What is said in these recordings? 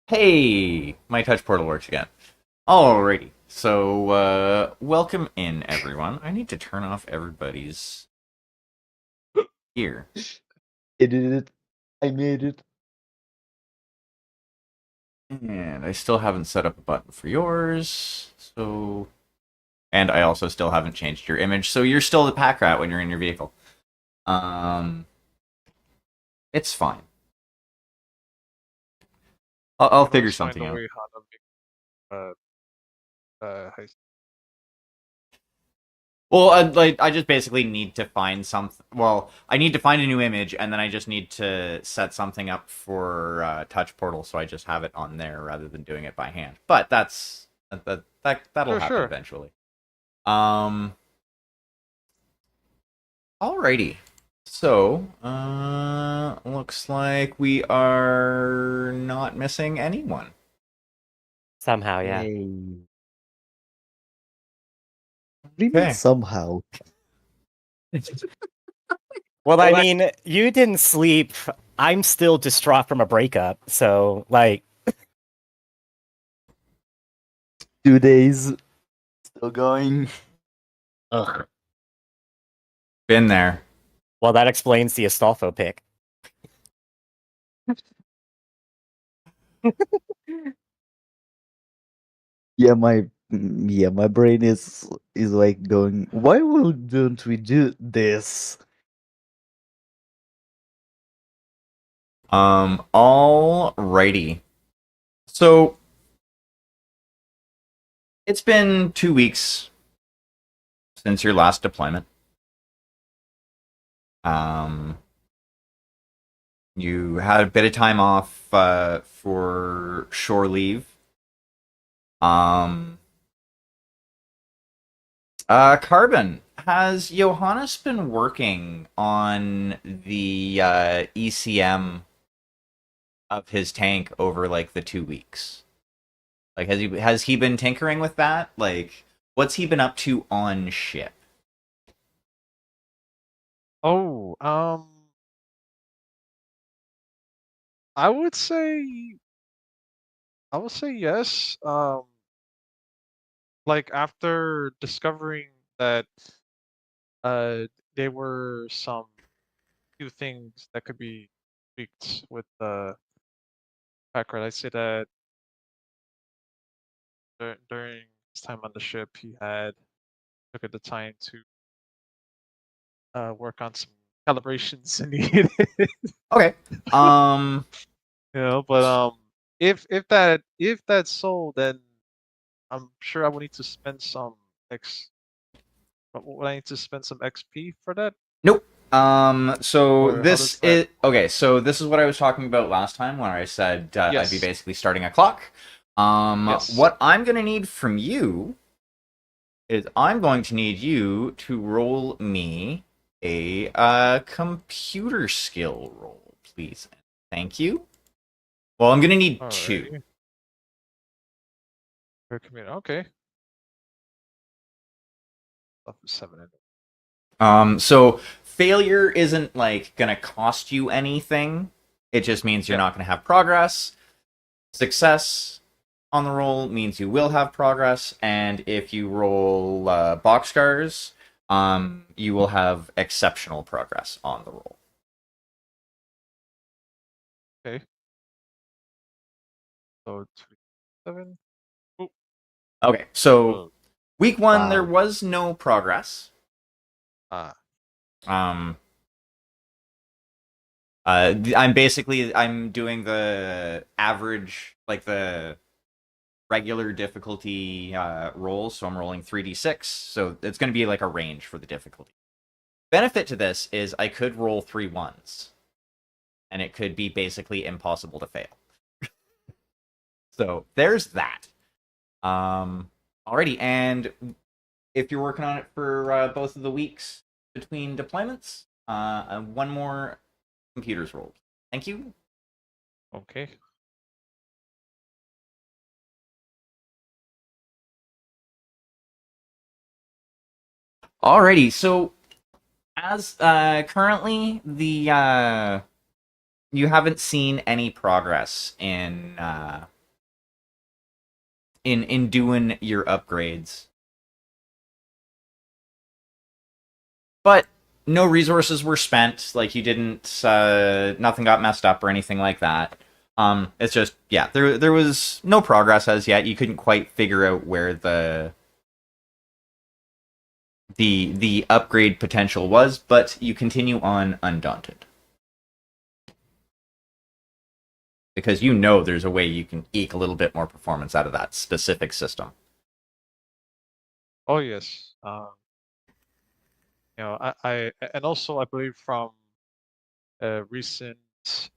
Hey, my touch portal works again. Alrighty, so welcome in everyone. I need to turn off everybody's ear. I did it. I made it. And I still haven't set up a button for yours, so... And I also still haven't changed your image, so you're still the pack rat when you're in your vehicle. Um, it's fine. I'll Can figure always find something a out. way how to make heist. Well, I just basically need to find something. Well, I need to find a new image, and then I just need to set something up for Touch Portal, so I just have it on there rather than doing it by hand. But that'll Sure, happen sure. eventually. Um, alrighty. So, looks like we are not missing anyone. Somehow, yeah. Yay. What do you mean Okay. somehow? Well, I mean, you didn't sleep. I'm still distraught from a breakup. So, like, 2 days. Still going. Ugh. Been there. well, that explains the Astolfo pick. Yeah, my brain is like going, don't we do this? Alrighty. So, it's been 2 weeks since your last deployment. Um, you had a bit of time off for shore leave. Um, Carbon, has Johannes been working on the ECM of his tank over like the 2 weeks? Like, has he been tinkering with that? Like, what's he been up to on ship? Oh, I would say yes. Like after discovering that uh there were some few things that could be tweaked with the background, I'd say that during his time on the ship, he had took the time to work on some calibrations needed. Okay. But if that's so, then I'm sure I will need to spend some X. But would I need to spend some XP for that, Nope. So or how does this that is work? okay. So this is what I was talking about last time when I said I'd be Yes, basically starting a clock. yes. What I'm gonna need from you is I'm going to need you to roll me a computer skill roll, please. Thank you. Well, I'm gonna need two. Alrighty. Per community. Okay. Up to 7 anyway. So failure isn't like gonna cost you anything. It just means you're Yeah. not gonna have progress. Success on the roll means you will have progress, and if you roll boxcars, you will have exceptional progress on the roll. Okay. So 7. Oh, Okay, so oh. week one there Wow. was no progress. Ah. Um, I'm doing the average, like the regular difficulty rolls, so I'm rolling 3d6, so it's going to be like a range for the difficulty. Benefit to this is I could roll 3 1s, and it could be basically impossible to fail. So there's that. Alrighty, and if you're working on it for both of the weeks between deployments, one more computers rolled. Thank you. Okay. Alrighty, so as currently the you haven't seen any progress in in doing your upgrades. But no resources were spent. Like you didn't, nothing got messed up or anything like that. It's just, yeah, there was no progress as yet. You couldn't quite figure out where the upgrade potential was, but you continue on undaunted. Because you know there's a way you can eke a little bit more performance out of that specific system. Oh yes. And also I believe from recent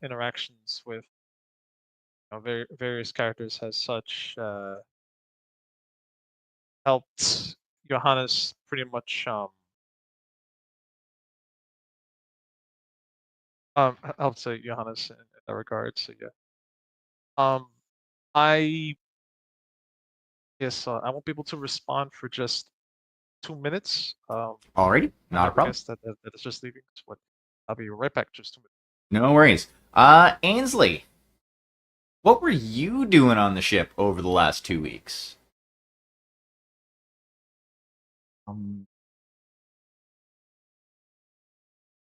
interactions with various characters has such helped Johannes pretty much helped Johannes in that regard. So yeah. I Yes, I won't be able to respond for just 2 minutes. Alrighty, I not a have a problem. guest that is just leaving, so I'll be right back. Just 2 minutes. No worries. Ainsley, what were you doing on the ship over the last 2 weeks? Um,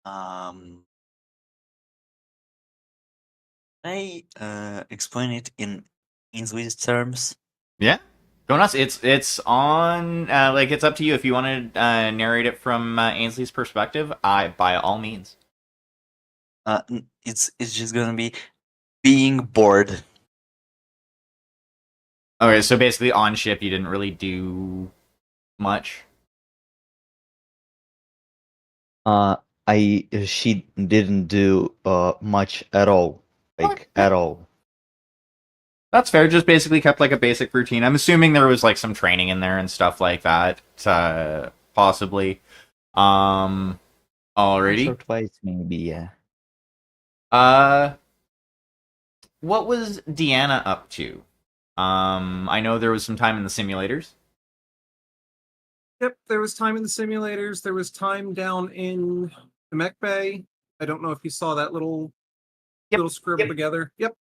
um, I explain it in English terms. Yeah, go nuts. It's on. Like it's up to you if you want to narrate it from Ainsley's perspective. I by all means. It's just gonna be being bored. Okay, so basically on ship you didn't really do much. She didn't do much at all, like Okay. at all. That's fair. Just basically kept like a basic routine. I'm assuming there was like some training in there and stuff like that. Possibly. Once Already. or twice, maybe. Yeah. Uh, what was Deanna up to? I know there was some time in the simulators. Yep, there was time in the simulators. There was time down in the mech bay. I don't know if you saw that little scribble together. Yep.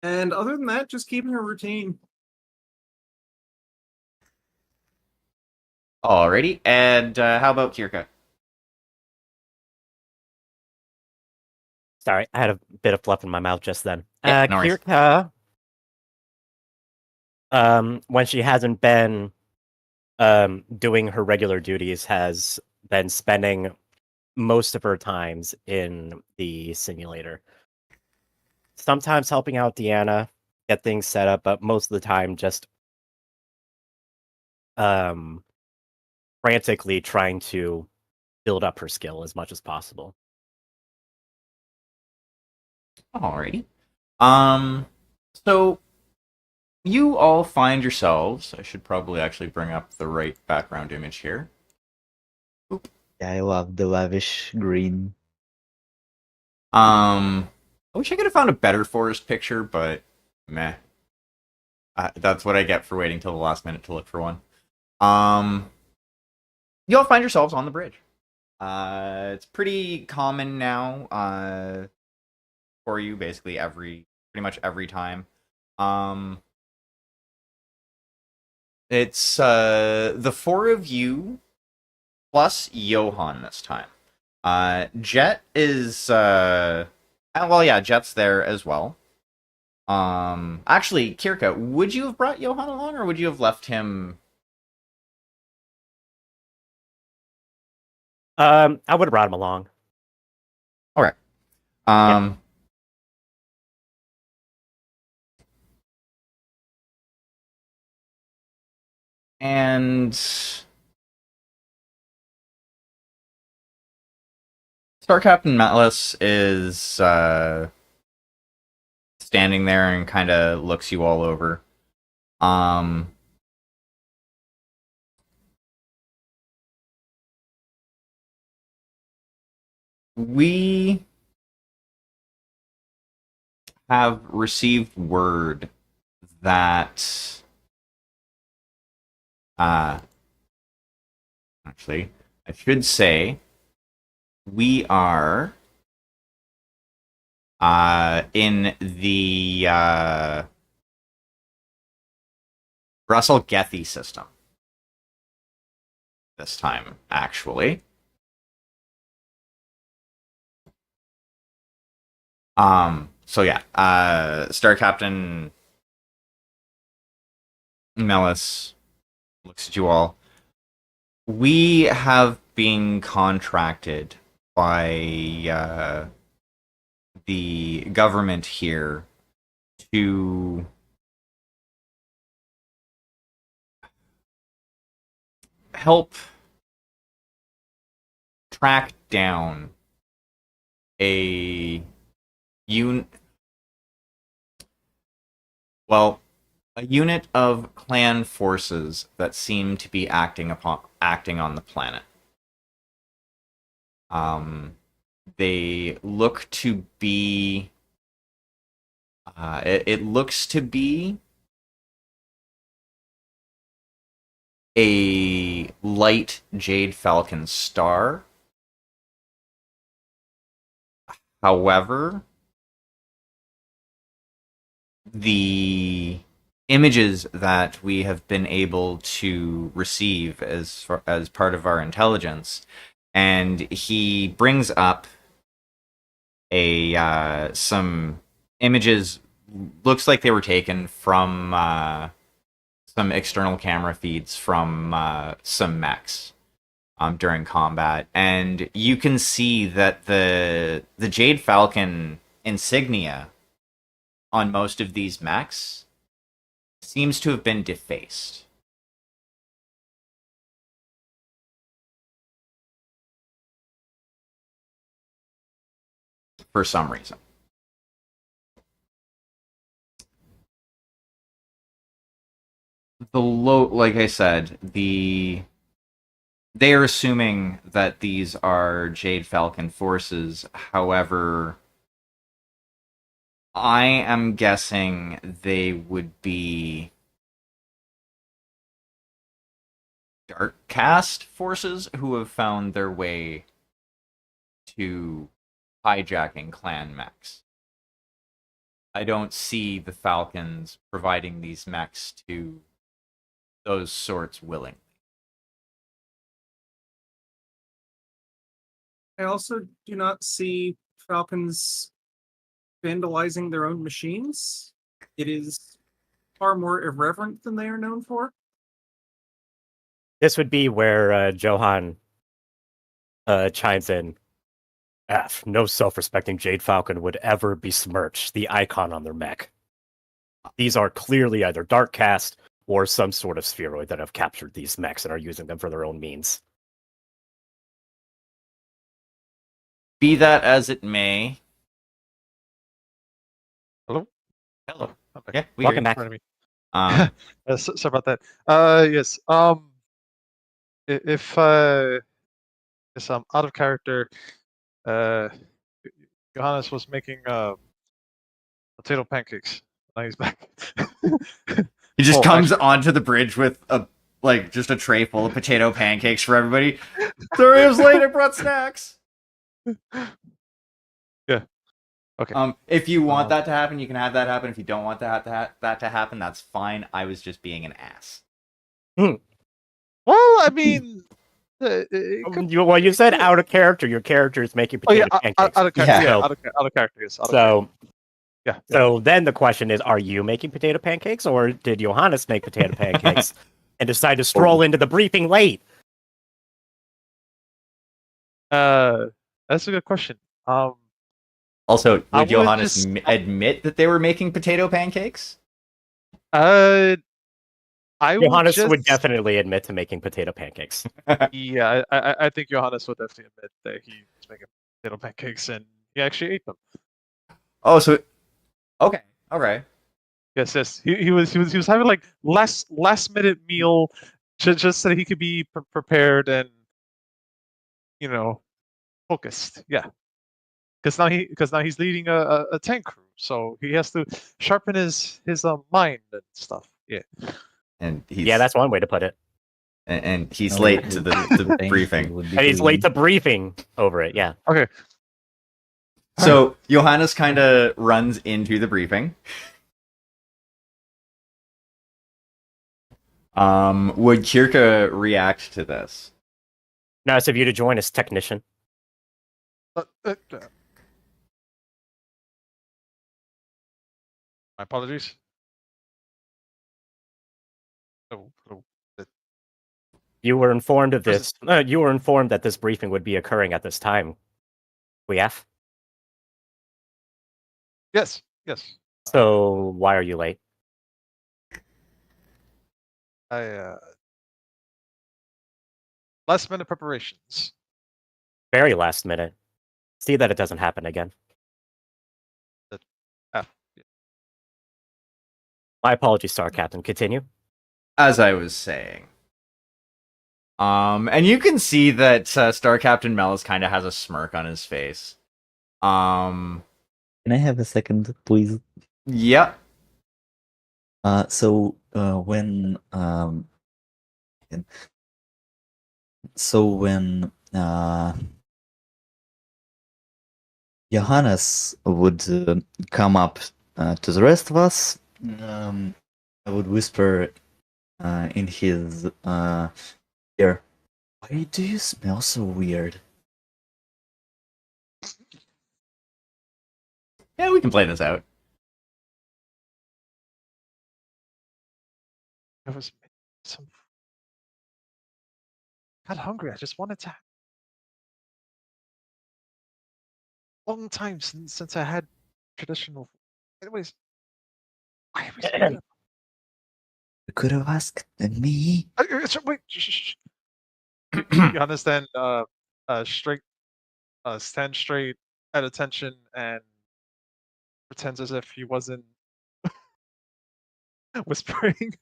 And other than that, just keeping her routine. Alrighty. And how about Kirka? Sorry, I had a bit of fluff in my mouth just then. Yeah, no worries. Kirka, when she hasn't been doing her regular duties, has been spending most of her times in the simulator. Sometimes helping out Deanna get things set up, but most of the time just frantically trying to build up her skill as much as possible. Alrighty. So you all find yourselves. I should probably actually bring up the right background image here. Yeah, I love the lavish green. I wish I could have found a better forest picture, but meh. That's what I get for waiting till the last minute to look for one. You all find yourselves on the bridge. It's pretty common now. For you, basically pretty much every time. It's the four of you plus Johan this time. Jet is well, yeah, Jet's there as well. Actually, Kirka, would you have brought Johan along, or would you have left him? I would have brought him along. Okay. Yeah. And Star Captain Metlis is standing there and kind of looks you all over. We have received word that actually, I should say we are in the Russell Gethy system. This time, actually. So yeah, Star Captain Mellis looks at you all. We have been contracted by the government here to help track down a a unit of clan forces that seem to be acting on the planet. They look to be. It looks to be a light Jade Falcon star. However, the images that we have been able to receive as part of our intelligence, and he brings up some images, looks like they were taken from some external camera feeds from some mechs during combat, and you can see that the Jade Falcon insignia on most of these mechs seems to have been defaced. For some reason. Like I said, they are assuming that these are Jade Falcon forces. However, I am guessing they would be Dark Caste forces who have found their way to hijacking clan mechs. I don't see the Falcons providing these mechs to those sorts willingly. I also do not see Falcons vandalizing their own machines. It is far more irreverent than they are known for. This would be where Johan chimes in. F, no self-respecting Jade Falcon would ever besmirch the icon on their mech. These are clearly either Dark Caste or some sort of spheroid that have captured these mechs and are using them for their own means. Be that as it may. Hello? Hello. Oh, okay. Yeah, we Welcome hear back. you. Sorry about that. Yes. If yes, I'm out of character. Johannes was making potato pancakes. Now he's back. He just Oh, comes actually- onto the bridge with just a tray full of potato pancakes for everybody. Sorry I was late, I brought snacks. Yeah. Okay. If you want that to happen, you can have that happen. If you don't want that to happen, that's fine. I was just being an ass. Well, I mean, You said out of character. Your character is making oh yeah, potato pancakes. out of character. Yeah. Yeah, So- out of character. Yes. Out of So, character. Yeah. so then the question is, are you making potato pancakes, or did Johannes make potato pancakes and decide to stroll into the briefing late? That's a good question. Also, I would would Johannes just- admit that they were making potato pancakes? I Johannes would, would just, definitely admit to making potato pancakes. Yeah, I think Johannes would definitely admit that he was making potato pancakes and he actually ate them. Oh, so okay, okay. Yes. He was having like last minute meal, just so that he could be prepared and focused. Yeah, because now he's leading a tank crew, so he has to sharpen his mind and stuff. Yeah. And he's Yeah, that's one way to put it. and he's No, late to the thank briefing. you would be And he's late doing- to briefing over it. Yeah. Okay. So Johannes kind of runs into the briefing. Would Kirka react to this? Nice of you to join as technician. My apologies. Oh, You were informed of Where's this. You were informed that this briefing would be occurring at this time. We have. yes. So why are you late? I last minute preparations. Very last minute. See that it doesn't happen again. Yeah. My apologies, Star Captain. Continue. As I was saying. And you can see that Star Captain Mellis kind of has a smirk on his face. Can I have a second, please? Yep. So when Johannes would come up to the rest of us, I would whisper in his ear, "Why do you smell so weird?" Yeah, we can play this out. I was some. Got hungry. I just wanted to. Long time since I had traditional. Anyways, why are we speaking? You could have asked me. Wait. You understand? Straight. Stand straight, at attention, and pretends as if he wasn't whispering.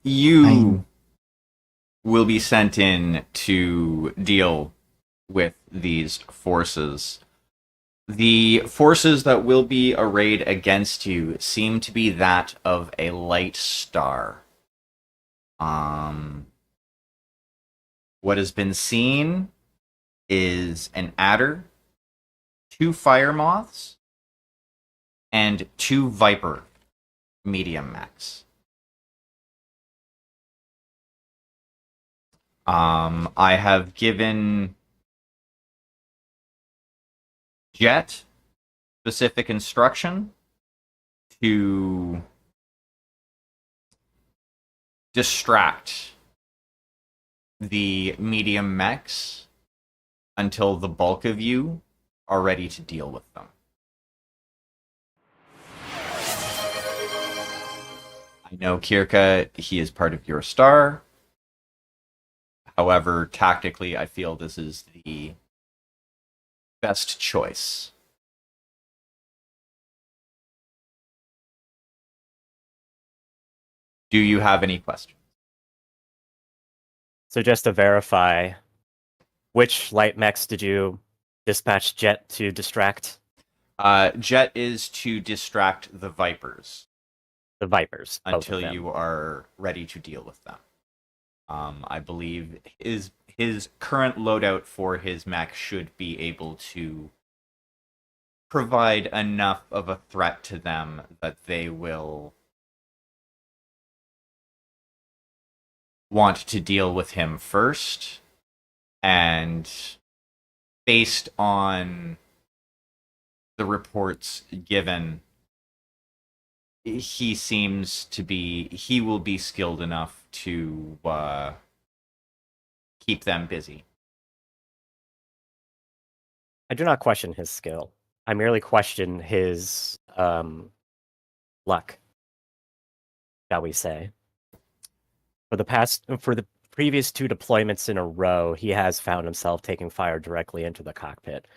You will be sent in to deal with these forces. The forces that will be arrayed against you seem to be that of a light star. What has been seen is an adder, 2 fire moths, and 2 viper medium mechs. I have given Jet specific instruction to distract the medium mechs until the bulk of you are ready to deal with them. I know Kirka, he is part of your star. However, tactically, I feel this is the best choice. Do you have any questions? So just to verify, which light mechs did you dispatch Jet to distract? Jet is to distract the Vipers. The Vipers. Until you are ready to deal with them. I believe his current loadout for his mech should be able to provide enough of a threat to them that they will want to deal with him first. And based on the reports given, he will be skilled enough to keep them busy. I do not question his skill. I merely question his luck, shall we say. For the previous 2 deployments in a row, he has found himself taking fire directly into the cockpit.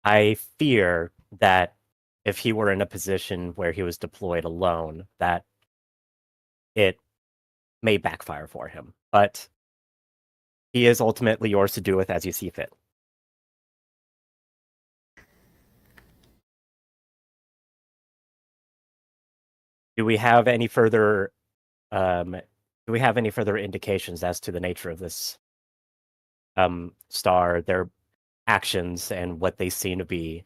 I fear that if he were in a position where he was deployed alone, that it may backfire for him. But he is ultimately yours to do with as you see fit. Do we have any further indications as to the nature of this star, their actions, and what they seem to be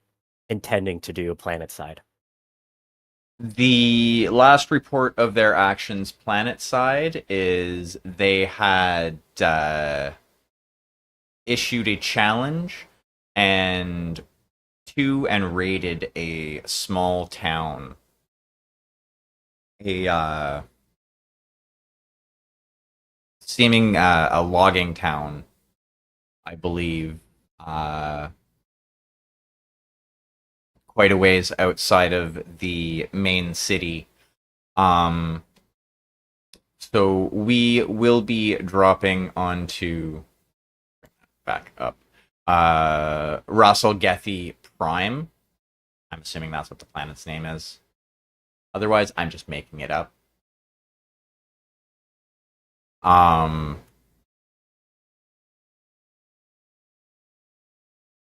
intending to do planet side? The last report of their actions planet side is they had issued a challenge and raided a small town. A seeming a logging town, I believe, quite a ways outside of the main city. So we will be dropping onto back up. Russell Gethy Prime. I'm assuming that's what the planet's name is. Otherwise, I'm just making it up.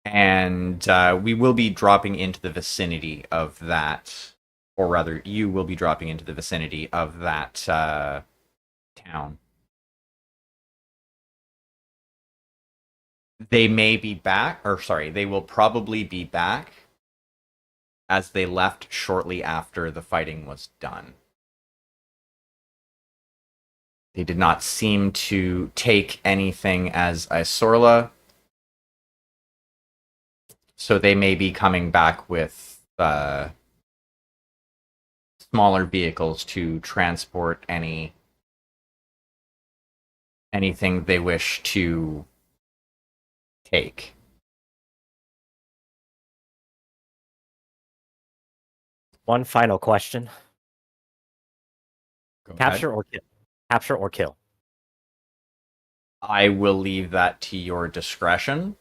And we will be dropping into the vicinity of that, or rather, you will be dropping into the vicinity of that town. They may be back, or sorry, they will probably be back as they left shortly after the fighting was done. They did not seem to take anything as Isorla, so they may be coming back with smaller vehicles to transport anything they wish to take. One final question. Go ahead. Capture or kill? Capture or kill? I will leave that to your discretion.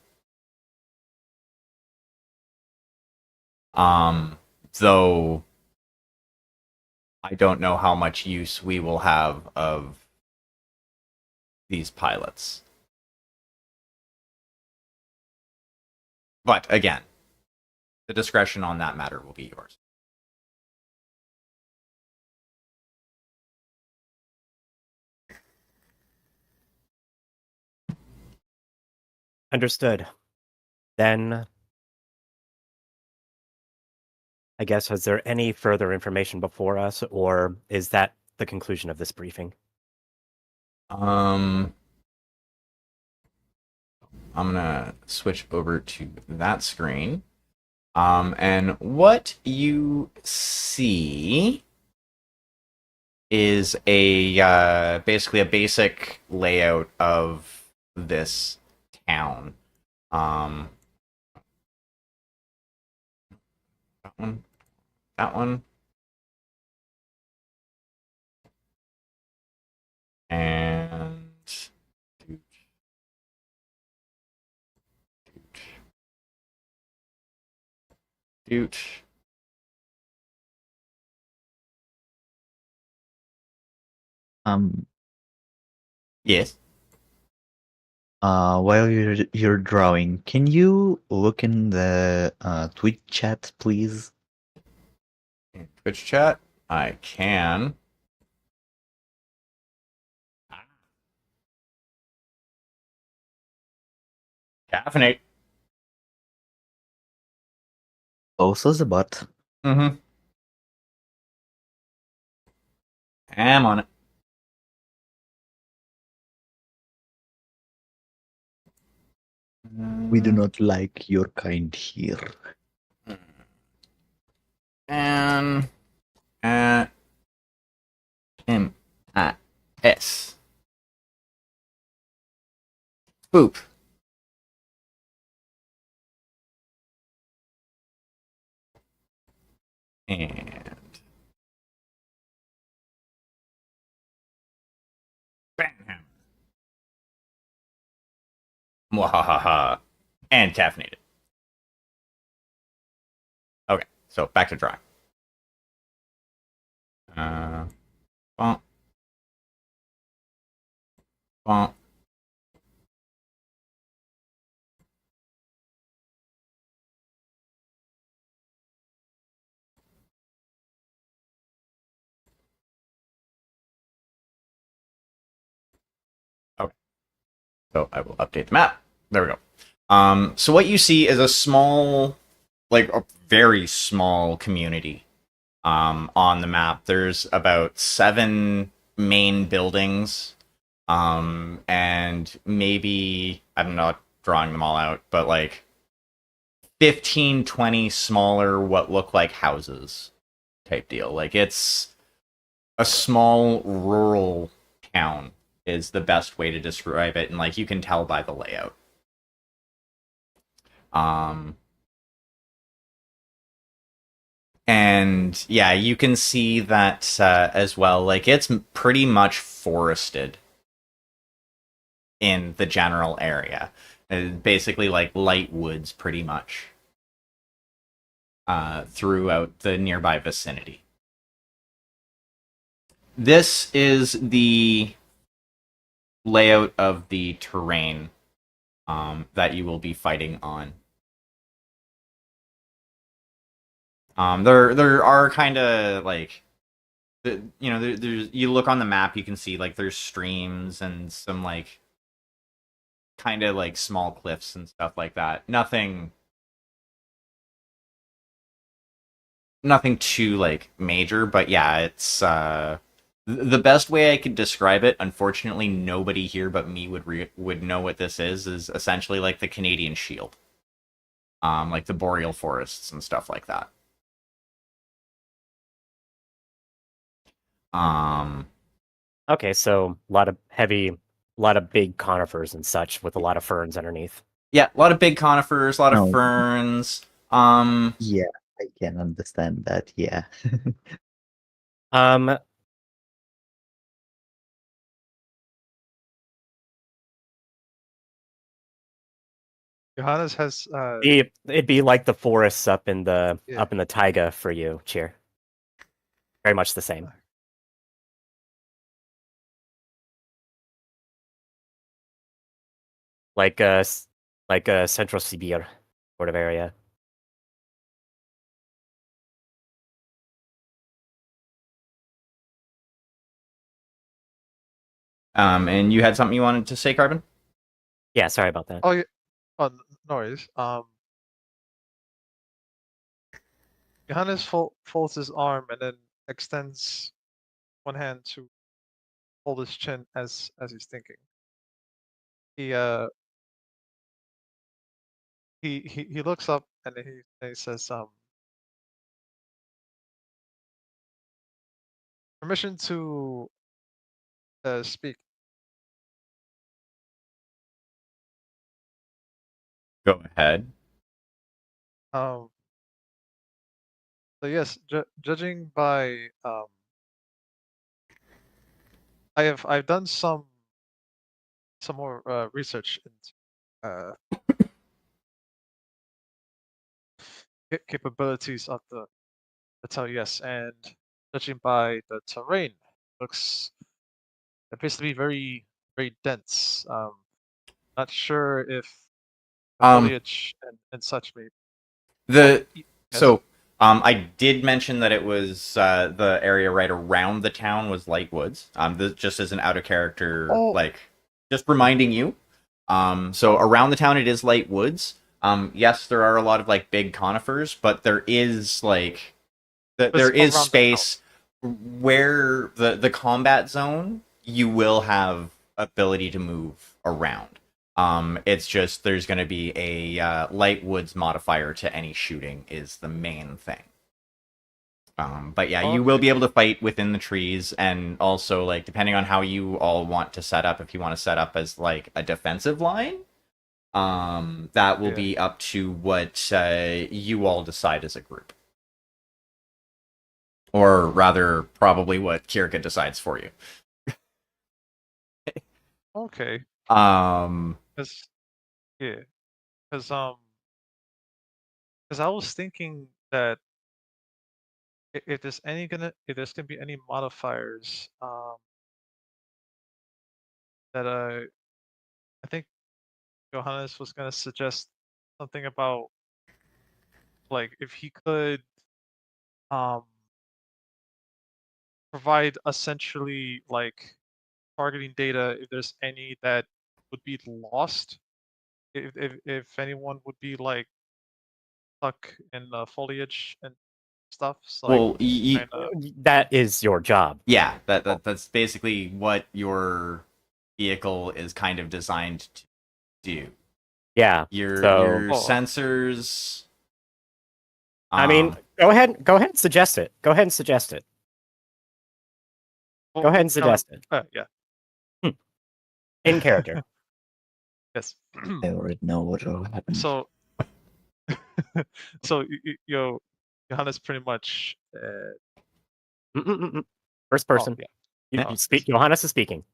Though I don't know how much use we will have of these pilots. But again, the discretion on that matter will be yours. Understood. Then, I guess, is there any further information before us, or is that the conclusion of this briefing? I'm gonna switch over to that screen. And what you see is a basically a basic layout of this town. That one, and doot. Um, Yes. while you're drawing, can you look in the Twitch chat, please? In Twitch chat, I can. Caffeinate. Also the bot. Mm-hmm. I'm on it. We do not like your kind here. And at M-I-S. Boop. And bam. Mwahaha. And caffeinated. Okay, so back to drawing. Bump. Bump. Okay. So I will update the map. There we go. So what you see is a small, like a very small community. on the map. There's about 7 main buildings, and maybe I'm not drawing them all out, but like 15, 20 smaller what look like houses type deal. Like it's a small rural town is the best way to describe it, and like you can tell by the layout. And yeah, you can see that as well. Like it's pretty much forested in the general area. Basically, like light woods, pretty much throughout the nearby vicinity. This is the layout of the terrain that you will be fighting on. There are kind of like there's you look on the map, you can see like there's streams and some like kind of like small cliffs and stuff like that. Nothing too like major, but yeah, it's the best way I could describe it. Unfortunately, nobody here but me would know what this is essentially like the Canadian Shield, like the boreal forests and stuff like that. Okay, so a lot of big conifers and such with a lot of ferns underneath. Yeah, a lot of big conifers, a lot of No. ferns. Yeah, I can understand that. Yeah. Um, Johannes has it'd be like the forests up in the Yeah. taiga for you, Cheer. Very much the same. Like Central Sibir sort of area. And you had something you wanted to say, Carbon? Yeah, sorry about that. Oh yeah. Oh, no worries. Johannes folds his arm and then extends one hand to hold his chin as he's thinking. He looks up and he says, permission to speak. Go ahead. So yes, judging by I've done some more research into capabilities of the yes, and judging by the terrain, looks appears to be very very dense. Not sure if the foliage and such may. The Yes. so I did mention that it was the area right around the town was light woods. Just as an out of character, Oh. like just reminding you. So around the town it is light woods. Yes, there are a lot of like big conifers, but there is like there is around the space where the combat zone you will have ability to move around. It's just there's going to be a light woods modifier to any shooting is the main thing. But yeah, you will Okay. be able to fight within the trees, and also like depending on how you all want to set up, if you want to set up as like a defensive line, that will Yeah. be up to what you all decide as a group, or rather, probably what Kirka decides for you. Okay. Um, Cause yeah. Cause I was thinking that if there's gonna be any modifiers that I think Johannes was gonna suggest something about like if he could um provide essentially like targeting data if there's any that would be lost, if anyone would be like stuck in the foliage and stuff. So Well, That is your job. yeah, that's basically what your vehicle is kind of designed to do. Yeah. Your So Oh. sensors. I mean, go ahead and suggest it. Go ahead and suggest it. well, Go ahead and we counter- suggest it. Yeah. In character. Yes. I already know what will happen. So, so Johannes pretty much. First person. yeah. You Oh, speak. yes. Johannes is speaking.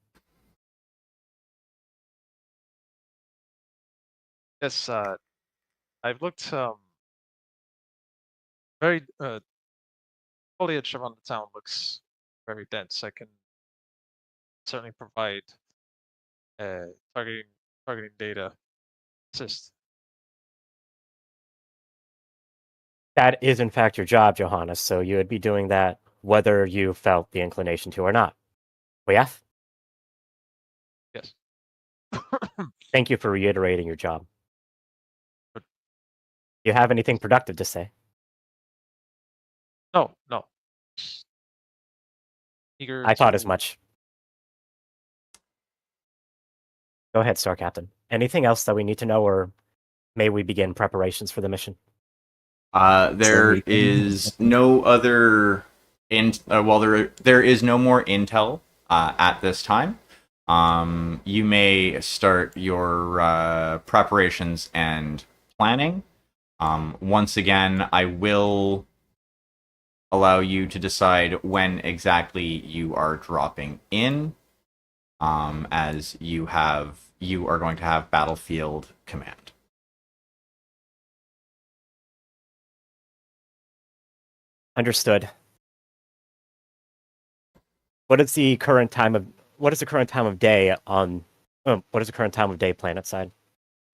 Yes. I've looked. Very foliage around the town looks very dense. I can certainly provide targeting data assist. That is, in fact, your job, Johannes. So you would be doing that whether you felt the inclination to or not. Yeah. Yes. Thank you for reiterating your job. But- Do you have anything productive to say? No. Eager. I thought as to- much. Go ahead, Star Captain. Anything else that we need to know, or may we begin preparations for the mission? There is no other there is no more intel at this time. You may start your preparations and planning. Once again, I will allow you to decide when exactly you are dropping in, as you are going to have battlefield command. Understood. What is the current time of day on? What is the current time of day planet side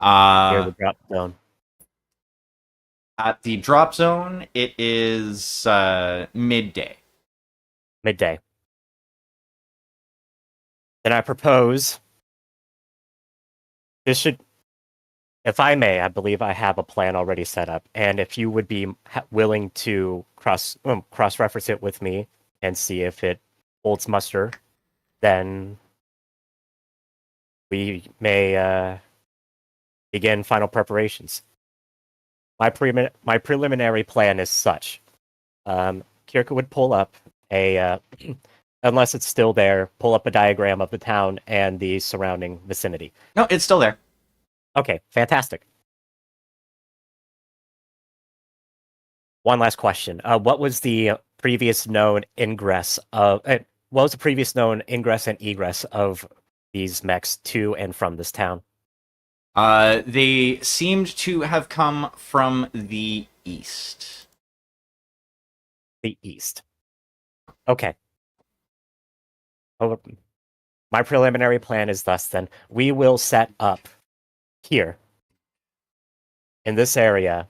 near the drop zone? At the drop zone, it is midday. Midday. Then I propose this should, if I may, I believe I have a plan already set up, and if you would be willing to cross-reference it with me and see if it holds muster, then we may begin final preparations. My preliminary plan is such. Kirka would pull up a, unless it's still there, pull up a diagram of the town and the surrounding vicinity. No, it's still there. Okay, fantastic. One last question. What was the previous known ingress of? What was the previous known ingress and egress of these mechs to and from this town? They seemed to have come from the east. The east. Okay. Oh, my preliminary plan is thus then. We will set up here in this area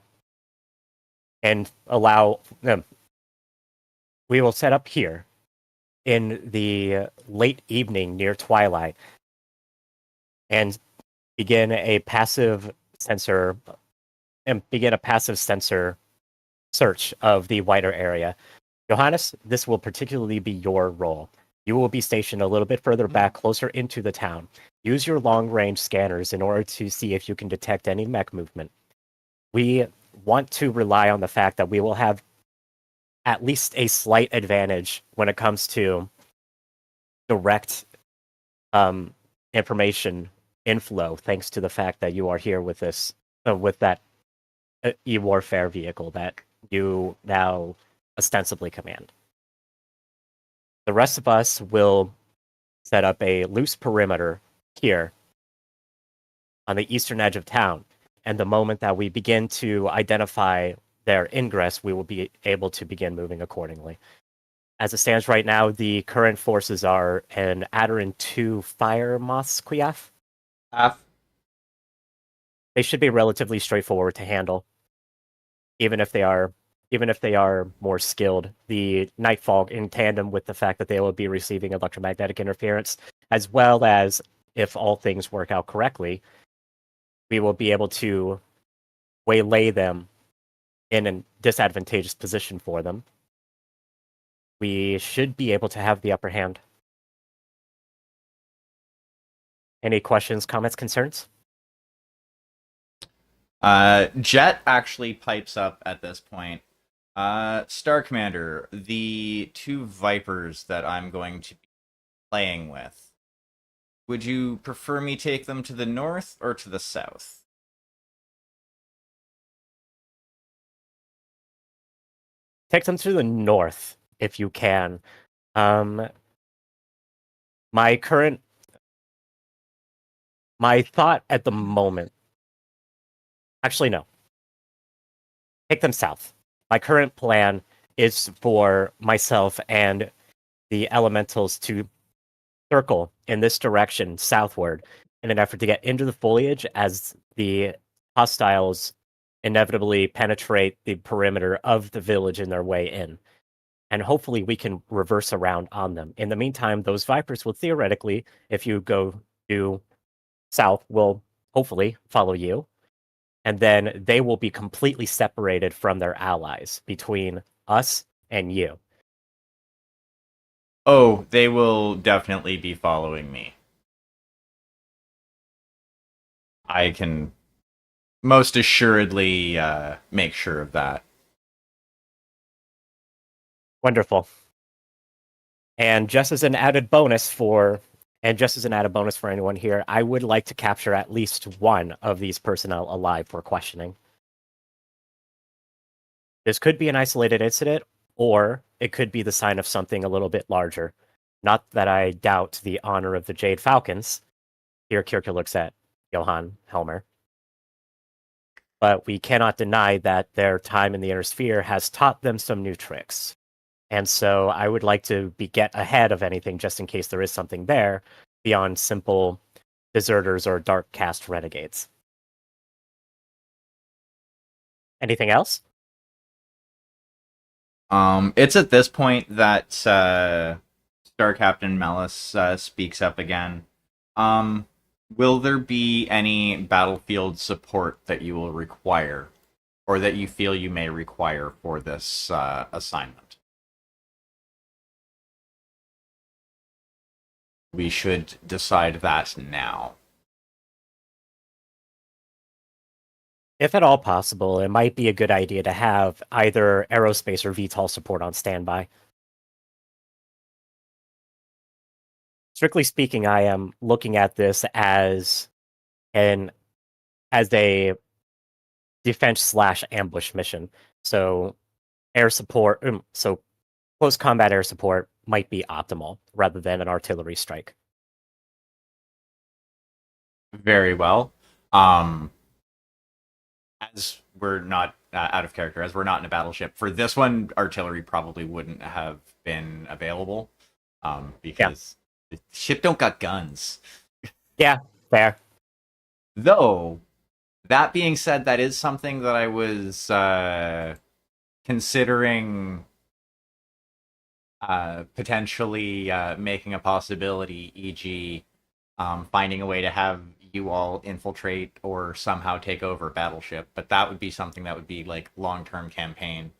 and allow them. We will set up here in the late evening near twilight and begin a passive sensor search of the wider area. Johannes, this will particularly be your role. You will be stationed a little bit further back, closer into the town. Use your long-range scanners in order to see if you can detect any mech movement. We want to rely on the fact that we will have at least a slight advantage when it comes to direct information inflow, thanks to the fact that you are here with this, with that e-warfare vehicle that you now ostensibly command. The rest of us will set up a loose perimeter here on the eastern edge of town, and the moment that we begin to identify their ingress, we will be able to begin moving accordingly. As it stands right now, the current forces are an Adarin 2 fire moths, Kuyaf. They should be relatively straightforward to handle, even if they are more skilled. The Nightfall, in tandem with the fact that they will be receiving electromagnetic interference, as well as, if all things work out correctly, we will be able to waylay them in a disadvantageous position for them, we should be able to have the upper hand. Any questions, comments, concerns? Jet actually pipes up at this point. Star Commander, the 2 Vipers that I'm going to be playing with, would you prefer me take them to the north or to the south? Take them to the north if you can. My thought at the moment. Actually, no. Take them south. My current plan is for myself and the elementals to circle in this direction southward in an effort to get into the foliage as the hostiles inevitably penetrate the perimeter of the village in their way in. And hopefully we can reverse around on them. In the meantime, those Vipers will theoretically, if you go due south, will hopefully follow you. And then they will be completely separated from their allies between us and you. Oh, they will definitely be following me. I can most assuredly make sure of that. Wonderful. And just as an added bonus for anyone here, I would like to capture at least one of these personnel alive for questioning. This could be an isolated incident, or it could be the sign of something a little bit larger. Not that I doubt the honor of the Jade Falcons. Here, Kirka looks at Johann Helmer. But we cannot deny that their time in the Inner Sphere has taught them some new tricks. And so I would like to get ahead of anything just in case there is something there beyond simple deserters or dark caste renegades. Anything else? It's at this point that Star Captain Mellis speaks up again. Will there be any battlefield support that you will require, or that you feel you may require for this assignment? We should decide that now. If at all possible, it might be a good idea to have either aerospace or VTOL support on standby. Strictly speaking, I am looking at this as a defense/ambush mission. So air support, so close combat air support might be optimal rather than an artillery strike. Very well. As we're not out of character, as we're not in a battleship, for this one, artillery probably wouldn't have been available because the ship don't got guns. Yeah, fair. Though, that being said, that is something that I was considering potentially making a possibility, e.g., finding a way to have you all infiltrate or somehow take over Battleship. But that would be something that would be like long-term campaign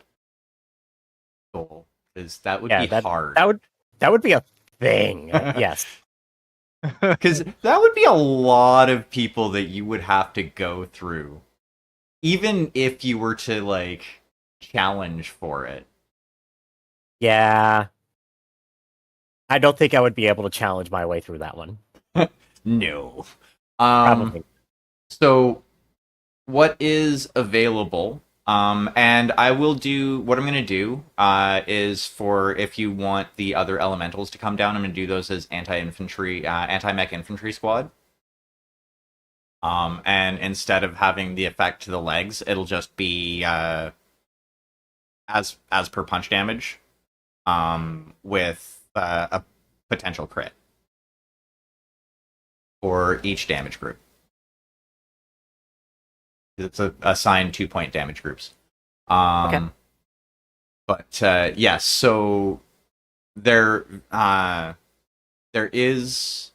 goal, because that would be hard. That would be a thing. Yes. Because that would be a lot of people that you would have to go through, even if you were to like challenge for it. Yeah. I don't think I would be able to challenge my way through that one. No. Probably. So what is available? And I will do what I'm going to do is for if you want the other elementals to come down, I'm going to do those as anti-mech infantry squad. And instead of having the effect to the legs, it'll just be as per punch damage, with a potential crit for each damage group. It's assigned 2-point damage groups. Okay. But yes, so there is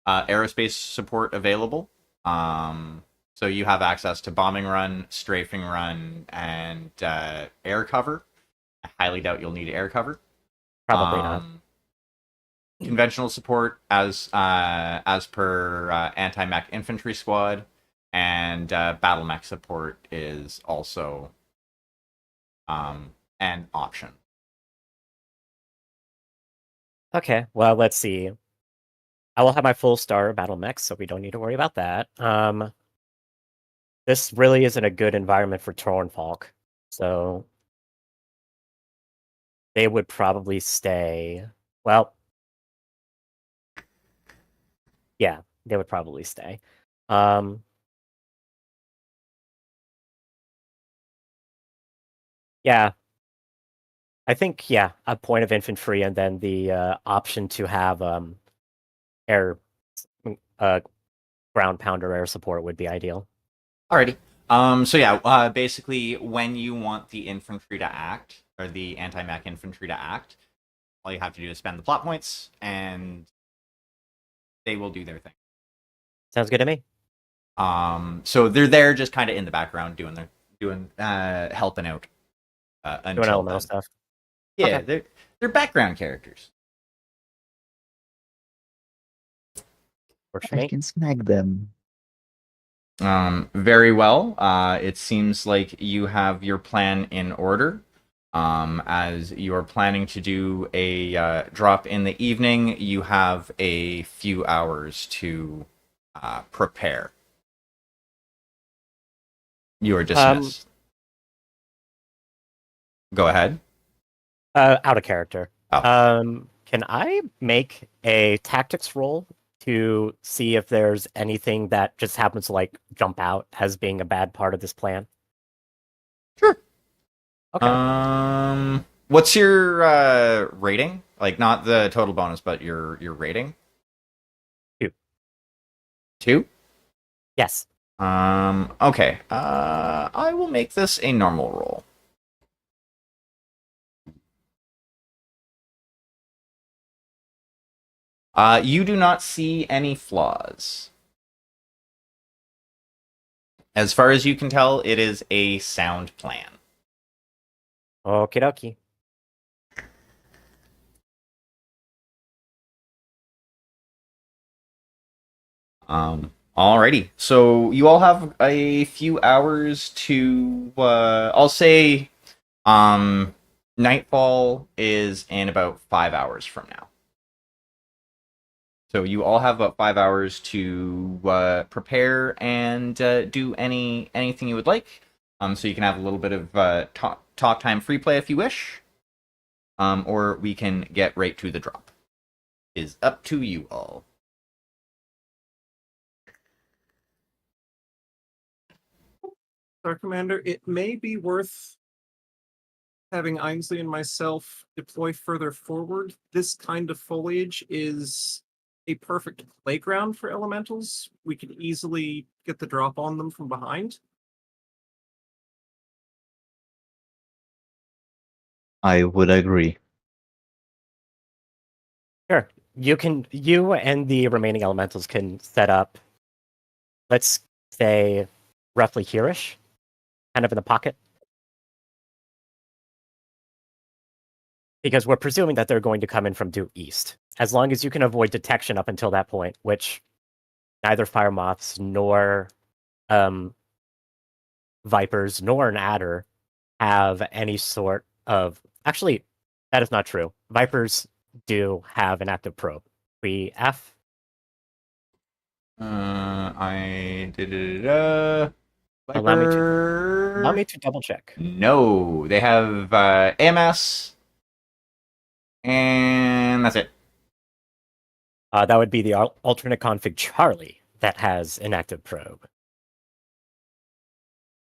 aerospace support available. So So you have access to bombing run, strafing run, and air cover. I highly doubt you'll need air cover. Probably not. Conventional support as per anti-mech infantry squad, and battle mech support is also an option. Okay, well, let's see. I will have my full star battle mechs, so we don't need to worry about that. This really isn't a good environment for Tornfalk, so they would probably stay. Well, yeah, they would probably stay. Yeah, I think a point of infantry and then the option to have air ground pounder air support would be ideal. Alrighty. Basically, when you want the infantry to act, or the anti-mech infantry to act, all you have to do is spend the plot points, and they will do their thing. Sounds good to me. So they're there, just kind of in the background, helping out. Doing Until elemental then. stuff. Yeah, Okay. they're background characters. Works for I me. can smack them. Very well. It seems like you have your plan in order. As you're planning to do a drop in the evening, you have a few hours to prepare. You are dismissed. Go ahead. Out of character. Oh. Can I make a tactics roll to see if there's anything that just happens to like jump out as being a bad part of this plan? Sure. Okay. What's your rating? Like, not the total bonus, but your rating. 2. 2? Yes. Okay. I will make this a normal roll. You do not see any flaws. As far as you can tell, it is a sound plan. Okie dokie. Alrighty. So you all have a few hours to I'll say nightfall is in about 5 hours from now. So you all have about 5 hours to prepare and do anything you would like. So you can have a little bit of talk time free play if you wish. Or we can get right to the drop. It is up to you all. Star Commander, it may be worth having Ainsley and myself deploy further forward. This kind of foliage is a perfect playground for elementals. We could easily get the drop on them from behind. I would agree. Sure. You and the remaining elementals can set up, let's say, roughly here-ish, kind of in the pocket. Because we're presuming that they're going to come in from due east. As long as you can avoid detection up until that point, which neither fire moths nor vipers nor an adder have any sort of... Actually, that is not true. Vipers do have an active probe. We F. I did Allow me to double check. No, they have AMS, and that's it. That would be the alternate config Charlie that has an active probe.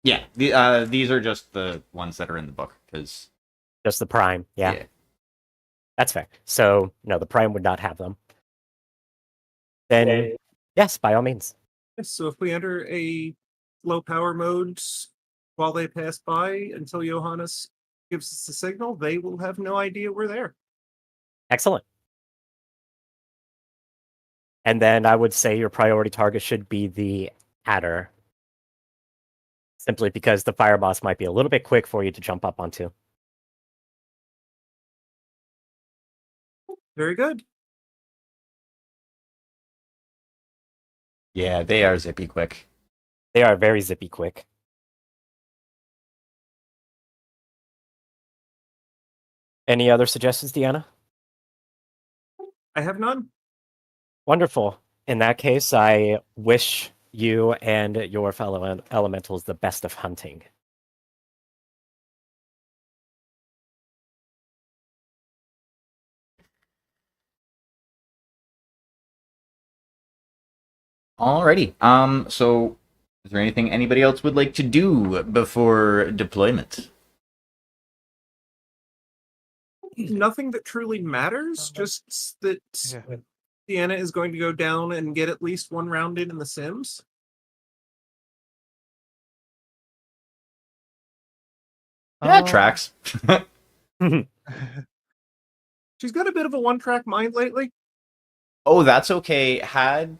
Yeah, these are just the ones that are in the book because Just the prime, yeah. That's fair. So no, the prime would not have them. Then yes, by all means. So if we enter a low power mode while they pass by until Johannes gives us the signal, they will have no idea we're there. Excellent. And then I would say your priority target should be the adder. simply because the fire boss might be a little bit quick for you to jump up onto. Very good. Yeah, they are zippy quick. They are very zippy quick. Any other suggestions, Deanna? I have none. Wonderful. In that case, I wish you and your fellow elementals the best of hunting. Alrighty. So is there anything anybody else would like to do before deployment? Nothing that truly matters, just that Yeah. Deanna is going to go down and get at least one round in the Sims. Yeah, Um, tracks. She's got a bit of a one-track mind lately. Oh, that's okay. Had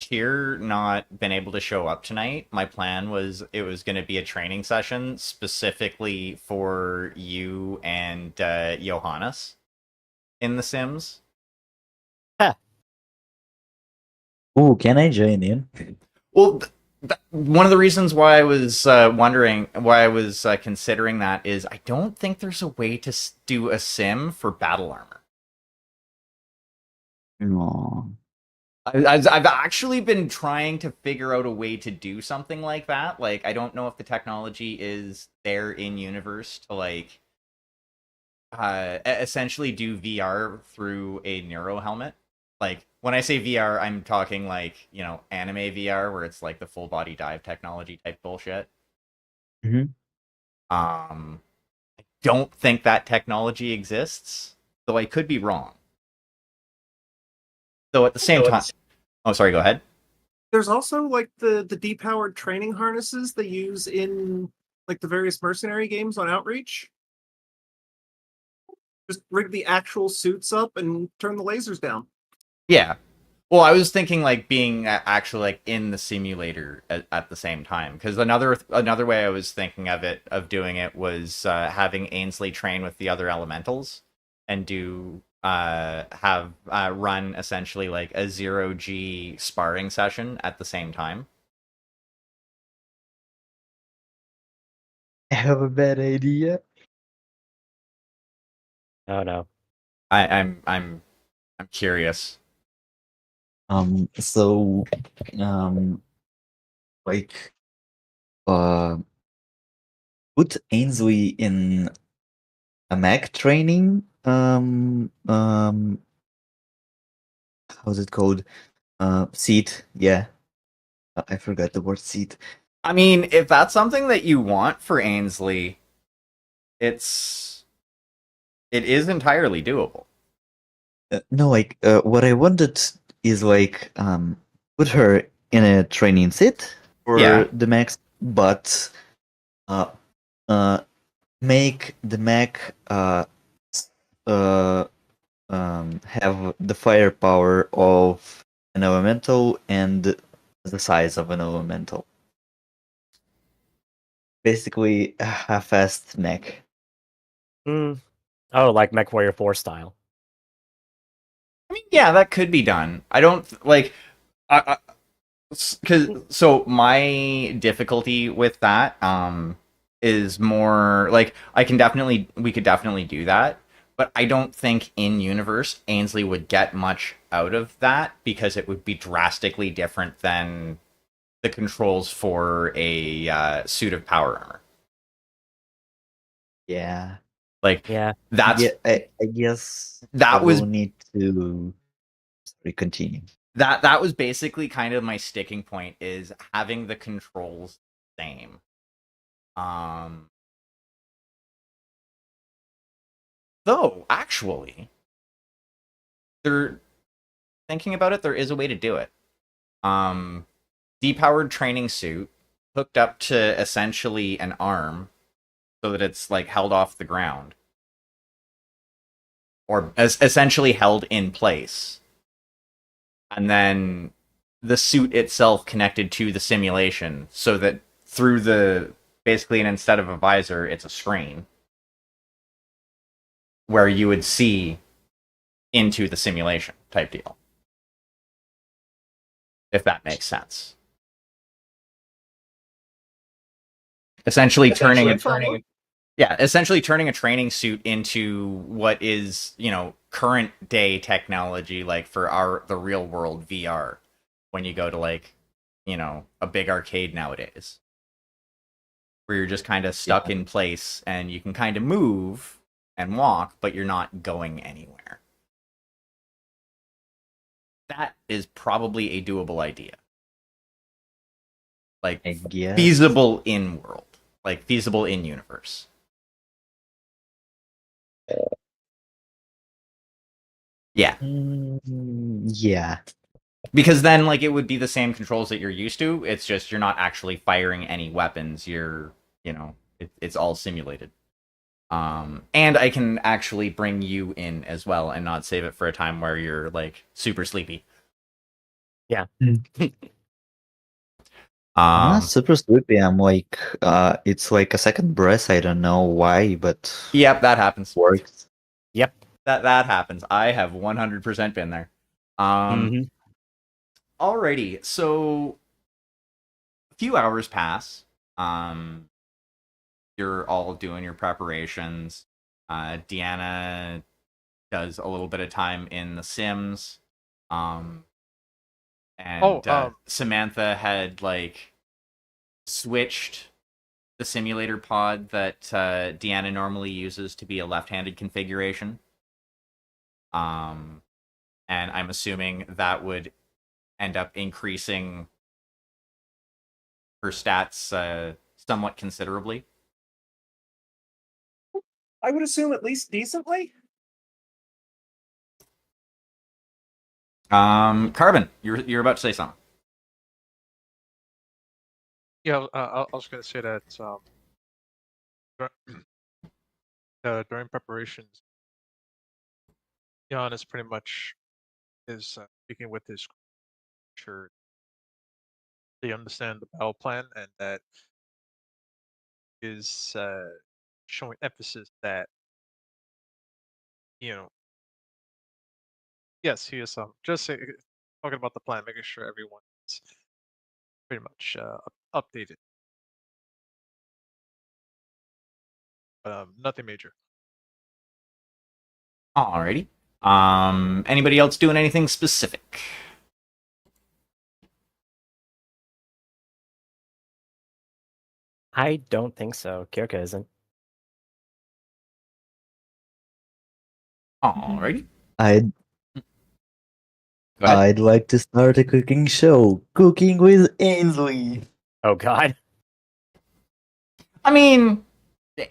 Tyr not been able to show up tonight, my plan was it was going to be a training session specifically for you and Johannes in The Sims. Ooh, can I join in? Well, one of the reasons why I was wondering, why I was considering that is I don't think there's a way to do a sim for battle armor. No. I've actually been trying to figure out a way to do something like that. Like, I don't know if the technology is there in universe to like essentially do VR through a neuro helmet. Like, when I say VR, I'm talking like, you know, anime VR where it's like the full body dive technology type bullshit. Mhm. I don't think that technology exists, though I could be wrong. Though at the same time, oh, sorry, go ahead. There's also like the depowered training harnesses they use in like the various mercenary games on Outreach. Just rig the actual suits up and turn the lasers down. Yeah. Well, I was thinking like being actually like in the simulator at the same time, because another way I was thinking of doing it was having Ainsley train with the other elementals and do have run essentially like a 0G sparring session at the same time. I have a bad idea. Oh no. I'm curious. So, um, like, uh, put Ainsley in a mech training. How's it called? Seat. Yeah, I forgot the word seat. I mean, if that's something that you want for Ainsley, it is entirely doable. No, like, what I wanted is like, put her in a training seat for Yeah. the mechs, but, uh, make the mech, have the firepower of an elemental and the size of an elemental. Basically, a half-assed mech. Hmm. Oh, like Mechwarrior 4 style. I mean, yeah, that could be done. I don't like, because so my difficulty with that is more like we could definitely do that, but I don't think in universe Ainsley would get much out of that because it would be drastically different than the controls for a suit of power armor. Yeah. Like Yeah. that's Yeah, I guess I that was will need to continue. that was basically kind of my sticking point is having the controls the same. Though actually, they're thinking about it. There is a way to do it. Depowered training suit hooked up to essentially an arm, so that it's like held off the ground, or essentially held in place, and then the suit itself connected to the simulation, so that through the basically, and instead of a visor, it's a screen where you would see into the simulation type deal. If that makes sense. Essentially turning a training suit into what is, current day technology, like for the real world VR, when you go to like, a big arcade nowadays, where you're just kind of stuck in place and you can kind of move and walk, but you're not going anywhere. That is probably a doable idea. Like, I guess. feasible in world, like feasible in universe. Yeah. Yeah. Because then, like, it would be the same controls that you're used to. It's just you're not actually firing any weapons. You're, it's all simulated. And I can actually bring you in as well and not save it for a time where you're, like, super sleepy. Yeah. I'm not super sleepy. I'm like, it's like a second breath. I don't know why, but Yep, that happens. works. Yep. That happens. I have 100% been there. Alrighty, so a few hours pass. You're all doing your preparations. Deanna does a little bit of time in The Sims. And Samantha had like switched the simulator pod that Deanna normally uses to be a left-handed configuration. And I'm assuming that would end up increasing her stats somewhat considerably. I would assume at least decently. Carbon, you're about to say something. Yeah, I was going to say that during preparations, Jan is pretty much speaking with his sure they understand the battle plan, and that is showing emphasis that yes, he is just talking about the plan, making sure everyone is pretty much updated. Nothing major. Alrighty. Anybody else doing anything specific? I don't think so. Kirka isn't. Alrighty. I'd Go ahead. I'd like to start a cooking show. Cooking with Ainsley. Oh God. I mean,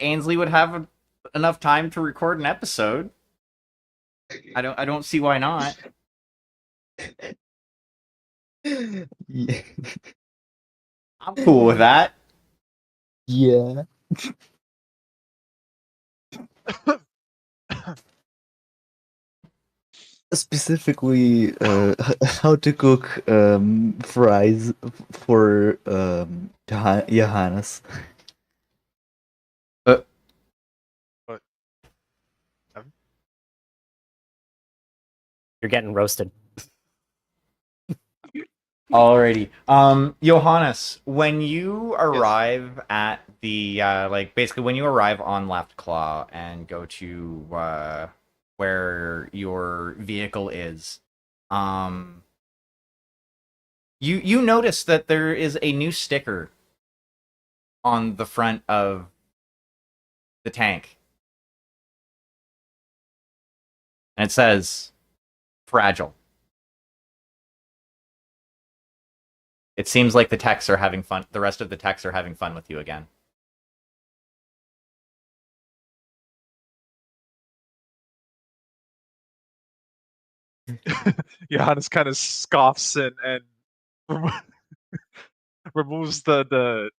Ainsley would have enough time to record an episode. I don't see why not. Yeah. I'm cool with that. Yeah. Specifically, how to cook fries for Johannes. You're getting roasted. Alrighty. Johannes, when you arrive at the basically when you arrive on Left Claw and go to where your vehicle is, you notice that there is a new sticker on the front of the tank. And it says fragile. It seems like the techs are having fun. The rest of the techs are having fun with you again. Johannes kind of scoffs and removes the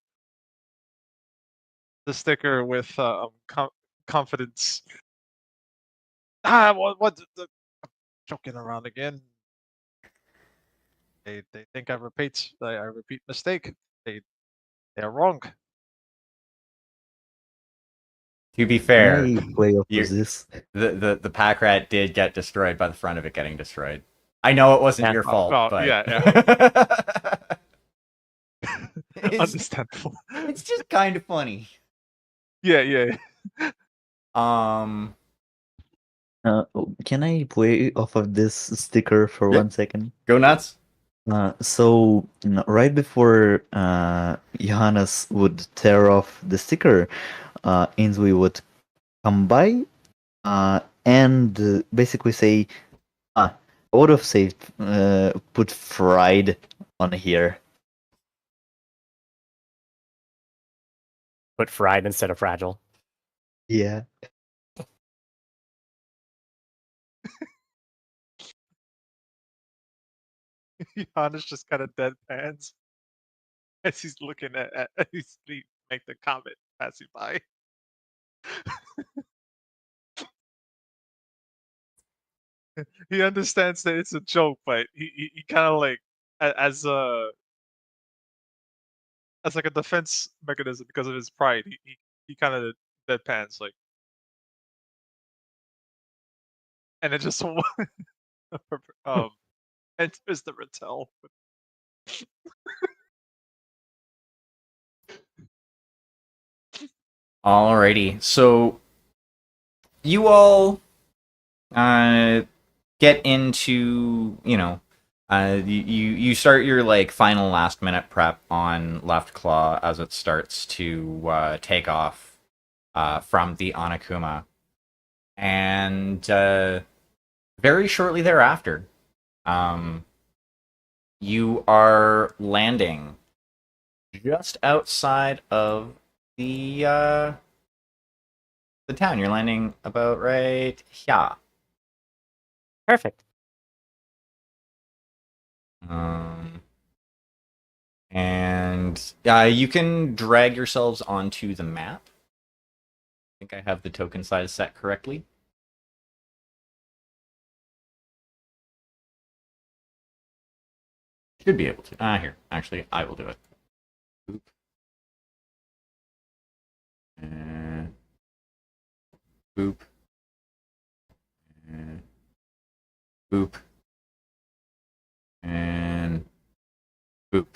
sticker with confidence. What joking around again. They think I repeat mistake. They They're wrong. To be fair, Can I play off you- of this? the pack rat did get destroyed by the front of it getting destroyed. I know it wasn't Yeah. your fault, Oh, but yeah. it's, Understandable. it's just kind of funny. Yeah. Um, Can I play off of this sticker for Yeah. 1 second? go nuts. Right before Johannes would tear off the sticker, Ainsley would come by and basically say, I would have saved, put fried on here. Put fried instead of fragile. Yeah. Johannes just kind of deadpans as he's looking at he's make the comment passing by. He understands that it's a joke, but he kind of like as like a defense mechanism because of his pride. He kind of deadpans like, and it just enters the Rattel. Alrighty, so you all get into, you start your like final last minute prep on Left Claw as it starts to take off from the Onokuma, and very shortly thereafter, you are landing just outside of the town. You're landing about right here. Perfect. And you can drag yourselves onto the map. I think I have the token size set correctly. Should be able to. Here. Actually, I will do it. Boop. And boop. And boop. And boop.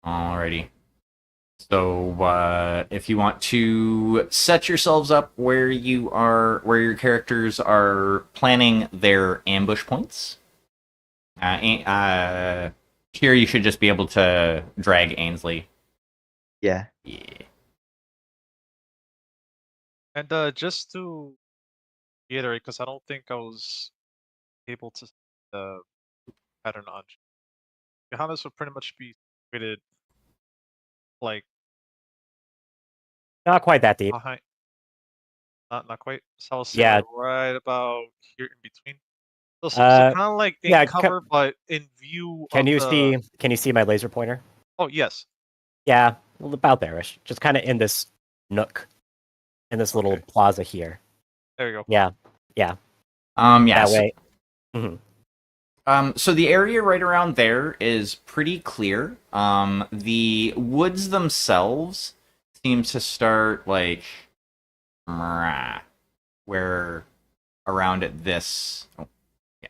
Alrighty. So if you want to set yourselves up where your characters are planning their ambush points, here you should just be able to drag Ainsley. Yeah. Yeah. And just to reiterate, because I don't think I was able to see the pattern on Johannes would pretty much be situated like Not quite that deep. behind. Not quite. So I'll say Yeah. like right about here in between. So Uh, kind of like in yeah, cover, but in view Can of you the. see? Can you see my laser pointer? Oh yes. Yeah, well, about there-ish. Just kind of in this nook, in this little Okay. plaza here. There you go. Yeah. Yeah. That So, way. Mhm. So the area right around there is pretty clear. The woods themselves seem to start like where around at this. Oh, yeah.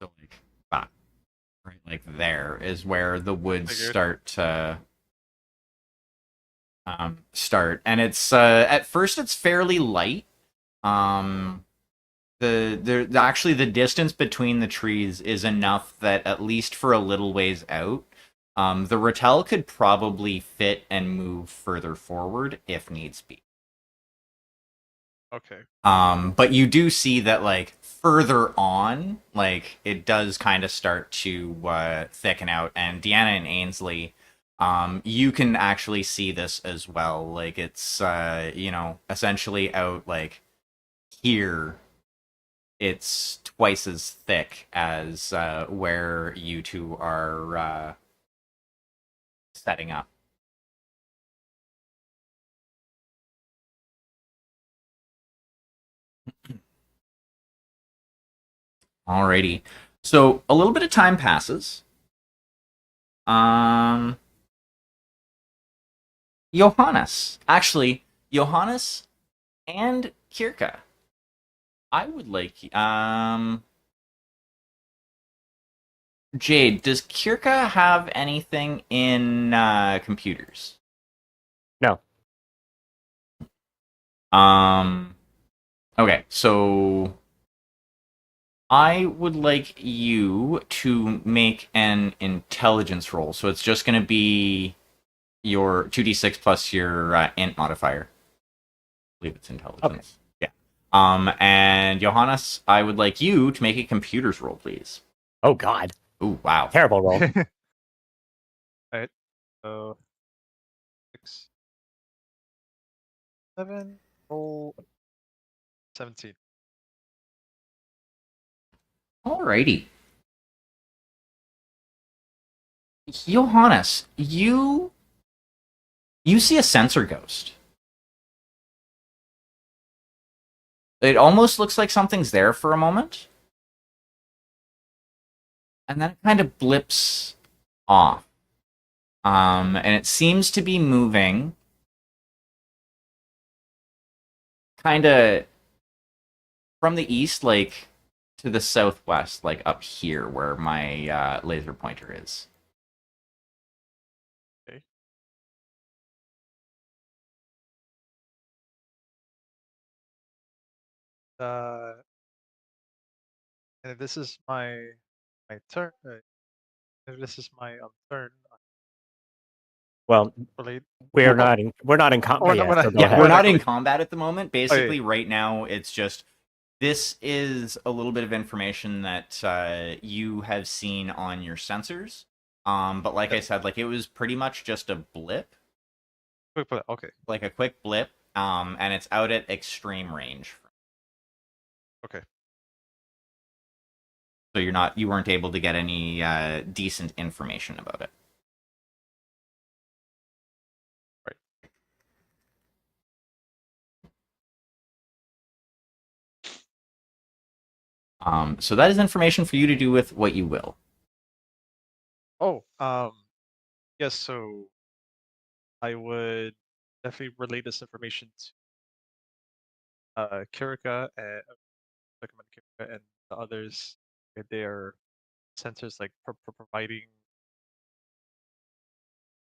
So like right like there is where the woods Figured. start to start, and it's at first it's fairly light. Actually the distance between the trees is enough that at least for a little ways out, the Rattel could probably fit and move further forward if needs be. Okay. But you do see that like further on, like it does kind of start to thicken out, and Deanna and Ainsley, you can actually see this as well. Like it's essentially out like here. It's twice as thick as where you two are setting up. Alrighty. So a little bit of time passes. Johannes. Actually, Johannes and Kirka. I would like Jade, does Kirka have anything in computers? No. Okay, so I would like you to make an intelligence roll. So it's just going to be your 2d6 plus your int modifier. I believe it's intelligence. Okay. Yeah. And Johannes, I would like you to make a computers roll, please. Oh God. Ooh, wow. Terrible roll. Alright. So 6, 7, roll 17. Alrighty. Johannes, you see a sensor ghost. It almost looks like something's there for a moment. And then it kind of blips off. And it seems to be moving kind of from the east, like to the southwest, like up here where my laser pointer is. Okay. And if this is my turn, if this is my turn, Well, relate. we're not in Oh, combat no, yet. we're not- So go Yeah, ahead. we're not Exactly. in combat at the moment. Oh, yeah. Basically, right now, it's just this is a little bit of information that you have seen on your sensors. But like I said, like it was pretty much just a blip, Quick play. Okay. like a quick blip, and it's out at extreme range. Okay. So you weren't able to get any decent information about it. Right. So that is information for you to do with what you will. Oh, yes. So I would definitely relay this information to Kirika and recommend Kirika and the others. If their sensors like providing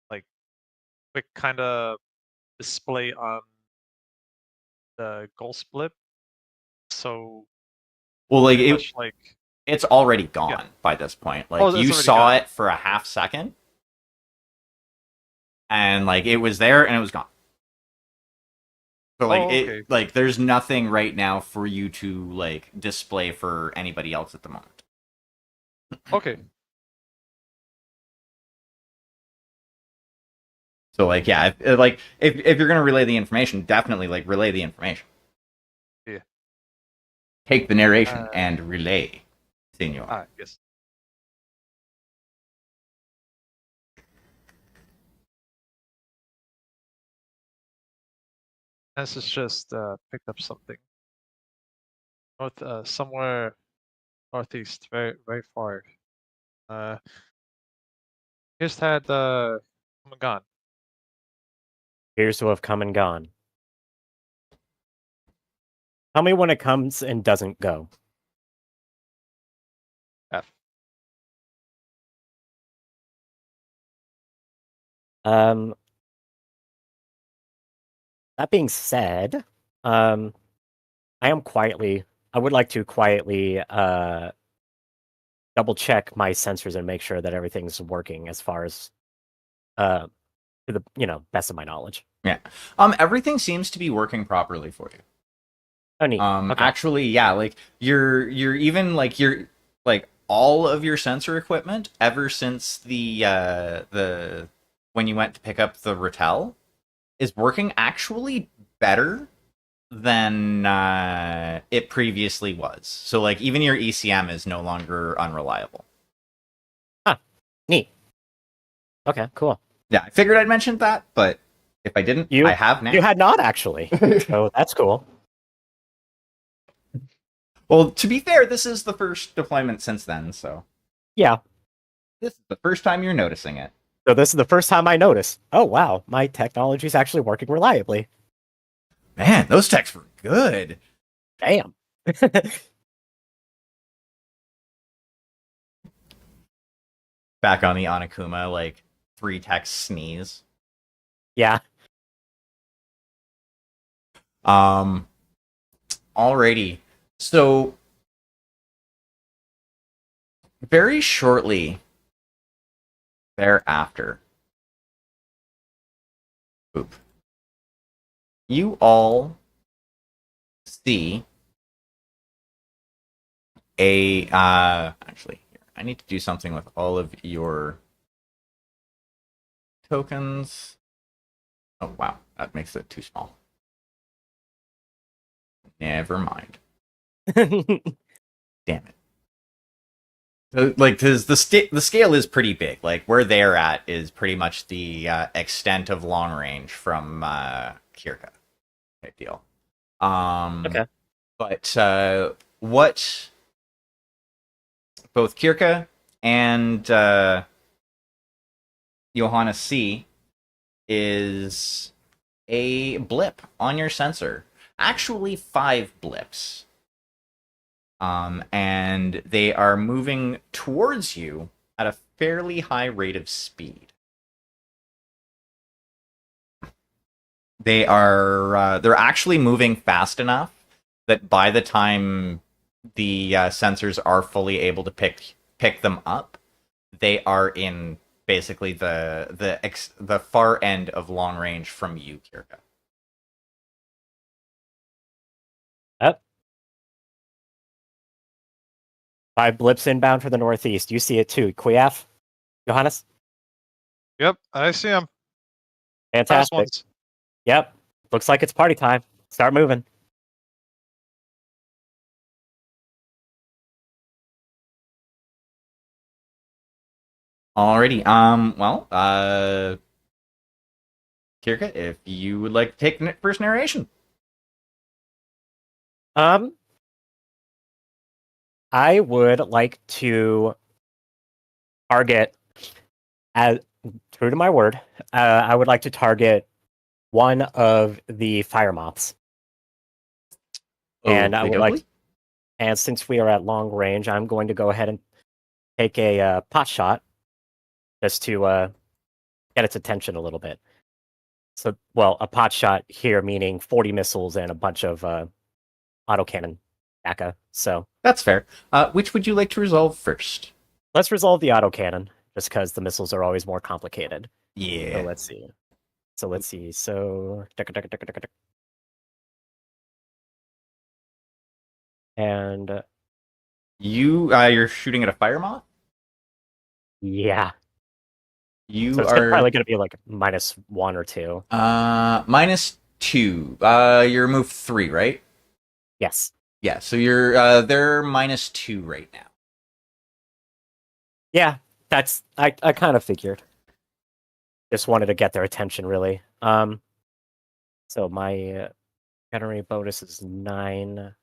like quick kind of display on the goal split. So Well, like pretty much like it's already gone by this point. Like Oh, it's you already saw gone. it for a half second, and like it was there and it was gone. So like okay. like there's nothing right now for you to like display for anybody else at the moment. Okay. So like yeah, if you're gonna relay the information, definitely like relay the information. Yeah. Take the narration and relay, senor. Yes. This is just picked up something. Somewhere northeast, very far. Just had come and gone. Appears to have come and gone. Tell me when it comes and doesn't go. F. That being said, I would like to quietly double check my sensors and make sure that everything's working as far as to the best of my knowledge. Yeah. Everything seems to be working properly for you. Oh, neat. Okay. Actually, yeah, like you're even like you're like all of your sensor equipment ever since the when you went to pick up the Rattel is working actually better than it previously was. So like even your ECM is no longer unreliable. Neat. Okay, cool. Yeah, I figured I'd mention that, but if I didn't, I have now. You had not actually. So that's cool. Well, to be fair, this is the first deployment since then, so Yeah. this is the first time you're noticing it. So this is the first time I noticed. Oh wow, my technology is actually working reliably. Man, those techs were good. Damn. Back on the Onokuma, like 3 techs sneeze. Yeah. Alrighty. So very shortly thereafter, boop, you all see a actually here, I need to do something with all of your tokens. Oh wow, that makes it too small. Never mind. Damn it. Like, cause the scale is pretty big. Like where they're at is pretty much the extent of long range from Kirka type deal. Okay. But what both Kirka and Johanna see is a blip on your sensor. Actually, 5 blips. And they are moving towards you at a fairly high rate of speed. They're actually moving fast enough that by the time the sensors are fully able to pick them up, they are in basically the far end of long range from you, Kirka. Yep. 5 blips inbound for the northeast. You see it too. Quiaf? Johannes? Yep, I see him. Fast Fantastic. ones. Yep. Looks like it's party time. Start moving. Alrighty. Well, Kirka, if you would like to take the first narration. I would like to target, as true to my word, I would like to target one of the fire moths. And I would like, and since we are at long range, I'm going to go ahead and take a pot shot just to get its attention a little bit. So, well, a pot shot here meaning 40 missiles and a bunch of autocannon DACA. So That's fair. Which would you like to resolve first? let's resolve the autocannon, just because the missiles are always more complicated. Yeah. So let's see. So and You're shooting at a fire moth? yeah. You So it's are probably going to be like -1 or 2. -2. You're move 3, right? Yes. Yeah, so you're they're -2 right now. Yeah, that's I kind of figured. Just wanted to get their attention, really. So my generate bonus is 9.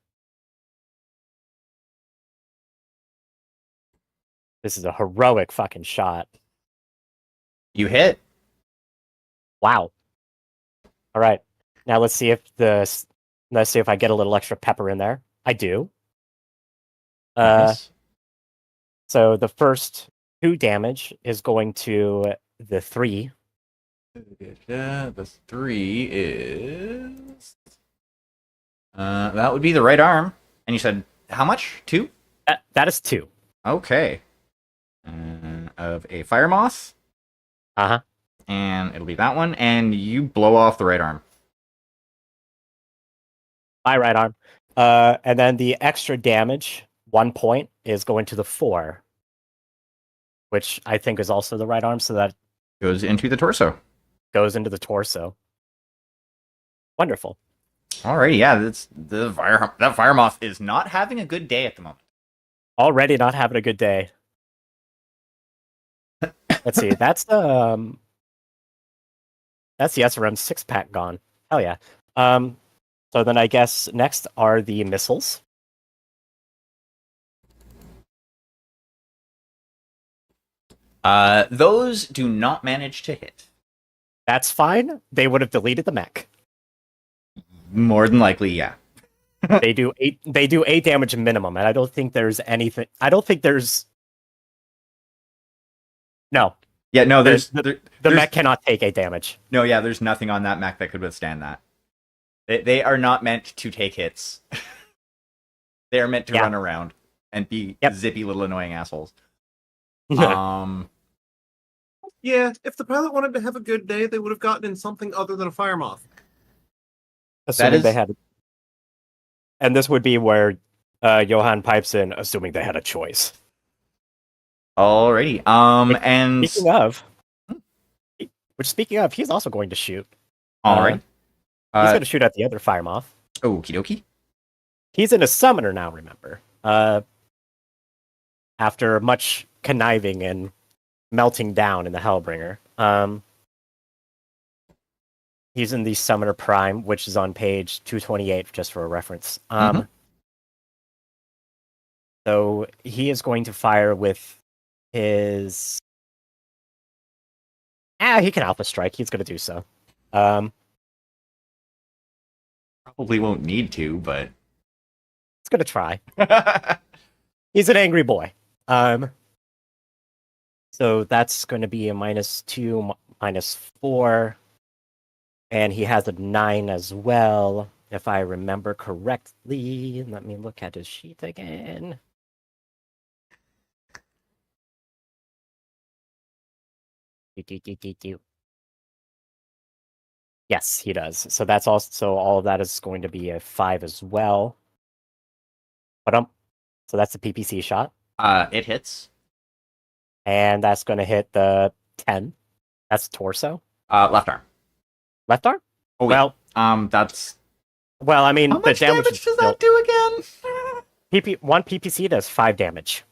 This is a heroic fucking shot. You hit. Wow. All right. Now let's see if I get a little extra pepper in there. I do. Nice. So the first 2 damage is going to the 3. The 3 is that would be the right arm. And you said how much? 2? That is 2. Okay. Of a fire moth. Uh-huh. And it'll be that one. And you blow off the right arm. My right arm. And then the extra damage, 1 point, is going to the 4, which I think is also the right arm, so that Goes into the torso. goes into the torso. Wonderful. Alrighty, yeah, that fire moth is not having a good day at the moment. Already not having a good day. Let's see. That's the SRM 6-pack gone. Hell yeah. So then I guess next are the missiles. Those do not manage to hit. That's fine. They would have deleted the mech. More than likely, yeah. They do 8. They do 8 damage minimum, and I don't think there's anything. I don't think there's. No, Yeah, no, there's the there's, mech cannot take 8 damage. no, yeah, there's nothing on that mech that could withstand that. They are not meant to take hits. They are meant to Yeah. run around and be Yep. zippy little annoying assholes. Yeah, if the pilot wanted to have a good day, they would have gotten in something other than a fire moth. Assuming they is- had. And this would be where Johan pipes in, assuming they had a choice. Alrighty. And Speaking of, he's also going to shoot. alright. He's going to shoot at the other fire moth. Okie dokie. He's in a summoner now, remember. After much conniving and melting down in the Hellbringer. He's in the Summoner Prime, which is on page 228, just for a reference. So he is going to fire with his... he can Alpha Strike. He's going to do so. Probably won't need to, but He's going to try. He's an angry boy. So that's going to be a -2, -4. And he has a 9 as well, if I remember correctly. Let me look at his sheet again. Yes, he does. So that's also all of that is going to be a 5 as well. But so that's the PPC shot, it hits. and that's going to hit the 10. That's torso. Left arm. Left arm. Oh, Well, that's I mean, how the much damage damage does that do again? one PPC does 5 damage.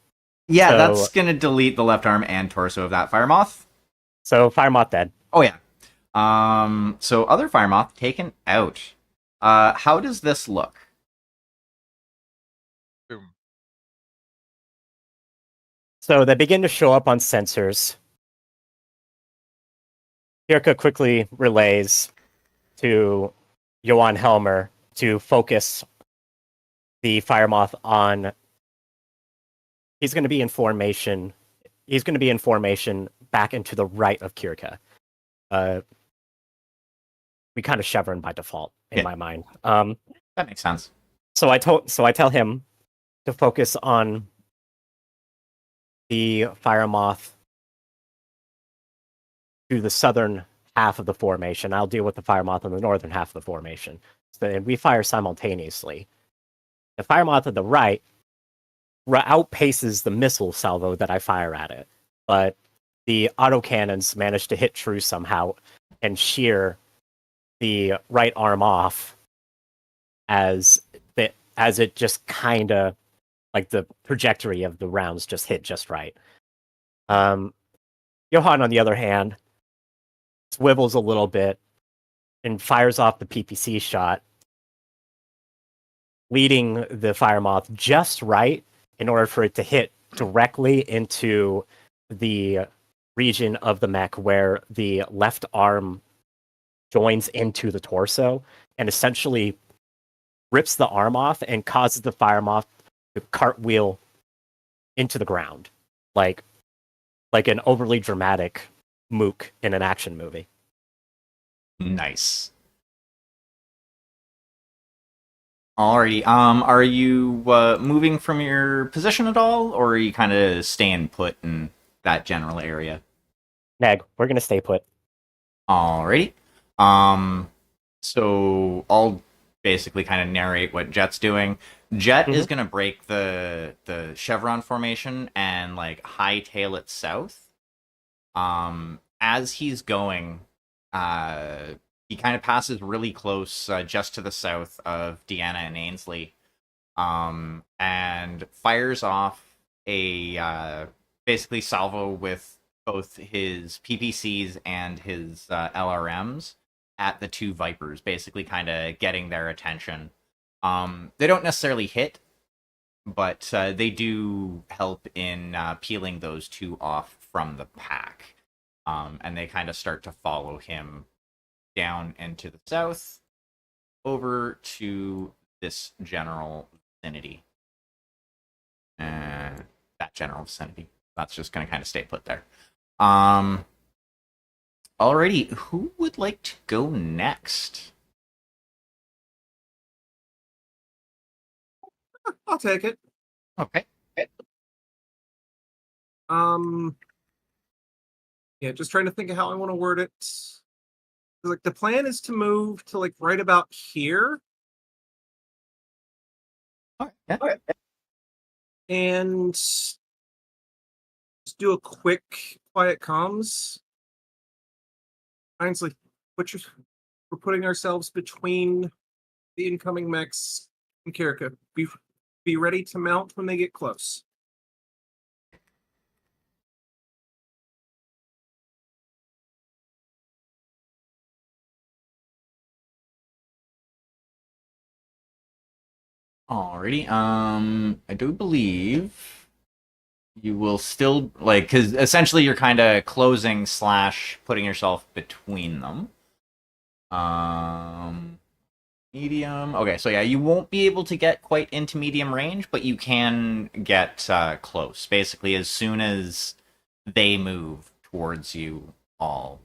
Yeah, So- that's gonna delete the left arm and torso of that fire moth. So Fire Moth dead. Oh yeah. So other fire moth taken out. How does this look? Boom. So they begin to show up on sensors. Kirka quickly relays to Johan Helmer to focus the Fire Moth on. He's going to be in formation. He's going to be in formation back into the right of Kirka. We kind of chevron by default in Yeah. my mind. That makes sense. So I tell him to focus on the Fire Moth to the southern half of the formation. I'll deal with the Fire Moth on the northern half of the formation. So and we fire simultaneously. The Fire Moth at the right outpaces the missile salvo that I fire at it, but the autocannons manage to hit true somehow and shear the right arm off as it just kind of like the trajectory of the rounds just hit just right. Johan, on the other hand, swivels a little bit and fires off the PPC shot, leading the Fire Moth just right in order for it to hit directly into the region of the mech where the left arm joins into the torso and essentially rips the arm off and causes the Fire Moth to cartwheel into the ground, like an overly dramatic mook in an action movie. Nice. Alrighty. Are you moving from your position at all, or are you kind of staying put in that general area? Neg, we're gonna stay put. Alrighty. So I'll basically kind of narrate what Jet's doing. Jet is gonna break the chevron formation and like hightail it south. As he's going, he kind of passes really close, just to the south of Deanna and Ainsley, and fires off a basically salvo with both his PPCs and his LRMs at the two Vipers, basically kind of getting their attention. They don't necessarily hit, but they do help in peeling those two off from the pack. And they kind of start to follow him down into the south over to this general vicinity. And that general vicinity. That's just going to kind of stay put there. Alrighty, who would like to go next? I'll take it. Okay. Yeah, just trying to think of how I want to word it. Like the plan is to move to like right about here. Yeah. And just do a quick quiet comms. Ainsley, we're putting ourselves between the incoming mechs and Kirika. Be ready to mount when they get close. Alrighty. I do believe you will still like because essentially you're kind of closing / putting yourself between them. Medium. Okay, so yeah, you won't be able to get quite into medium range, but you can get close. Basically, as soon as they move towards you all,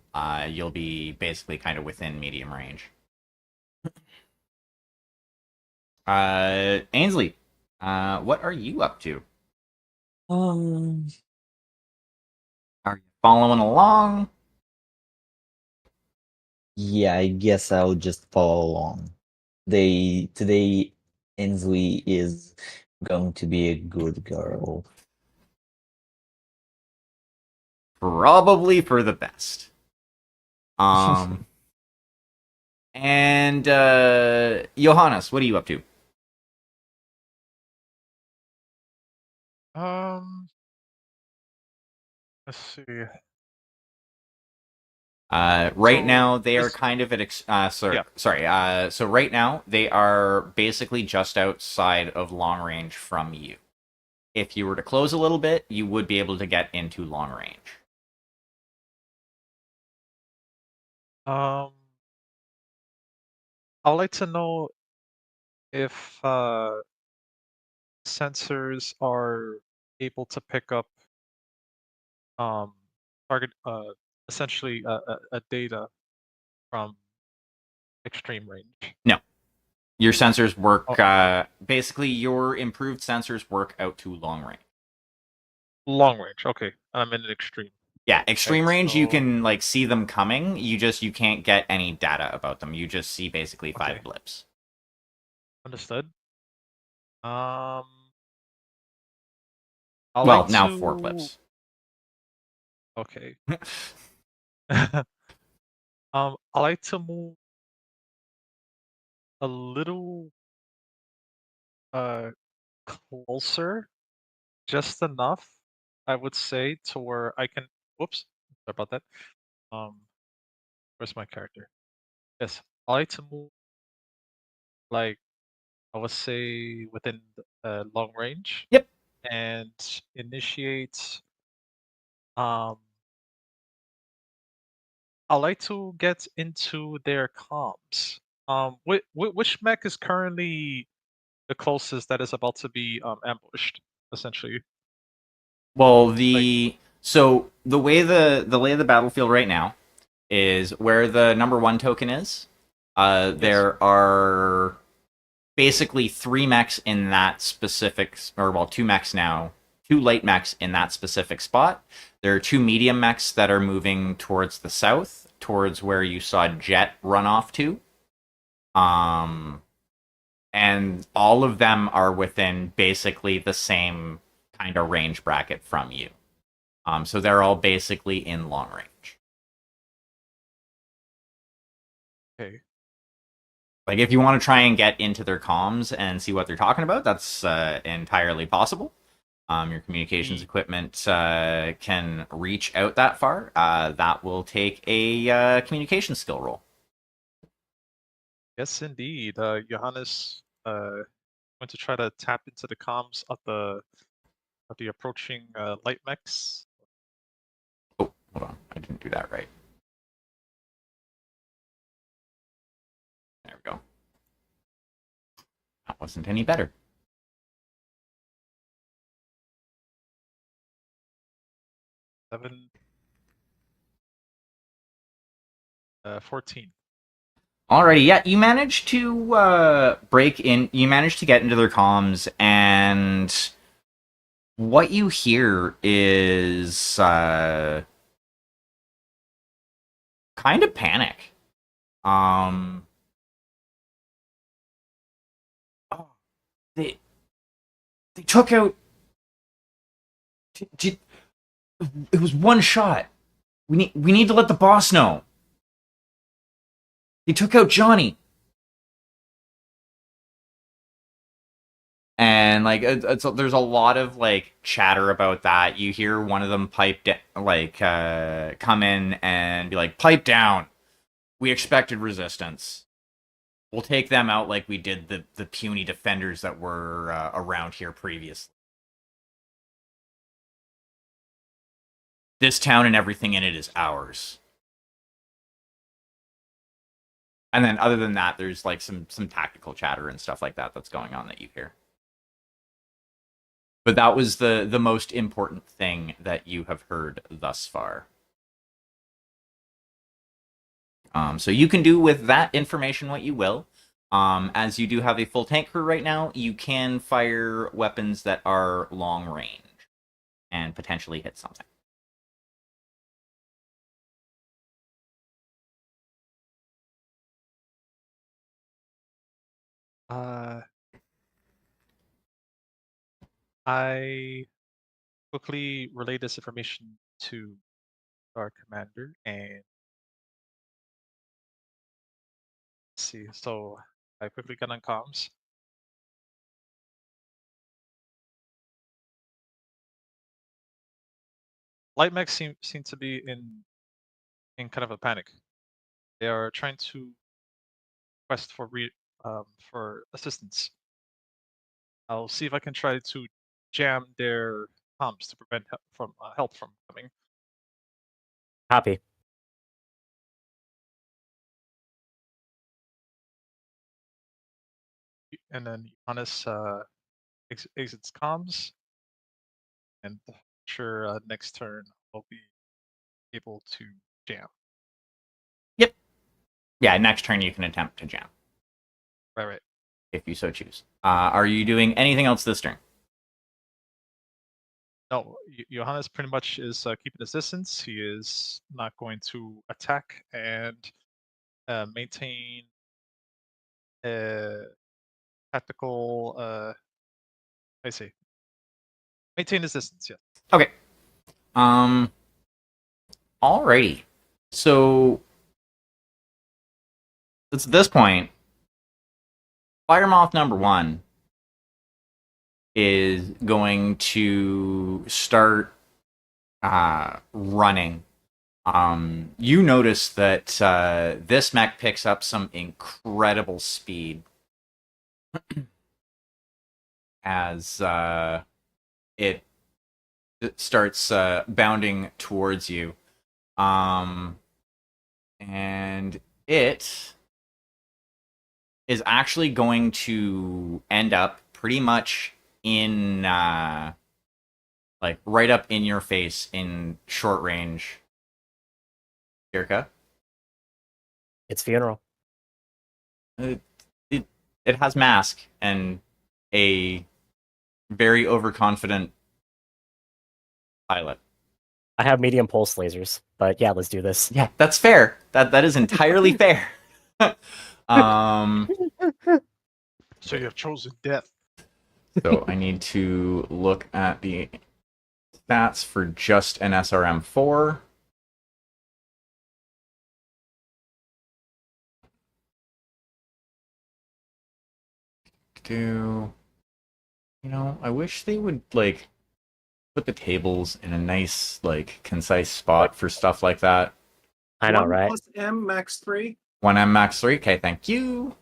you'll be basically kind of within medium range. Ainsley, what are you up to? Um, Are you following along? yeah, I guess I'll just follow along. Today, Inslee is going to be a good girl. Probably for the best. And Johannes, what are you up to? Let's see. Right So, now they are this- kind of at Yeah. sorry. So right now they are basically just outside of long range from you. If you were to close a little bit, you would be able to get into long range. I'd like to know if sensors are able to pick up target essentially a data from extreme range. No. Your sensors work Oh. basically your improved sensors work out to long range. Long range, okay. I'm in an extreme. Yeah, extreme Okay, range you so- can like see them coming. You can't get any data about them. You just see basically 5 Okay. blips. Understood. I Well, like now to... 4 blips. Okay. I like to move a little closer, just enough, I would say, to where I can. Whoops, sorry about that. Where's my character? Yes, I like to move like I would say within long range. Yep. And initiate. I like to get into their comms. Which mech is currently the closest that is about to be ambushed, essentially? Well, so the way the lay of the battlefield right now is where the number 1 token is. There are basically 3 mechs in that specific, or well, 2 mechs now, 2 light mechs in that specific spot. There are 2 medium mechs that are moving towards the south, towards where you saw Jet run off to. And all of them are within basically the same kind of range bracket from you. So they're all basically in long range. Okay. Like if you want to try and get into their comms and see what they're talking about, that's entirely possible. Your communications equipment can reach out that far. That will take a communication skill roll. Yes, indeed. Johannes going to try to tap into the comms of the approaching light mechs. Hold on, I didn't do that right. There we go. That wasn't any better. Seven. 14. Alrighty, yeah, you managed to break in. You managed to get into their comms, and what you hear is kind of panic. Oh, they took out. It was one shot. We need to let the boss know. He took out Johnny. And like there's a lot of like chatter about that. You hear one of them come in and be like, "Pipe down. We expected resistance. We'll take them out like we did the puny defenders that were around here previously. This town and everything in it is ours." And then other than that, there's like some tactical chatter and stuff like that that's going on that you hear. But that was the most important thing that you have heard thus far. So you can do with that information what you will. As you do have a full tank crew right now, you can fire weapons that are long range and potentially hit something. I quickly relay this information to our commander and see. So I quickly get on comms. Light mechs seem to be in kind of a panic. They are trying to request for assistance. I'll see if I can try to jam their comms to prevent help from coming. Copy. And then Johannes exits comms, and sure next turn I'll be able to jam. Yep. Yeah, next turn you can attempt to jam. Right. If you so choose. Are you doing anything else this turn? No, Johannes pretty much is keeping his distance. He is not going to attack and maintain tactical. I say maintain his distance. Yeah. Okay. Alrighty. So it's at this point, Firemoth number 1 is going to start running. You notice that this mech picks up some incredible speed as it starts bounding towards you. And it is actually going to end up pretty much in like right up in your face in short range. Kirka? It's funeral. It has mask and a very overconfident pilot. I have medium pulse lasers, but yeah, let's do this. Yeah, that's fair. That is entirely fair. So you have chosen death. So I need to look at the stats for just an SRM4. I wish they would like put the tables in a nice, like, concise spot for stuff like that. I know, 1 right? plus M max 3. 1M max 3. Okay, thank you.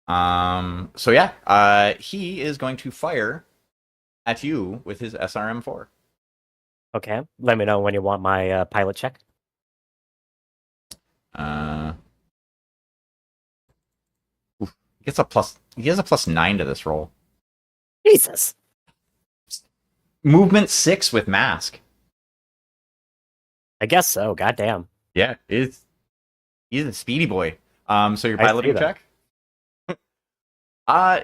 So yeah, he is going to fire at you with his SRM4. Okay. Let me know when you want my pilot check. Oof. He gets a plus. He has a +9 to this roll. Jesus. Movement 6 with mask. I guess so. Goddamn. Yeah, he's a speedy boy. So your I see piloting that. check.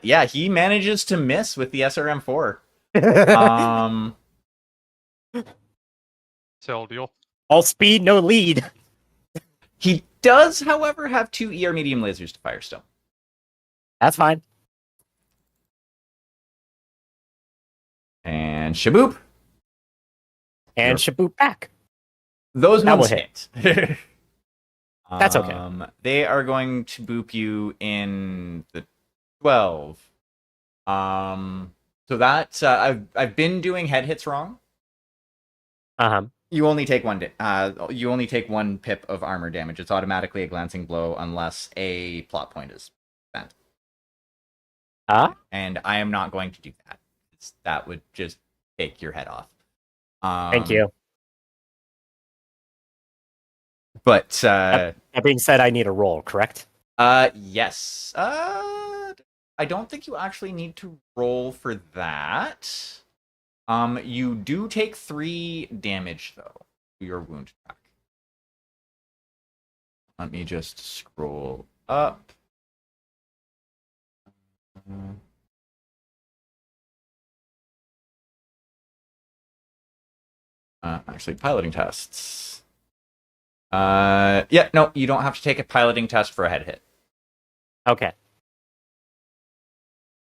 Yeah, he manages to miss with the SRM-4. Sell deal. All speed, no lead. He does, however, have 2 ER medium lasers to fire still. That's fine. And shaboop. And Shaboop back. Those That will ones hit. That's okay. They are going to boop you in the 12. So that's I've been doing head hits wrong. Uh-huh. You only take you only take 1 pip of armor damage. It's automatically a glancing blow unless a plot point is spent. And I am not going to do that. That would just take your head off. Thank you. But That being said, I need a roll, correct? yes. I don't think you actually need to roll for that. You do take 3 damage though to your wound track. Let me just scroll up. Actually, piloting tests. Yeah, no, you don't have to take a piloting test for a head hit. Okay.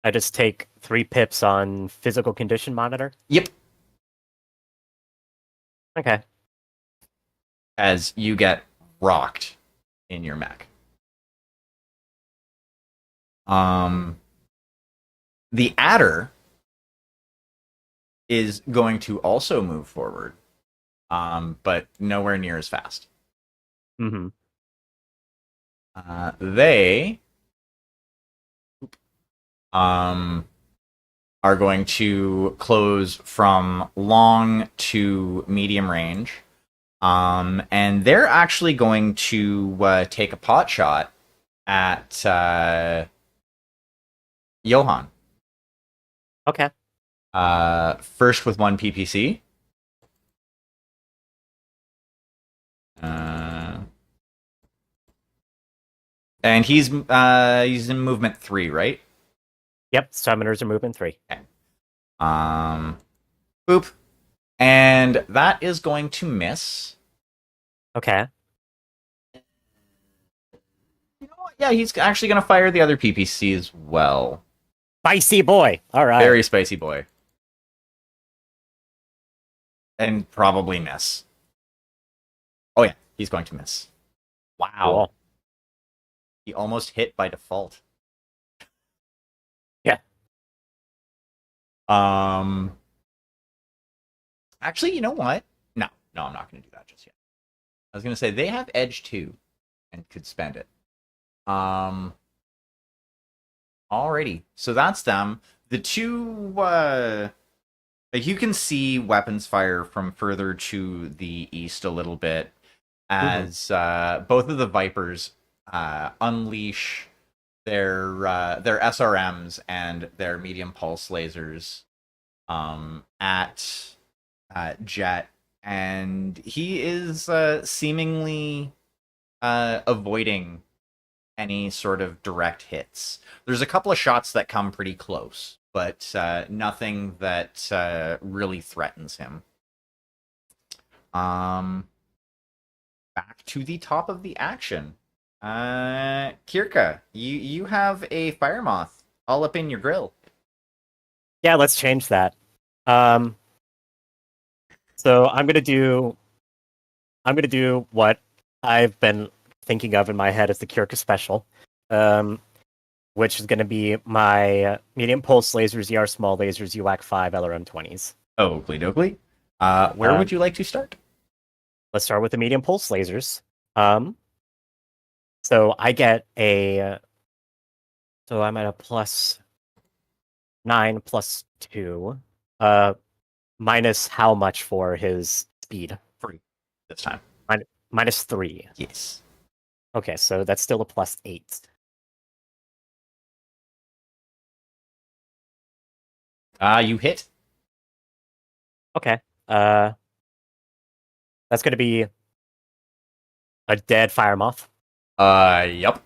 I just take 3 pips on physical condition monitor? Yep. Okay. As you get rocked in your mech. The adder is going to also move forward, but nowhere near as fast. Mm-hmm. They are going to close from long to medium range. And they're actually going to take a pot shot at Johan. Okay. First with 1 PPC. And he's in movement 3, right? Yep, summoners are movement 3. Okay. Boop. And that is going to miss. Okay. You know what? Yeah, he's actually going to fire the other PPC as well. Spicy boy. All right. Very spicy boy. And probably miss. Oh yeah, he's going to miss. Wow. Cool. He almost hit by default. Yeah. Actually, you know what? No, I'm not going to do that just yet. I was going to say they have edge 2 and could spend it. Alrighty. So that's them. The 2 like you can see weapons fire from further to the east a little bit as both of the Vipers unleash their SRMs and their medium pulse lasers at Jet, and he is seemingly avoiding any sort of direct hits. There's a couple of shots that come pretty close, but nothing that really threatens him. Back to the top of the action. Kirka, you have a fire moth all up in your grill. Yeah, let's change that. So I'm gonna do what I've been thinking of in my head as the Kirka special, which is gonna be my medium pulse lasers, ER small lasers, UAC 5, LRM 20s. Oakley dokley. Where would you like to start? Let's start with the medium pulse lasers. So I get a. So I'm at a +9 +2. minus how much for his speed? 3 this time. Minus 3. Yes. Okay, so that's still a +8. You hit. Okay. That's gonna be a dead fire moth. Yup.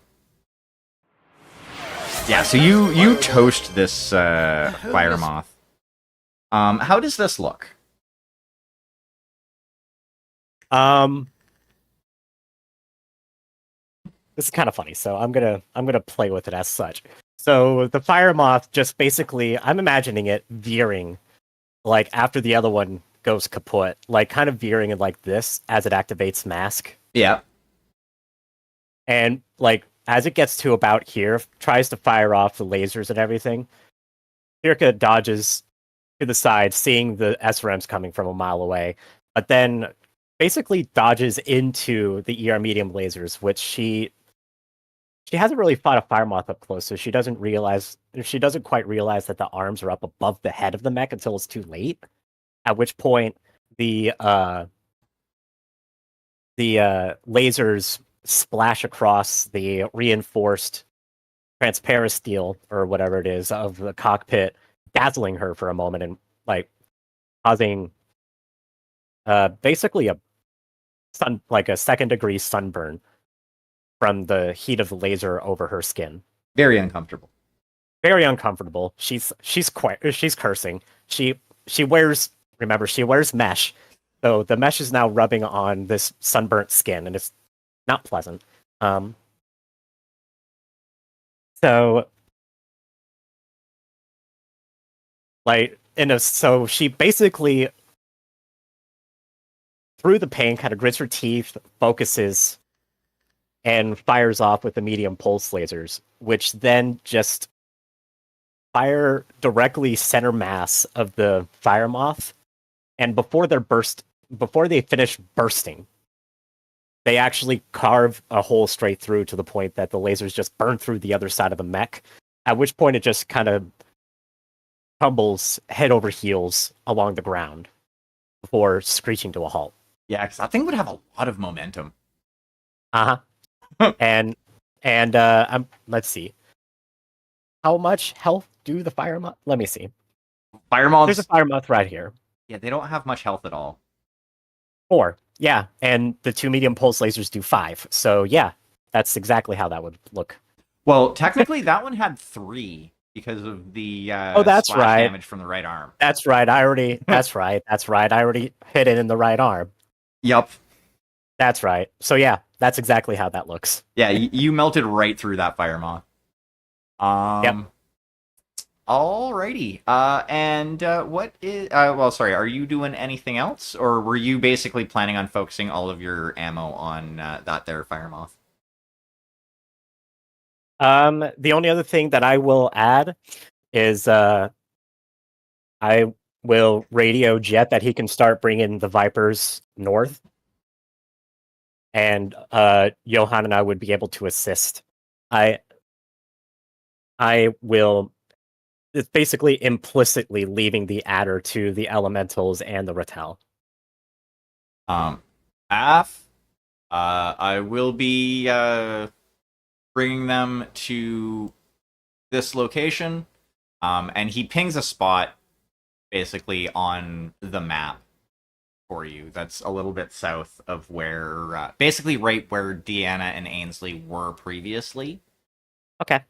Yeah, so you toast this fire moth. How does this look? This is kind of funny, so I'm gonna play with it as such. So the fire moth just basically, I'm imagining it veering, like after the other one goes kaput, like kind of veering in like this as it activates mask, Yeah. and like as it gets to about here, tries to fire off the lasers and everything. Pirka dodges to the side, seeing the SRMs coming from a mile away, but then basically dodges into the ER medium lasers, which she hasn't really fought a fire moth up close, so she doesn't quite realize that the arms are up above the head of the mech until it's too late. At which point the lasers splash across the reinforced transparent steel or whatever it is of the cockpit, dazzling her for a moment and like causing basically a second-degree sunburn from the heat of the laser over her skin. Very uncomfortable. Very uncomfortable. She's cursing. She wears mesh. So the mesh is now rubbing on this sunburnt skin and it's not pleasant. So she basically through the pain kind of grits her teeth, focuses and fires off with the medium pulse lasers, which then just fire directly center mass of the fire moth. And before they finish bursting, they actually carve a hole straight through to the point that the lasers just burn through the other side of the mech. At which point it just kind of tumbles head over heels along the ground before screeching to a halt. Yeah, because that thing would have a lot of momentum. Uh-huh. and let's see. How much health do the fire moth? Let me see. Fire moths. There's a fire moth right here. Yeah, they don't have much health at all. 4. Yeah, and the 2 medium pulse lasers do 5. So yeah, that's exactly how that would look. Well, technically that one had 3 because of the that's splash right. damage from the right arm. That's right. That's right. I already hit it in the right arm. Yup. That's right. So yeah, that's exactly how that looks. Yeah, you melted right through that fire moth. Yep. Alrighty. What is? Sorry. Are you doing anything else, or were you basically planning on focusing all of your ammo on that there fire moth? The only other thing that I will add is I will radio Jet that he can start bringing the Vipers north, and Johan and I would be able to assist. I will. It's basically implicitly leaving the adder to the elementals and the Rattel. I will be bringing them to this location, and he pings a spot basically on the map for you. That's a little bit south of where, basically right where Deanna and Ainsley were previously. Okay.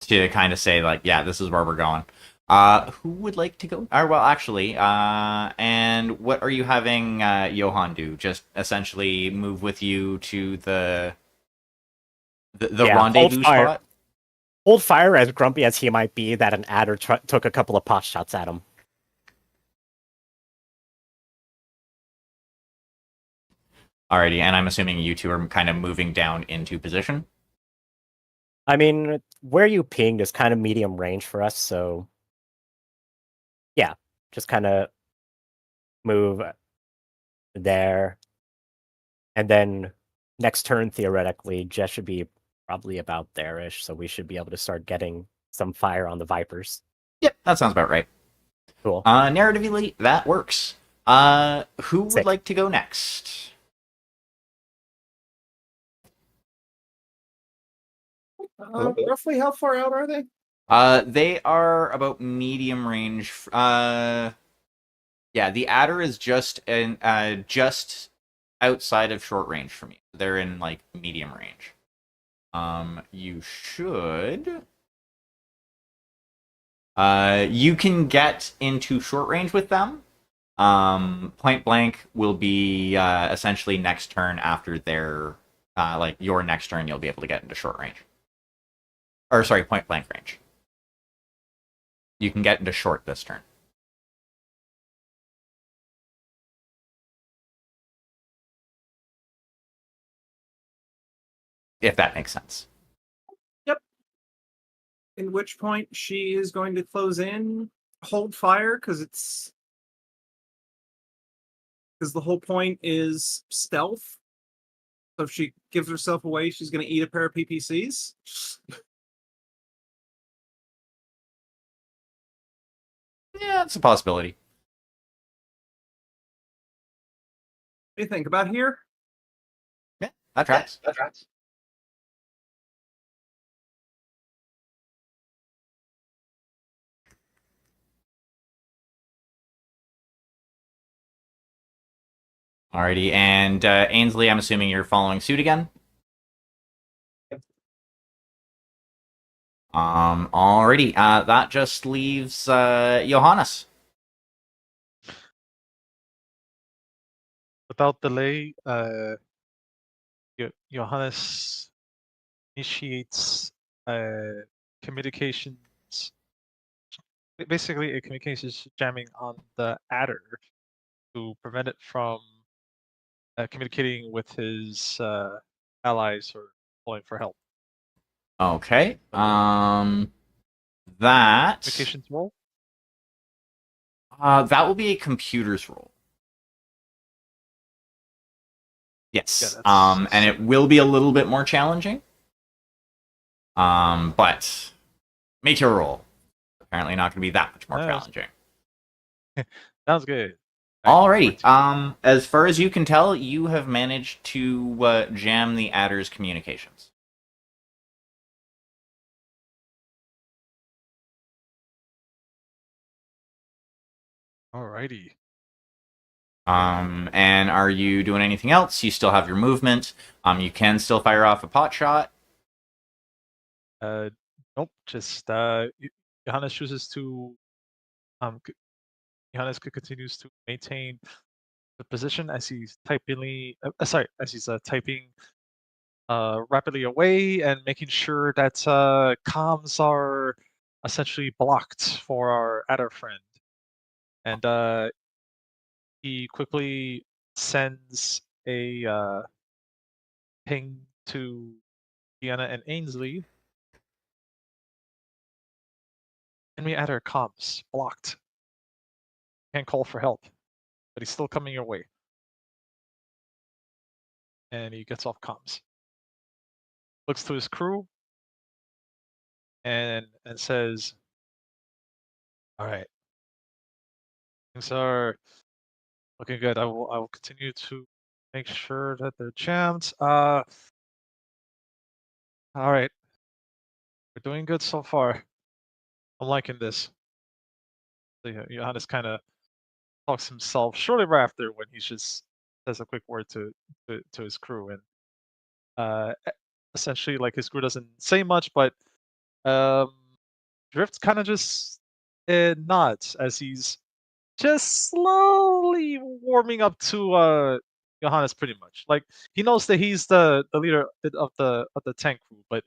To kind of say, like, yeah, this is where we're going. Who would like to go? Well, actually, and what are you having Johan do? Just essentially move with you to the rendezvous spot? Hold fire, as grumpy as he might be, that an adder took a couple of pot shots at him. Alrighty, and I'm assuming you two are kind of moving down into position? I mean, where you pinged is kind of medium range for us, so yeah, just kind of move there. And then next turn, theoretically, Jess should be probably about there-ish, so we should be able to start getting some fire on the Vipers. Yep, that sounds about right. Cool. Narratively, that works. Who would Sick. like to go next? Roughly how far out are they? They are about medium range. Yeah, the adder is just just outside of short range for me. They're in like medium range. You should. You can get into short range with them. Point blank will be essentially next turn after their like your next turn. You'll be able to get into short range, or sorry, point blank range. You can get into short this turn. If that makes sense. In which point she is going to close in, hold fire, because the whole point is stealth. So if she gives herself away, she's going to eat a pair of PPCs. Yeah, it's a possibility. What do you think about here? Yeah, that tracks. Alrighty, and Ainsley, I'm assuming you're following suit again. Alrighty, that just leaves Johannes. Without delay, Johannes initiates communications, basically a communications jamming on the adder to prevent it from communicating with his allies or calling for help. Okay. That Communications roll. that will be a computer's roll. Yes. Yeah, and it will be a little bit more challenging. But make your roll. Apparently not going to be that much more Yes. challenging. Sounds good. Alrighty. 14. As far as you can tell, you have managed to jam the adder's communications. Alrighty. And are you doing anything else? You still have your movement. You can still fire off a pot shot. Nope. Just Johannes chooses to Johannes continues to maintain the position as he's typing rapidly away and making sure that comms are essentially blocked for our adder friend. And he quickly sends a ping to Deanna and Ainsley. Enemy adder comms blocked. Can't call for help, but he's still coming your way. And he gets off comms. Looks to his crew and says, "All right, things are looking good. I will continue to make sure that they're jammed. All right, we're doing good so far. I'm liking this." So Johannes kind of talks himself shortly after when he just says a quick word to his crew, and essentially like his crew doesn't say much, but Drift kind of just nods as he's just slowly warming up to Johannes pretty much. Like he knows that he's the leader of the tank crew, but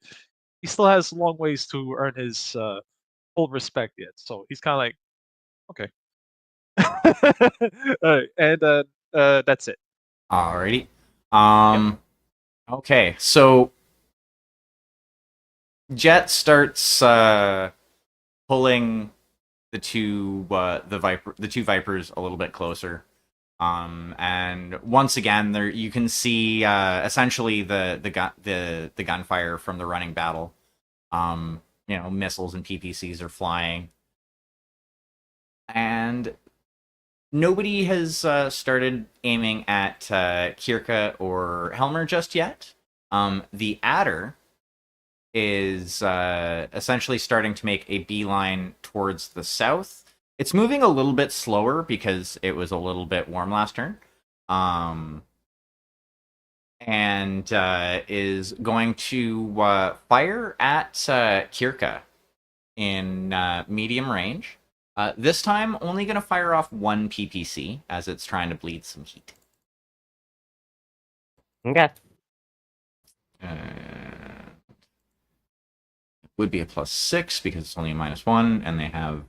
he still has long ways to earn his full respect yet. So he's kind of like, okay. Alright, and that's it. Alrighty. Okay, so Jet starts pulling the two vipers a little bit closer. And once again, there you can see essentially the gunfire from the running battle. Missiles and PPCs are flying. and nobody has started aiming at Kirka or Helmer just yet. The Adder is essentially starting to make a beeline towards the south. It's moving a little bit slower because it was a little bit warm last turn. And is going to fire at Kirka in medium range. This time, only going to fire off one PPC as it's trying to bleed some heat. Okay. Would be a +6 because it's only a -1, and they have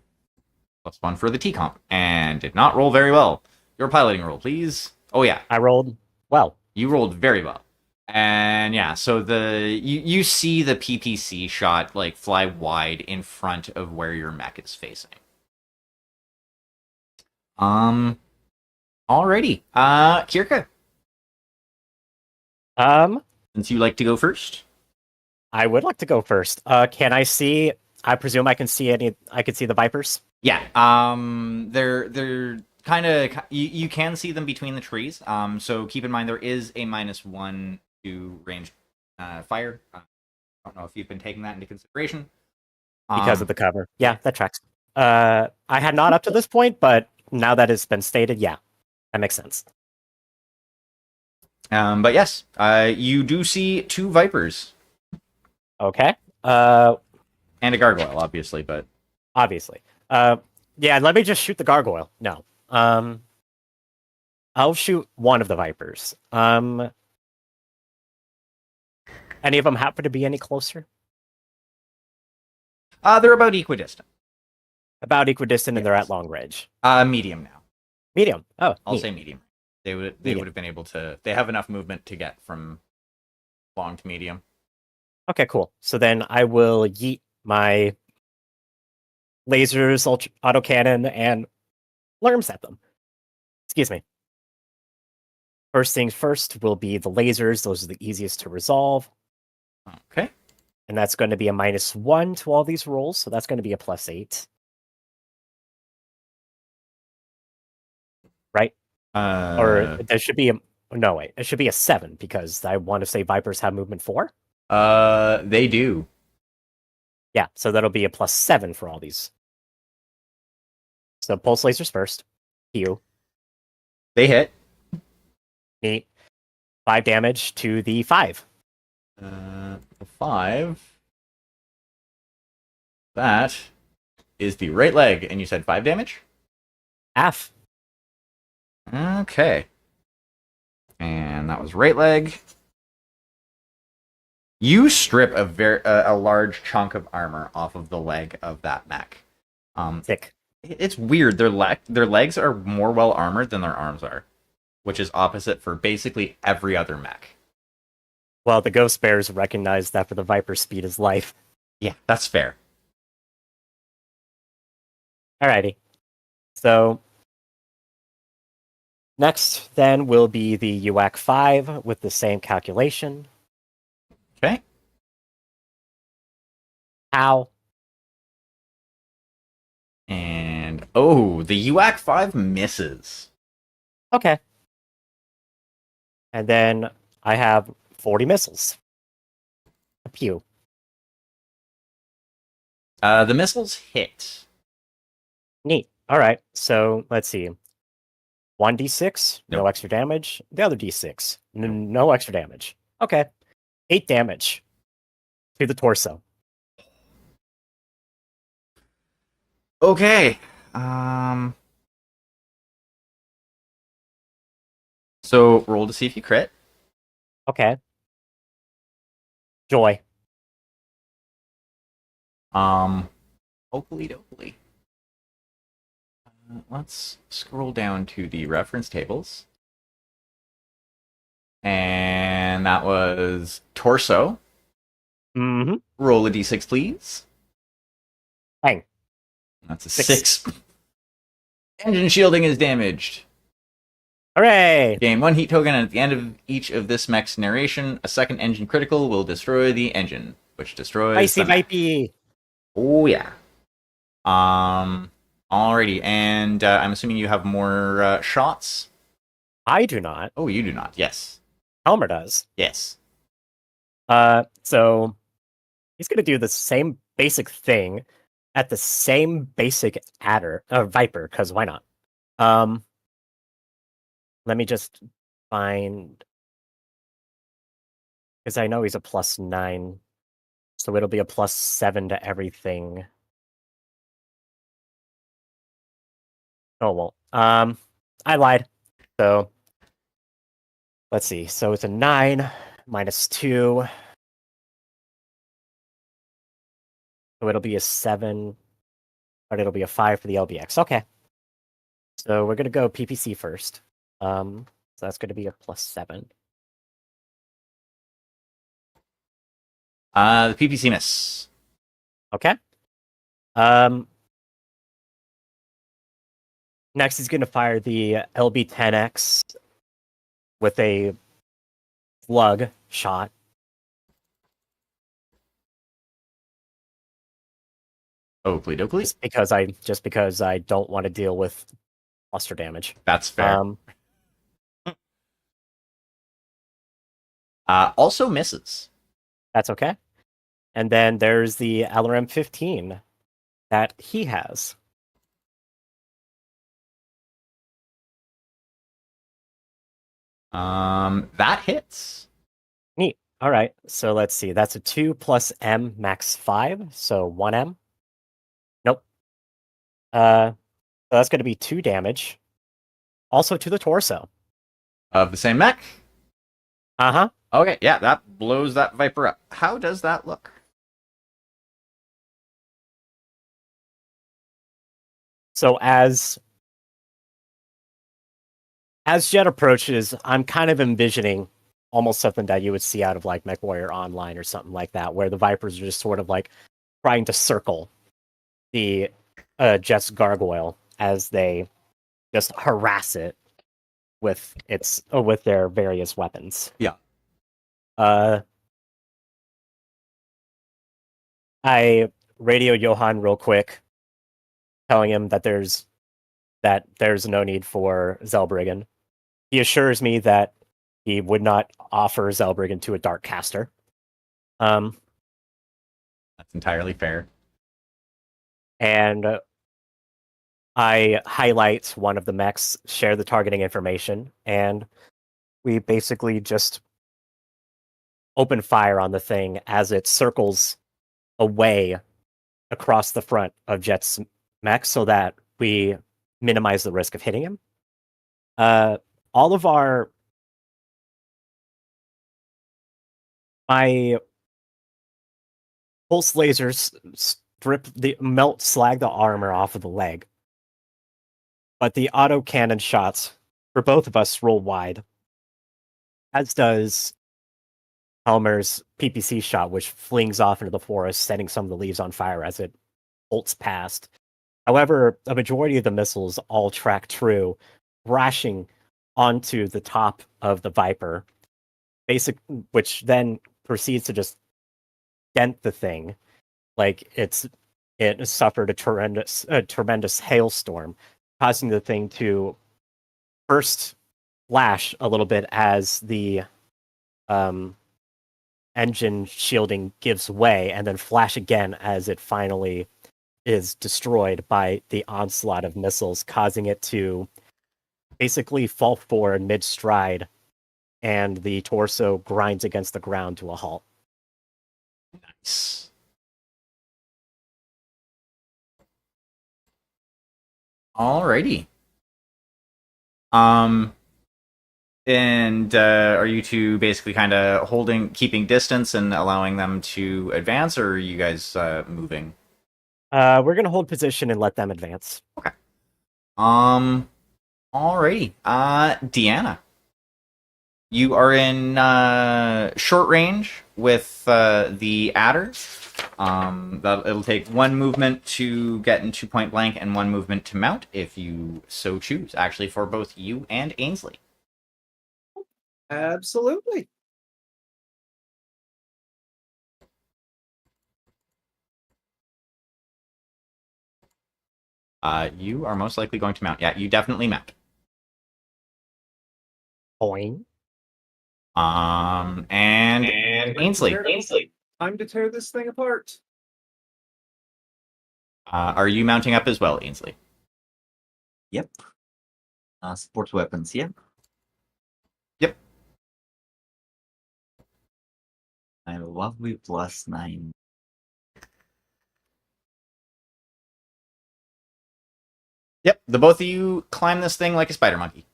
+1 for the T comp, and did not roll very well. Your piloting roll, please. Oh yeah, I rolled well. you rolled very well. And yeah, so you see the PPC shot like fly wide in front of where your mech is facing. Alrighty. Kirka, since you like to go first. I would like to go first. Can I see? I presume I can see any. I can see the Vipers. Yeah. They're kind of you can see them between the trees. So keep in mind there is a -1 to range fire. I don't know if you've been taking that into consideration. Because of the cover. Yeah, that tracks. I had not up to this point, but now that it's been stated, yeah, that makes sense. But yes, you do see 2 vipers Okay. and a gargoyle, obviously. But Obviously. Yeah, let me just shoot the gargoyle. No. I'll shoot one of the Vipers. Any of them happen to be any closer? they're about equidistant. About equidistant, and they're Yes. at long range. Medium now. Medium. Oh, I'll neat. say medium. They would Medium. have been able to. They have enough movement to get from long to medium. Okay, cool. So then I will yeet my lasers, autocannon, and lerms at them. Excuse me. First things first will be the lasers. Those are the easiest to resolve. Okay. And that's going to be a -1 to all these rolls. So that's going to be a +8. Right? Or there should be a... No, wait. It should be a 7 because I want to say Vipers have movement 4. They do. Yeah, so that'll be a +7 for all these. So pulse lasers first. Q. They hit. Neat. 5 damage to the 5. The 5. That is the right leg, and you said 5 damage? F. Okay. And that was right leg. You strip a large chunk of armor off of the leg of that mech. Sick. It's weird. Their legs are more well armored than their arms are, which is opposite for basically every other mech. Well, the Ghost Bears recognize that for the Viper speed is life. Yeah, that's fair. Alrighty. So next then will be the UAC 5 with the same calculation. Okay. How? And oh, the UAC 5 misses. Okay. And then I have 40 missiles. A pew. The missiles hit. Neat. Alright, so let's see. 1d6, no Nope. extra damage. The other d6, no extra damage. Okay. 8 damage to the torso. Okay. So roll to see if you crit. Okay. Joy. Hopefully, hopefully. Let's scroll down to the reference tables. And that was torso. Mm-hmm. Roll a d6, please. Bang. That's a 6. 6. Engine shielding is damaged. Hooray! Gain 1 heat token, and at the end of each of this mech's narration, a second engine critical will destroy the engine, which destroys Icy the mech. Vipey! Oh yeah. Alrighty, and I'm assuming you have more shots. I do not. Oh, you do not. Yes. Helmer does. Yes. So he's gonna do the same basic thing at the same basic viper, because why not? Let me just find, because I know he's a +9, so it'll be a +7 to everything. Oh well. I lied. So let's see. So it's a 9 -2. So it'll be a 7, but it'll be a 5 for the LBX. Okay. So we're gonna go PPC first. So that's gonna be a +7. The PPC miss. Okay. Next he's gonna fire the LB-10X with a slug shot. Oakley Dokley. Just because I don't want to deal with cluster damage. That's fair. Also misses. That's okay. And then there's the LRM-15 that he has. That hits. Neat. All right. So let's see. That's a 2 + M max 5, so 1M. Nope. So that's going to be 2 damage. Also to the torso. Of the same mech? Uh-huh. Okay, yeah, that blows that Viper up. How does that look? So as Jet approaches, I'm kind of envisioning almost something that you would see out of like Mechwarrior Online or something like that, where the Vipers are just sort of like trying to circle the Jet's gargoyle as they just harass it with with their various weapons. Yeah. I radio Johan real quick, telling him that there's no need for Zellbriggen. He assures me that he would not offer Zellbriggen to a Dark Caster. That's entirely fair. And I highlight one of the mechs, share the targeting information, and we basically just open fire on the thing as it circles away across the front of Jet's mech so that we minimize the risk of hitting him. All of my pulse lasers slag the armor off of the leg, but the autocannon shots for both of us roll wide, as does Helmer's PPC shot, which flings off into the forest, setting some of the leaves on fire as it bolts past. However, a majority of the missiles all track true, crashing onto the top of the Viper, which then proceeds to just dent the thing, like it suffered a tremendous hailstorm, causing the thing to first flash a little bit as the engine shielding gives way, and then flash again as it finally is destroyed by the onslaught of missiles, causing it to basically fall forward mid-stride, and the torso grinds against the ground to a halt. Nice. Alrighty. And are you two basically kind of keeping distance and allowing them to advance, or are you guys moving? We're gonna hold position and let them advance. Okay. Alrighty. Deanna, you are in short range with the adder. It'll take 1 movement to get into point blank and 1 movement to mount, if you so choose. Actually, for both you and Ainsley. Absolutely. You are most likely going to mount. Yeah, you definitely mount. Point. And Ainsley, Time to tear this thing apart. are you mounting up as well, Ainsley? Yep. Support weapons, yeah. Yep. I have a lovely +9. Yep. The both of you climb this thing like a spider monkey.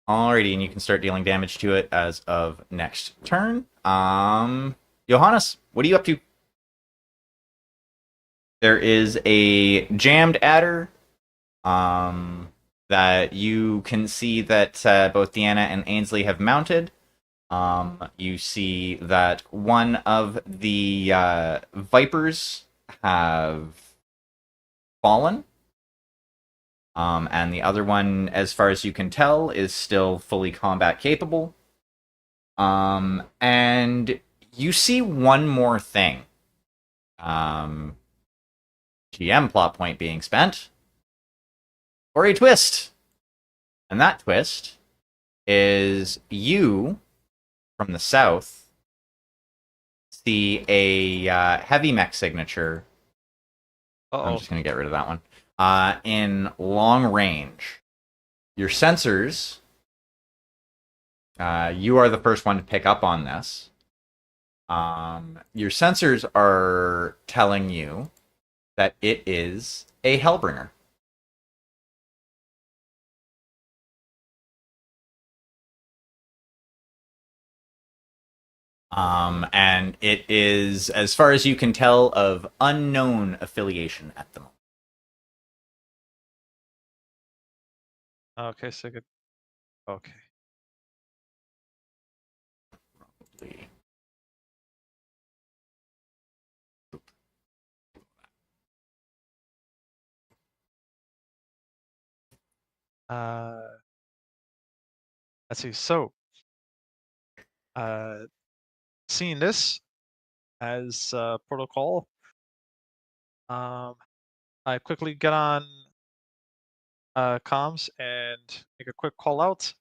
Alrighty, and you can start dealing damage to it as of next turn. Johannes, what are you up to? There is a jammed adder. That you can see that both Deanna and Ainsley have mounted. You see that one of the vipers have fallen. And the other one, as far as you can tell, is still fully combat capable. And you see one more thing. GM plot point being spent. Or a twist. And that twist is you, from the south, see a heavy mech signature. I'm Uh-oh. just going to get rid of that one. In long range. Your sensors, you are the first one to pick up on this. Your sensors are telling you that it is a Hellbringer. And it is, as far as you can tell, of unknown affiliation at the moment. Okay, so good. Okay. Uh, let's see. So, seeing this as protocol, I quickly get on comms and make a quick call out.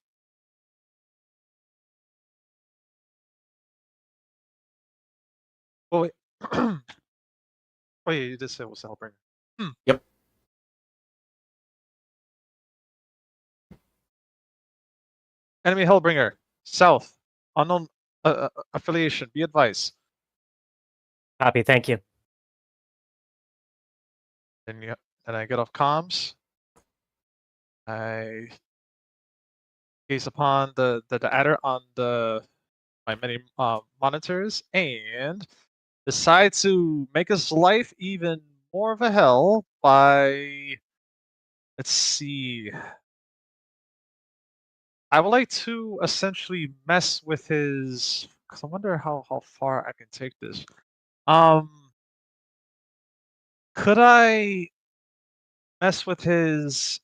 Oh wait. Oh yeah, you did say it was Hellbringer. Yep. Enemy Hellbringer, south, unknown affiliation. Be advised. Copy. Thank you. Then I get off comms. I gaze upon the adder on my many monitors and decide to make his life even more of a hell by, let's see. I would like to essentially mess with his, because I wonder how far I can take this. Could I mess with his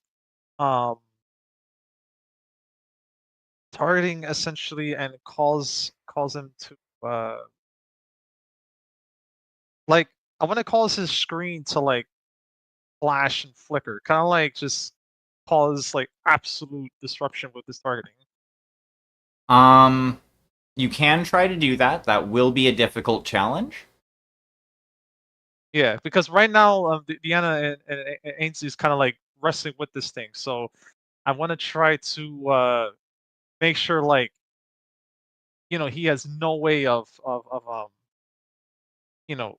targeting essentially and cause him to like, I want to cause his screen to like flash and flicker, kind of like just cause like absolute disruption with his targeting. You can try to do that. That will be a difficult challenge. Yeah, because right now Deanna and Ainsley's kind of like wrestling with this thing, so I want to try to make sure, like, he has no way of you know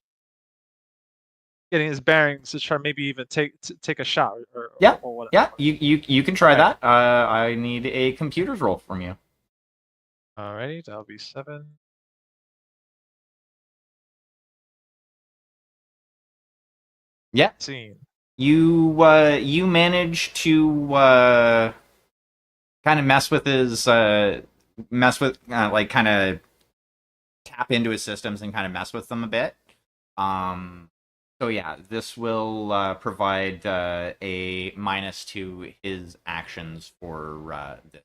getting his bearings to try maybe even take a shot Yeah, or whatever. yeah. You can try Alright. that. I need a computer's roll from you. Alrighty, that'll be 7. Yeah. Scene. You manage to kind of mess with his like kind of tap into his systems and kind of mess with them a bit. So yeah, this will provide a minus to his actions for this.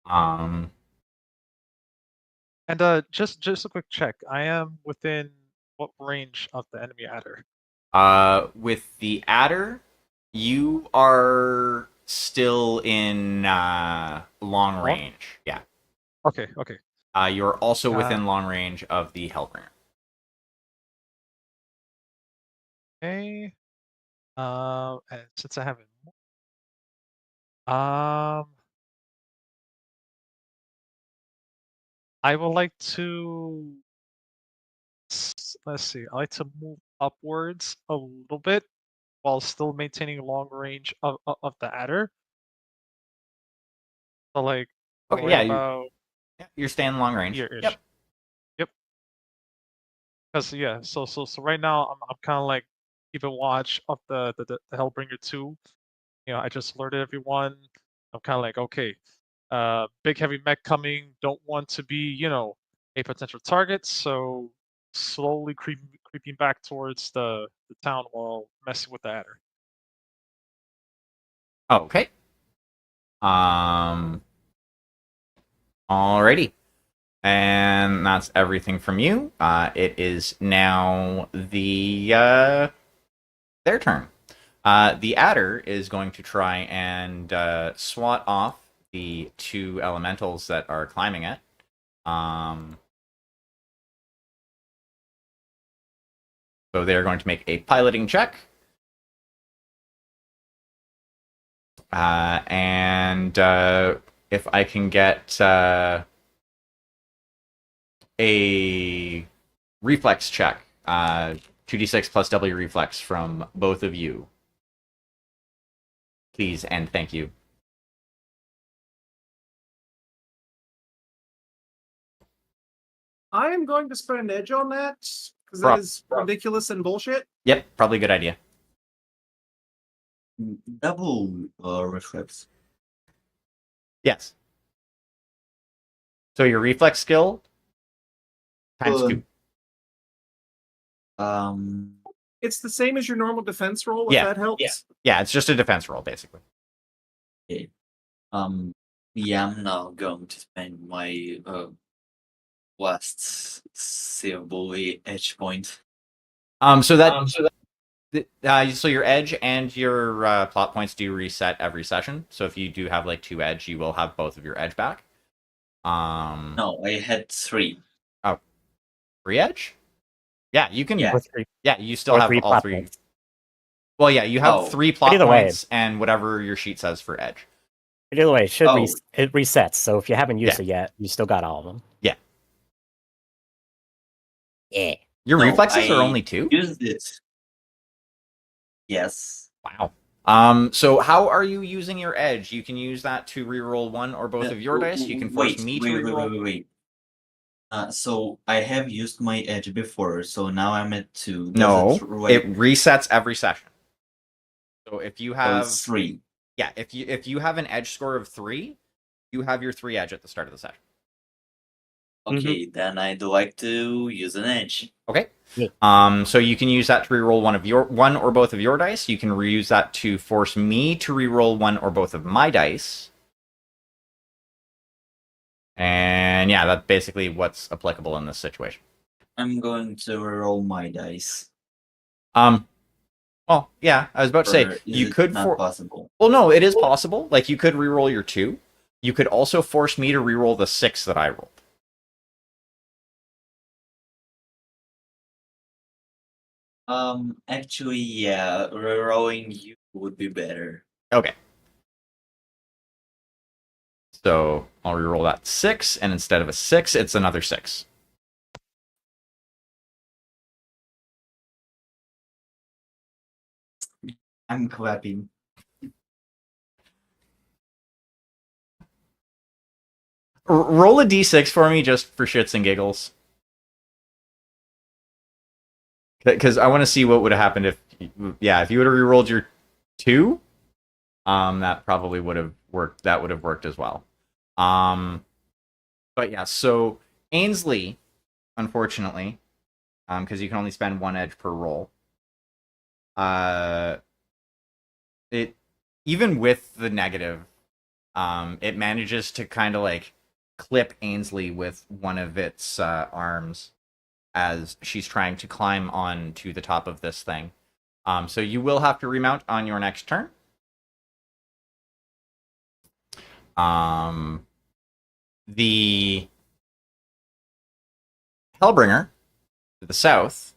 Um, And just a quick check. I am within what range of the enemy adder? With the adder, you are still in long range. Yeah. Okay, okay. You're also Uh, within long range of the Hellbringer. Okay. And since I haven't, um, I would like to. Let's see. I like to move upwards a little bit while still maintaining long range of the adder. So like Okay, right yeah, about you're staying long range. here-ish. Yep. Yep. Because yeah, so right now I'm kind of like keeping watch of the Hellbringer 2. You know, I just alerted everyone. I'm kind of like, okay, big heavy mech coming. Don't want to be, you know, a potential target. So slowly creeping back towards the town while messing with the adder. Okay. Alrighty. And that's everything from you. It is now their turn. The adder is going to try and swat off the two elementals that are climbing it. So they're going to make a piloting check. And if I can get a reflex check, 2d6 plus W reflex from both of you. Please and thank you. I am going to spend an edge on that because that is ridiculous and bullshit. Yep, probably a good idea. Double reflex. Yes. So your reflex skill times Good. 2. It's the same as your normal defense roll, if Yeah, that helps. Yeah, it's just a defense roll, basically. Okay. Yeah, I'm now going to spend my last savable edge point. So your edge and your plot points do reset every session. So if you do have like 2 edge, you will have both of your edge back. No, I had 3. 3 edge? Yeah, you can. Yeah. Yeah, you still Or have 3 all plot 3. points. Well, yeah, you have 3 plot either way. points and whatever your sheet says for edge. But either way, it Oh. it resets. So if you haven't used Yeah. it yet, you still got all of them. Yeah. Yeah. Your No, reflexes are I only 2? Used it. Yes. Wow. So how are you using your edge? You can use that to reroll one or both of your dice. You can force me to reroll. Wait. So I have used my edge before, so now I'm at 2. No, Does it resets every session. So if you So have it's 3. yeah, if you have an edge score of 3, you have your 3 edge at the start of the session. Okay, then I'd like to use an edge. Okay. Yeah. So you can use that to reroll one or both of your dice. You can reuse that to force me to reroll one or both of my dice. And yeah, that's basically what's applicable in this situation. I'm going to roll my dice. Well, yeah, I was about to say Or is you it could not possible. Well, no, it is possible. Like you could reroll your 2. You could also force me to reroll the 6 that I rolled. Actually, yeah, rerolling you would be better. Okay. So I'll reroll that 6, and instead of a 6, it's another 6. I'm clapping. Roll a d6 for me just for shits and giggles. Because I want to see what would have happened if you would have rerolled your 2, that probably would have worked. That would have worked as well. But yeah, so Ainsley, unfortunately, because you can only spend 1 edge per roll. It even with the negative, it manages to kind of like clip Ainsley with one of its arms as she's trying to climb on to the top of this thing. So you will have to remount on your next turn. The Hellbringer to the south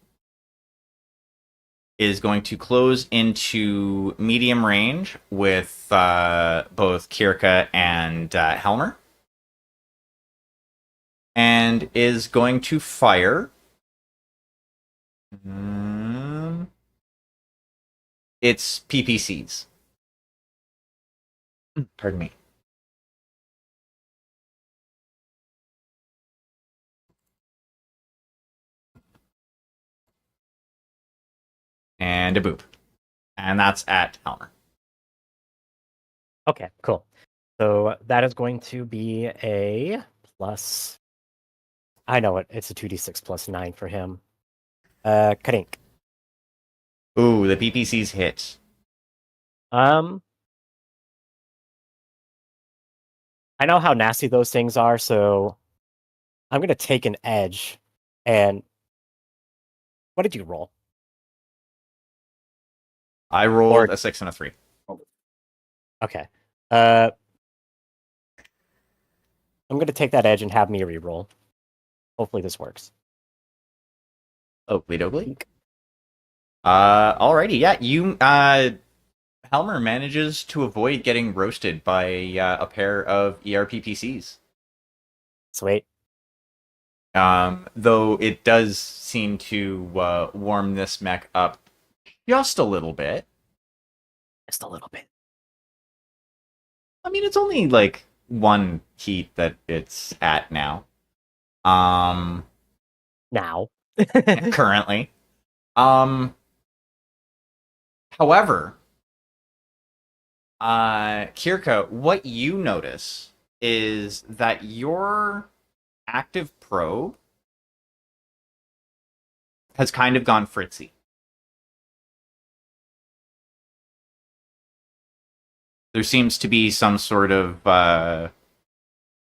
is going to close into medium range with both Kirka and Helmer. And is going to fire. It's PPCs. Pardon me. And a boop. And that's at Helmer. Okay, cool. So that is going to be a plus. I know it. It's a 2d6 plus 9 for him. Kadink. Ooh, the PPCs hit. I know how nasty those things are, so I'm gonna take an edge. And what did you roll? I rolled a 6 and a 3. Okay. I'm gonna take that edge and have me reroll. Hopefully this works. Oakley dokley. Alrighty, yeah, you Helmer manages to avoid getting roasted by a pair of ERPPCs. Sweet. Though it does seem to warm this mech up just a little bit. Just a little bit. I mean, it's only like 1 heat that it's at now. Now. Currently. However, Kirka, what you notice is that your active probe has kind of gone fritzy. There seems to be some sort of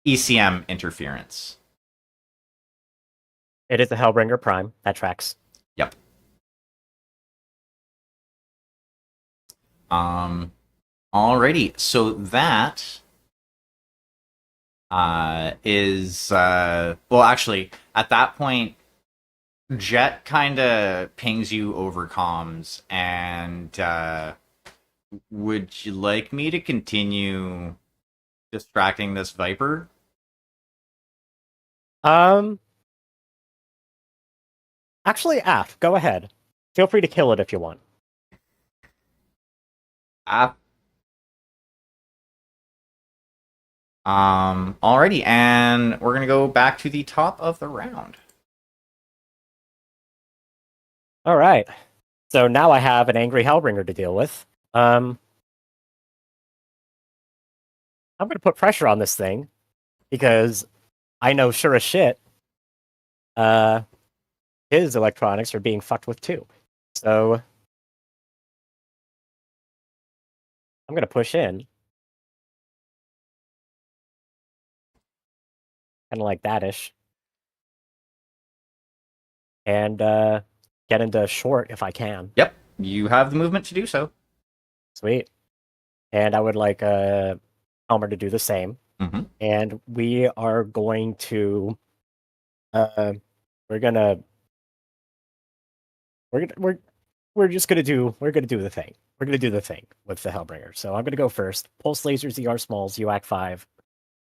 ECM interference. It is a Hellbringer Prime. That tracks. Yep. Alrighty, so that is well, actually, at that point, Jet kind of pings you over comms, and would you like me to continue distracting this Viper? Actually, Af, go ahead. Feel free to kill it if you want. Alrighty, and we're gonna go back to the top of the round. All right. So now I have an angry Hellbringer to deal with. I'm going to put pressure on this thing because I know sure as shit his electronics are being fucked with too. So I'm going to push in. Kind of like that-ish. And get into short if I can. Yep, you have the movement to do so. Sweet. And I would like Elmer to do the same. Mm-hmm. And we are going to we're just gonna do the thing. We're gonna do the thing with the Hellbringer. So I'm gonna go first. Pulse lasers, ER smalls, UAC 5,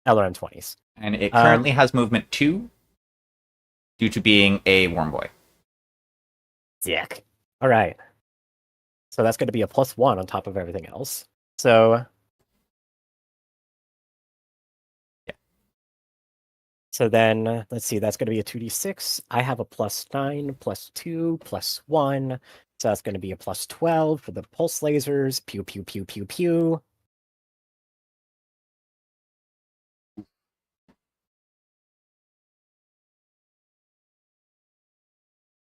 LRM 20s. And it currently has movement 2 due to being a warm boy. Sick. All right. So that's going to be a +1 on top of everything else. So yeah. So then let's see. That's going to be a 2d6. I have a +9, +2, +1. So that's going to be a +12 for the pulse lasers. Pew pew pew pew pew.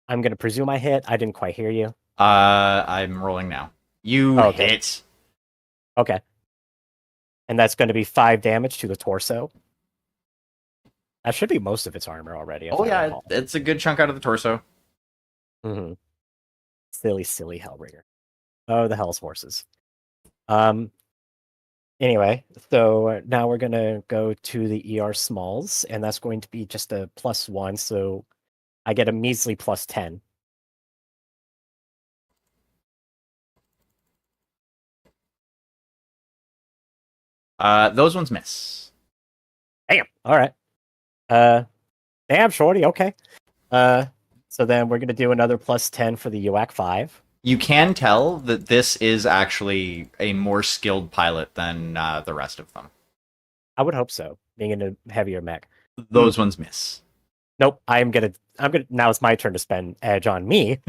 I'm going to presume I hit. I didn't quite hear you. I'm rolling now. You hit. Okay. And that's going to be 5 damage to the torso. That should be most of its armor already. Oh yeah, it's a good chunk out of the torso. Mm-hmm. Silly Hellbringer. Oh, the Hell's Horses. Anyway, so now we're gonna go to the ER smalls, and that's going to be just a +1, so I get a measly +10. Those ones miss. Damn. All right. Damn, shorty. Okay. So then we're gonna do another +10 for the UAC 5. You can tell that this is actually a more skilled pilot than the rest of them. I would hope so, being in a heavier mech. Those ones miss. Nope. I'm gonna. Now it's my turn to spend edge on me.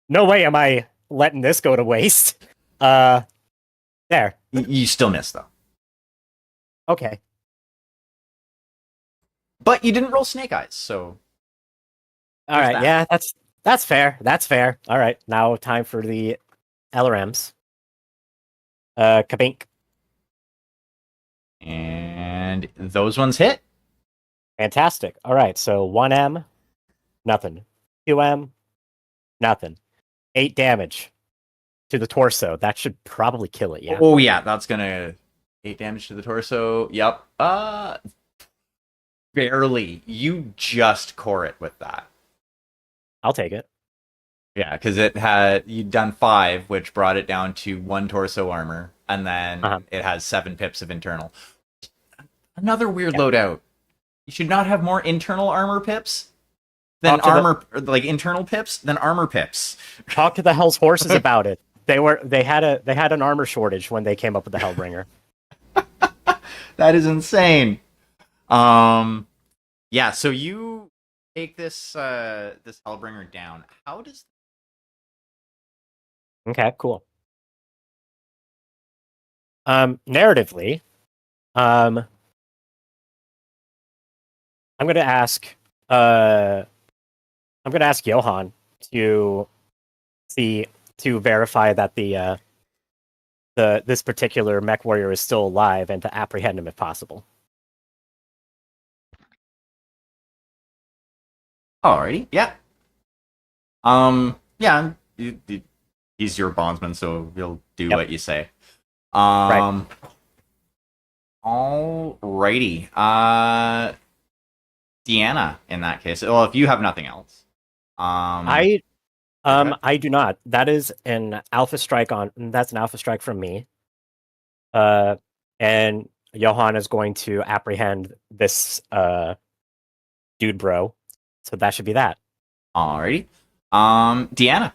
No way am I letting this go to waste. There. You still miss though. Okay. But you didn't roll snake eyes, so All right. that. Yeah, that's fair. That's fair. All right. Now time for the LRMs. Kabink. and those ones hit. Fantastic. All right. So 1M, nothing. 2M, nothing. 8 damage to the torso. That should probably kill it. Yeah. Oh yeah, that's gonna 8 damage to the torso. Yep. Barely. You just core it with that. I'll take it. Yeah, because you'd done 5, which brought it down to 1 torso armor, and then it has 7 pips of internal. Another weird loadout. You should not have more internal armor pips than internal pips than armor pips. Talk to the Hell's Horses about it. They had an armor shortage when they came up with the Hellbringer. That is insane. Yeah, so you take this this Hellbringer down. How does Okay, cool. Narratively, I'm gonna ask Johan to verify that this particular mech warrior is still alive and to apprehend him if possible. Alrighty, yeah. Yeah, he's your bondsman, so he'll do what you say. Right. Alrighty. Deanna, in that case. Well, if you have nothing else. I do not. That is an alpha strike that's an alpha strike from me. And Johan is going to apprehend this dude bro. So that should be that. Alrighty. Deanna,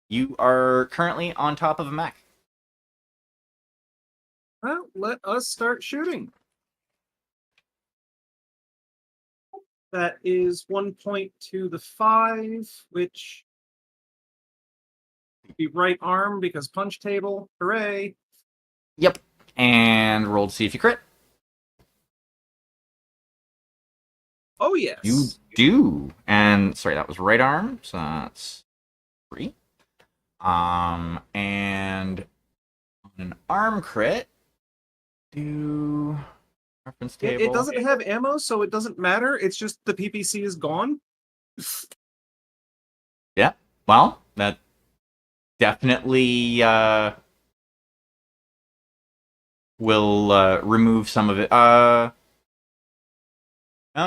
you are currently on top of a mech. Well, let us start shooting. That is 1 point to the 5, which would be right arm because punch table. Hooray. Yep. And roll to see if you crit. Oh, yes. You do. And sorry, that was right arm, so that's 3. And on an arm crit, do reference table. It doesn't have ammo, so it doesn't matter. It's just the PPC is gone. Yeah. Well, that definitely will remove some of it. Oh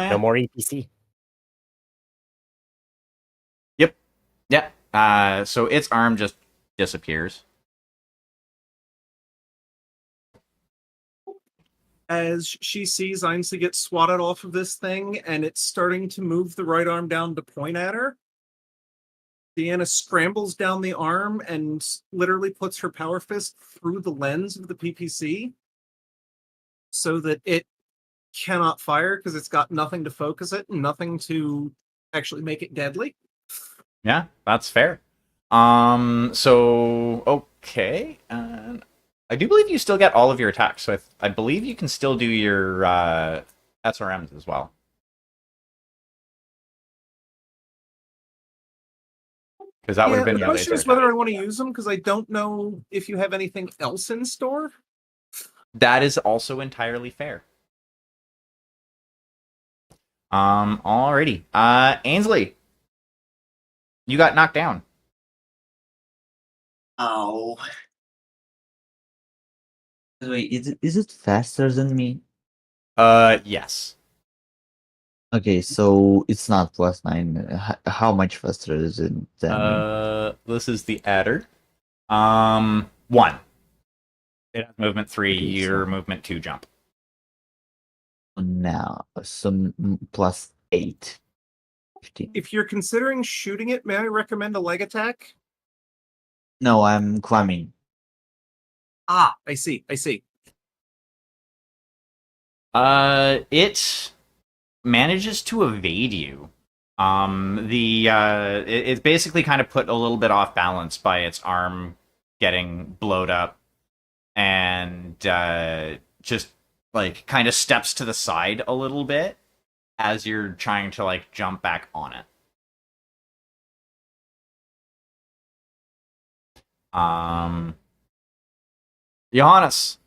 yeah. No more EPC. Yep. Yeah. So its arm just disappears. As she sees Ainsley get swatted off of this thing, and it's starting to move the right arm down to point at her, Deanna scrambles down the arm and literally puts her power fist through the lens of the PPC so that it cannot fire because it's got nothing to focus it and nothing to actually make it deadly. Yeah, that's fair. So okay. I do believe you still get all of your attacks, so I believe you can still do your SRMs as well. Because that would have been the your question laser is whether attack. I want to use them because I don't know if you have anything else in store. That is also entirely fair. Alrighty. Ainsley, you got knocked down. Ow. Wait, is it faster than me? Yes. Okay, so it's not +9. How much faster is it than me? This is the adder. 1. It has movement 3, Okay, your so movement 2 jump. now some +8. 15. If you're considering shooting it, may I recommend a leg attack? No, I'm climbing. Ah, I see. I see. It manages to evade you. It's basically kind of put a little bit off balance by its arm getting blowed up, and just like kind of steps to the side a little bit as you're trying to like jump back on it. Johannes,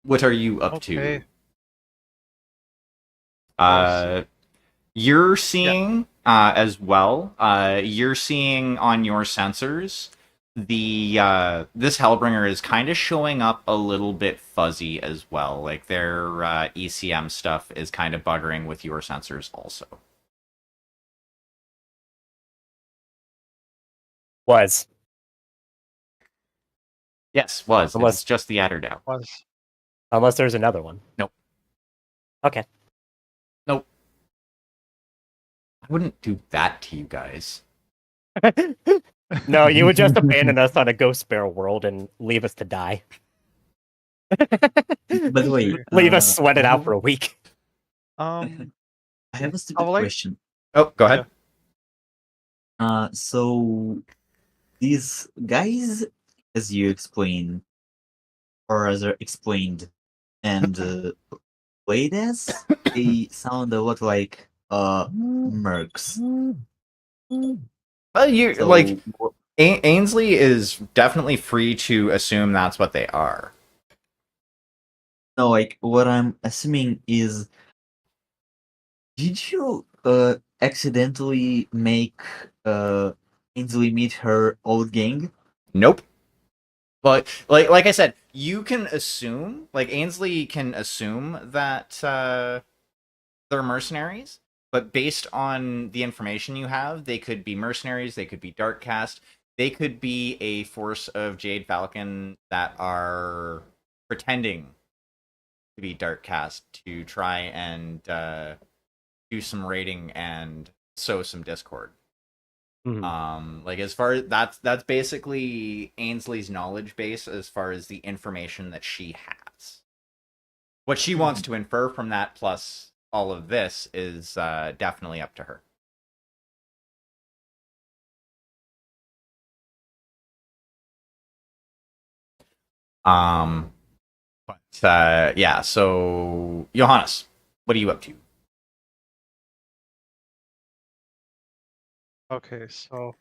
what are you up Okay. to? Awesome. You're seeing as well. You're seeing on your sensors the this Hellbringer is kind of showing up a little bit fuzzy as well. Like their ECM stuff is kind of buggering with your sensors also. Was. Yes, was. It Unless- was just the adder down. Was Unless there's another one. Nope. Okay. Nope. I wouldn't do that to you guys. No, you would just abandon us on a ghost bear world and leave us to die. By the way, Leave us sweated I out have- for a week. um I have a stupid would like- question. Oh, go ahead. So these guys, as you explained, or rather explained, and played as, they sound a lot like mercs. Well, you So, like Ainsley is definitely free to assume that's what they are. no, like what I'm assuming is, did you accidentally make Ainsley meet her old gang? Nope. But like I said, you can assume, like Ainsley can assume that they're mercenaries, but based on the information you have, they could be mercenaries, they could be dark cast, they could be a force of Jade Falcon that are pretending to be dark cast to try and do some raiding and sow some discord. Like as far as that's basically Ainsley's knowledge base as far as the information that she has. What she wants to infer from that plus all of this is definitely up to her. Um but yeah, so Johannes, what are you up to? okay, so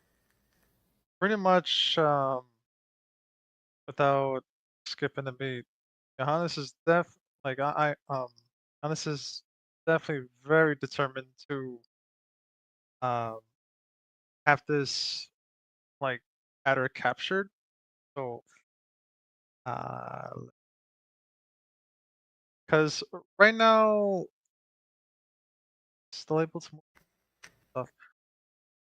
pretty much without skipping a beat, Johannes is Johannes is definitely very determined to um have this like adder captured. So because right now still able to move stuff.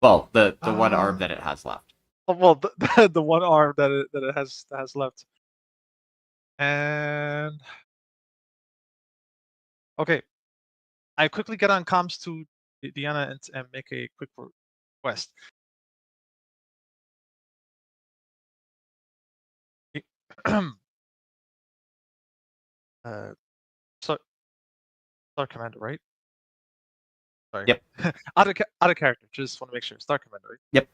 Well, the one arm that it has left. Oh, well, the one arm that it has left. And okay, I quickly get on comms to Deanna and make a quick request. So Star Commander, right? Sorry. Yep. out of character. Just want to make sure. Star Commander, right? Yep.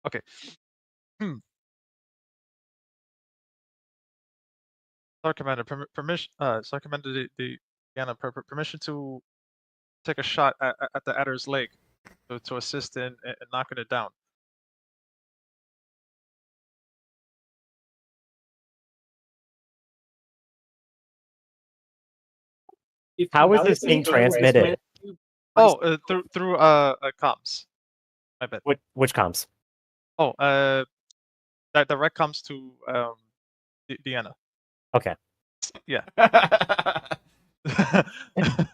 Okay. Star Commander, permission. Star Commander, the Diana, permission to take a shot at the adder's leg to assist in knocking it down. If How you is this hit being me, I will transmitted? dismantle you Oh, myself. through comms. I bet. Which comms? Oh, that direct comes to Deanna. Okay. Yeah.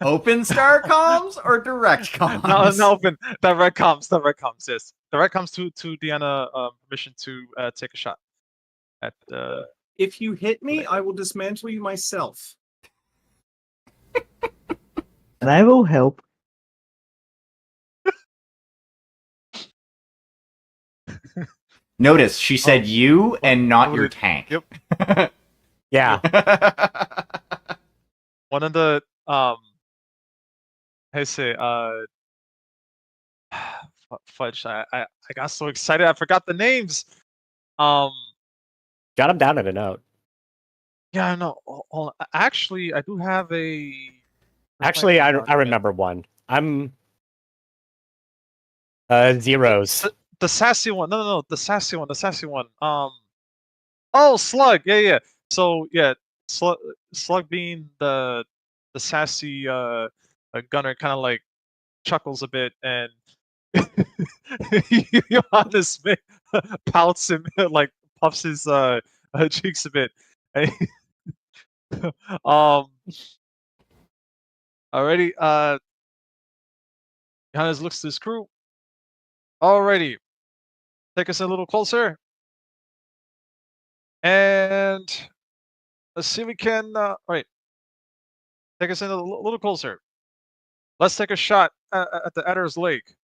Open star comms or direct comms? No, open. Direct comms. Direct comms. Yes. Direct comes to Deanna. Permission to take a shot at. If you hit me, I will dismantle you myself. And I will help. Notice she said you and not your noted. tank. Yep. Yeah. One of the how you say fudge. I got so excited I forgot the names. Got him down in a note. Yeah, I know. Actually, I do have a. Actually, I remember one. I'm zeros. The sassy one. No. The sassy one. The sassy one. Oh, Slug. Yeah. So yeah, Slug being the sassy gunner, kind of like chuckles a bit, and Johannes pouts him, like puffs his cheeks a bit. um. Alrighty. Johannes looks to his crew. Alrighty. Take us a little closer. And let's see if we can. All right. Take us in a little closer. Let's take a shot at the Adder's Lake.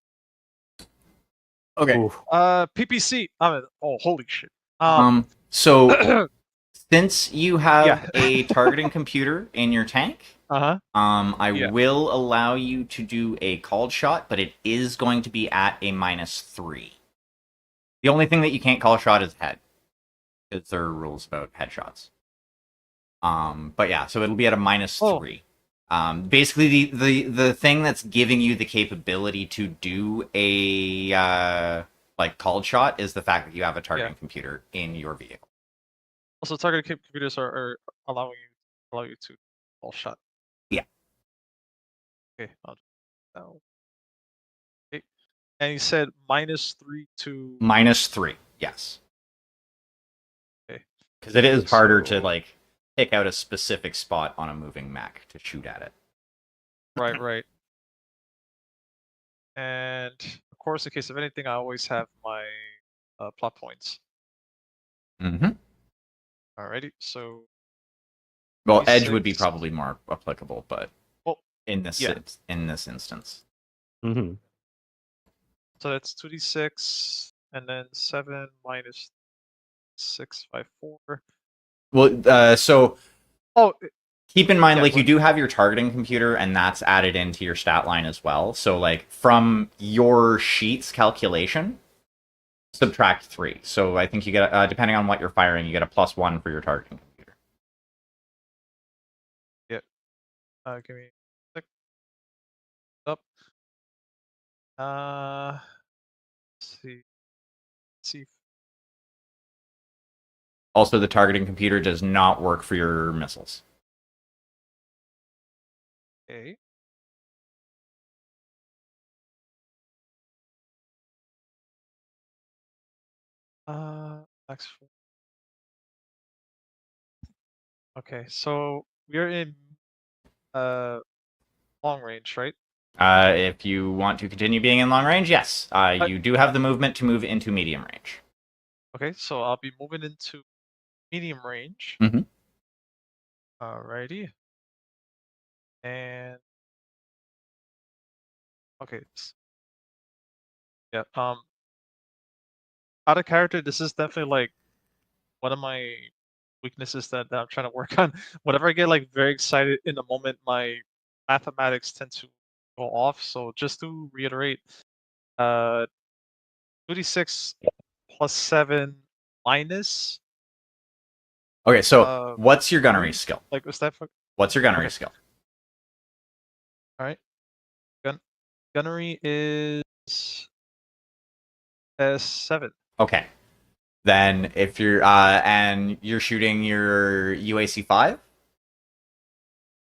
Okay. Ooh. PPC. Oh, holy shit. So since you have Yeah. a targeting computer in your tank, Uh-huh. I Yeah. will allow you to do a called shot, but it is going to be at a -3. The only thing that you can't call a shot is head, because there are rules about headshots. But yeah, so it'll be at a -3. Basically, the thing that's giving you the capability to do a like called shot is the fact that you have a targeting computer in your vehicle. Also, targeted computers are allowing you to call shot. Yeah. Okay. I'll do that one. Okay. And you said -3 to. -3, yes. Okay. Because it is harder to So- like pick out a specific spot on a moving mech to shoot at it. Right. And of course, in case of anything, I always have my plot points. Mm-hmm. Alrighty. So. Well, edge would be D6. probably more applicable, but Well, in this yeah. in this instance, Mm-hmm. So that's 2d6, and then 7 minus 6 by 4. well, so Oh, keep in mind, yeah, like you what- do have your targeting computer, and that's added into your stat line as well. So, like from your sheet's calculation, subtract 3. So I think you get, depending on what you're firing, you get a +1 for your targeting computer. give me a sec. Up. Let's see. Let's see. Also, the targeting computer does not work for your missiles. Okay. Max 4. Okay, so we're in long range, right? If you want to continue being in long range, yes, you do have the movement to move into medium range. Okay, so I'll be moving into medium range. Mhm. Alrighty. And okay. Yeah. Out of character, this is definitely like one of my weaknesses that I'm trying to work on. Whenever I get like very excited in the moment, my mathematics tend to go off. So just to reiterate, 2d6 plus 7 minus. Okay, so what's your gunnery 3? skill? Like, what's that? What's your gunnery Okay. skill? All right. Gunnery is S7. Okay. Then if you're and you're shooting your UAC 5?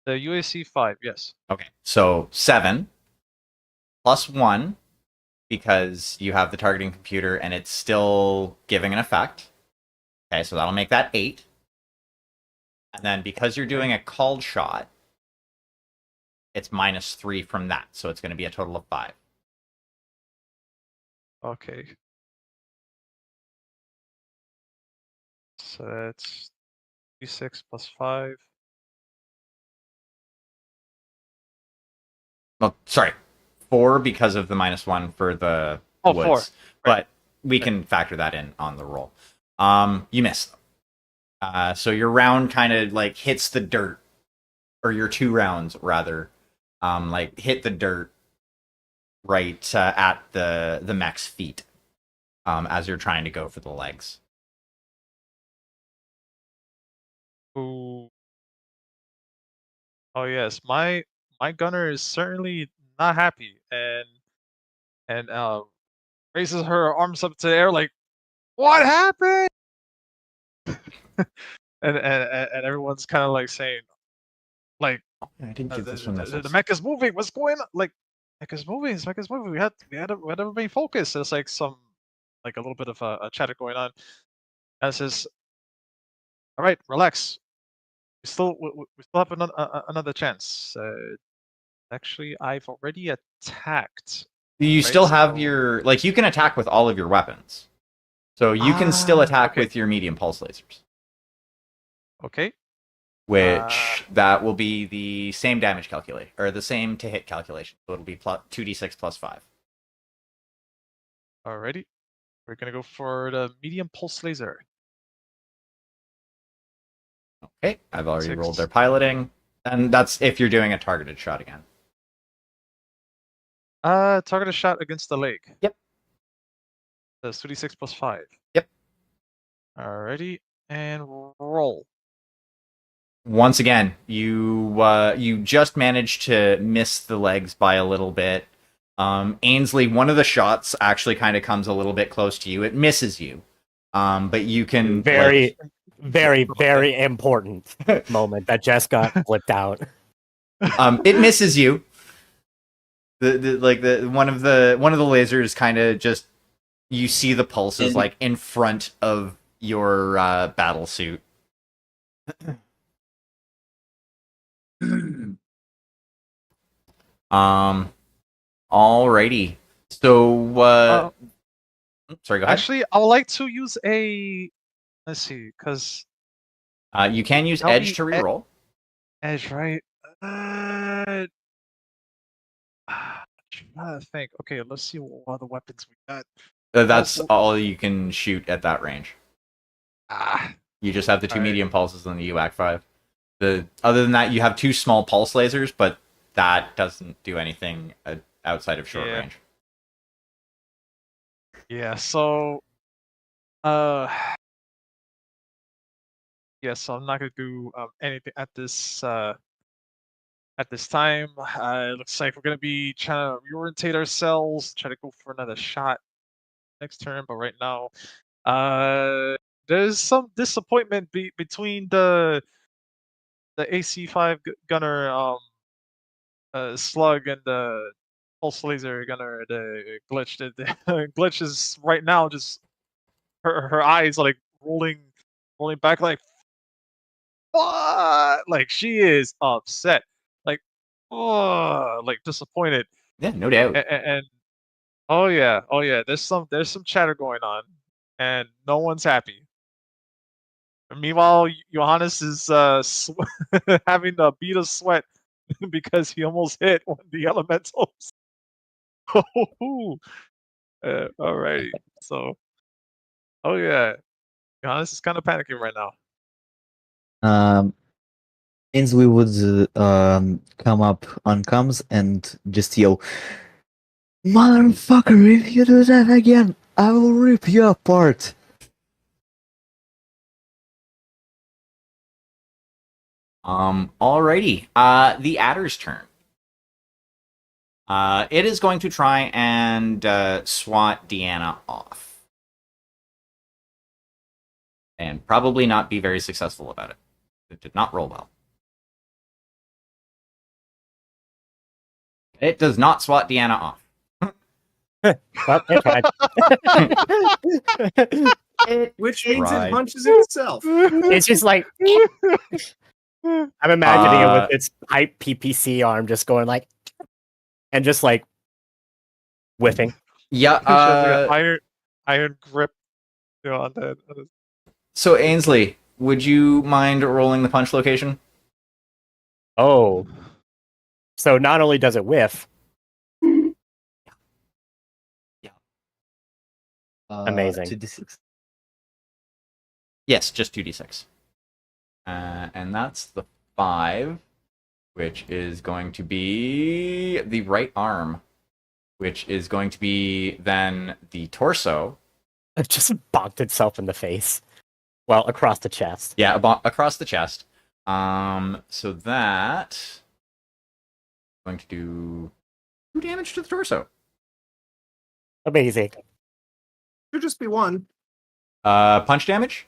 The UAC 5, yes. Okay, so 7 plus 1 because you have the targeting computer and it's still giving an effect. Okay, so that'll make that 8. And then because you're doing a called shot, it's -3 from that, so it's going to be a total of 5. Okay. So that's d6 plus 5. Well, sorry, 4 because of the -1 for the Oh, woods, 4. Right. but we can factor that in on the roll. You miss. So your round kind of like hits the dirt, or your 2 rounds rather, like hit the dirt right at the mech's feet, as you're trying to go for the legs. Ooh. Oh yes, my gunner is certainly not happy, and raises her arms up to the air like, "What happened?" and everyone's kind of like saying, like, I didn't give this one the missiles. mech is moving. What's going on? Like, mech is moving. Mech is moving. We had everybody focus. There's like some, like a little bit of a chatter going on. And it says, "All right, relax. We still have another chance. Actually, I've already attacked. You Right, still have so your like you can attack with all of your weapons, so you can still attack okay, with your medium pulse lasers, okay. which that will be the same damage calculation or the same to hit calculation. So it'll be 2d6 plus 5. Alrighty, we're gonna go for the medium pulse laser. Okay, I've already 6. rolled their piloting, and that's if you're doing a targeted shot again. Target a shot against the leg. Yep. That's 2d6 plus 5. Yep. Alrighty, and roll. Once again, you just managed to miss the legs by a little bit. Ainsley, one of the shots actually kind of comes a little bit close to you. It misses you, but you can Very, very important moment that just got flipped out. it misses you. The one of the lasers kind of just you see the pulses like in front of your battle suit. Alrighty. So sorry, go ahead. Actually, I would like to use a. Let's see, because You can use that'll edge be to reroll. edge, right? Trying to think. Okay, let's see what other weapons we got. That's Also- all you can shoot at that range. Ah, You just have the 2 Alright. medium pulses and the UAC 5. Other than that, you have 2 small pulse lasers, but that doesn't do anything outside of short Yeah. range. yeah. So, yeah. So I'm not gonna do anything at this time. It looks like we're gonna be trying to reorientate ourselves, try to go for another shot next turn. But right now, there's some disappointment between the AC5 gunner slug and the pulse laser gunner, the glitch. The glitch is right now just her eyes like rolling back like what? Like she is upset, like oh, like disappointed, Yeah, no doubt. and oh yeah, There's some chatter going on, and no one's happy. Meanwhile, Johannes is having a bead of sweat because he almost hit one of the elementals. Alrighty. So, oh yeah, Johannes is kind of panicking right now. Ainsley would come up on comms and just yell, "Motherfucker, if you do that again, I will rip you apart." Alrighty. The adder's turn. It is going to try and swat Deanna off. And probably not be very successful about it. It did not roll well. It does not swat Deanna off. Well, it tried. Which means Right. it punches itself. It's just like I'm imagining it with its pipe PPC arm just going like, and just like whiffing. Yeah. She has like an iron grip, on the. So Ainsley, would you mind rolling the punch location? Oh, so not only does it whiff, amazing. 2d6. Yes, just 2d6. And that's the 5, which is going to be the right arm, which is going to be then the torso. It just bonked itself in the face. Well, across the chest. Yeah, across the chest. So that going to do 2 damage to the torso. Amazing. Should just be one. Punch damage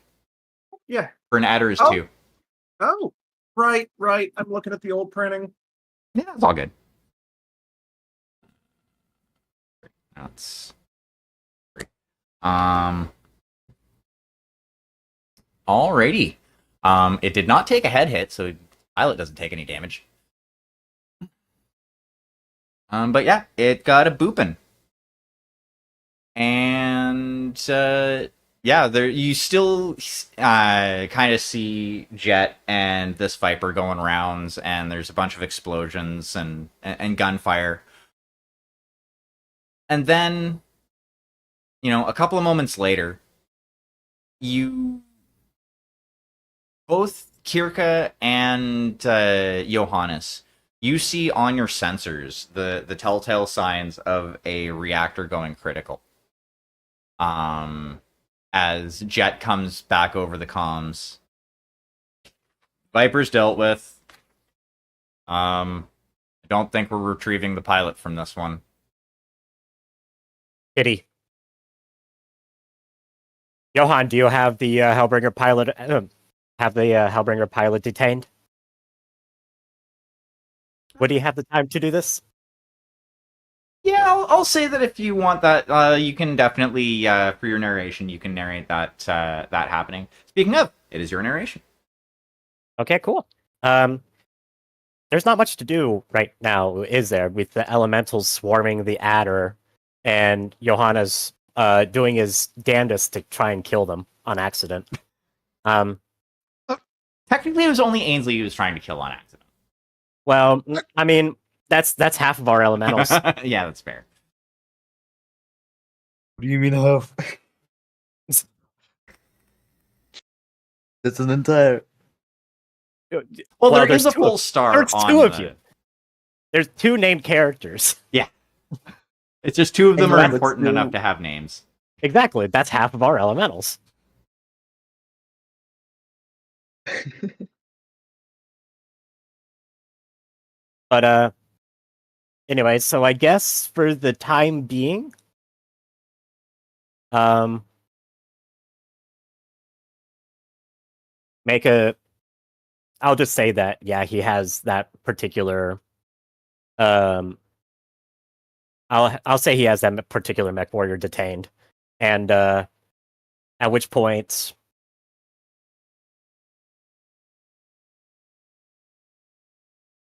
Yeah. for an adder is Oh. 2. Oh, right. I'm looking at the old printing. Yeah, it's all good. That's great. Alrighty. It did not take a head hit, so Pilot doesn't take any damage. But yeah, it got a boopin'. And yeah, there you still kind of see Jet and this Viper going rounds, and there's a bunch of explosions and gunfire. And then, a couple of moments later, you both Kirka and Johannes, you see on your sensors the telltale signs of a reactor going critical. As Jet comes back over the comms. Viper's dealt with. I don't think we're retrieving the pilot from this one. Kitty. Johan, do you have the Hellbringer pilot? Hellbringer pilot detained? Would he have the time to do this? Yeah, I'll say that if you want that, you can definitely, for your narration, you can narrate that happening. Speaking of, it is your narration. Okay, cool. There's not much to do right now, is there? With the elementals swarming the adder, and Johannes doing his damnedest to try and kill them on accident. Technically, it was only Ainsley who was trying to kill on accident. Well, I mean, that's half of our elementals. Yeah, that's fair. What do you mean half? That's an entire. Well, there there's is a two full of- star. There's on two of the- you. There's 2 named characters. It's just 2 of them are Right, but important still- enough to have names. Exactly. That's half of our elementals. But anyway, so I guess for the time being, I'll just say that he has that particular I'll say he has that particular Mechwarrior detained. And at which point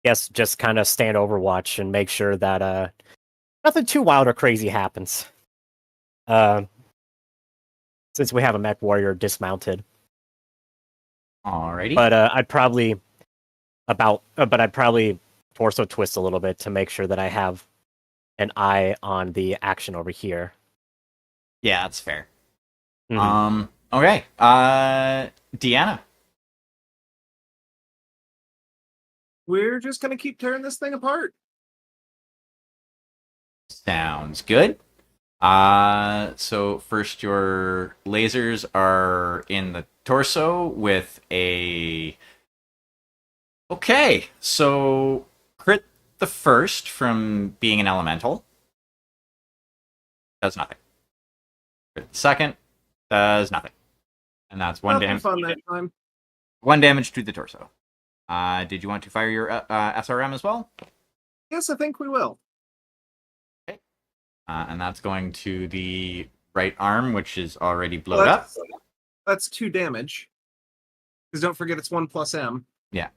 yes, just kind of stand overwatch and make sure that nothing too wild or crazy happens. Since we have a Mechwarrior dismounted. Alrighty. But I'd probably torso twist a little bit to make sure that I have an eye on the action over here. Yeah, that's fair. Mhm. Okay. Deanna. We're just gonna keep tearing this thing apart. Sounds good. So first your lasers are in the torso with a... Okay, so crit the first from being an elemental. Does nothing. Crit the second does nothing. And that's 1 Nothing damage. fun that time. 1 damage to the torso. Did you want to fire your SRM as well? Yes, I think we will. And that's going to the right arm, which is already Well, blowed up. That's 2 damage. Because don't forget it's 1 plus M. Yeah.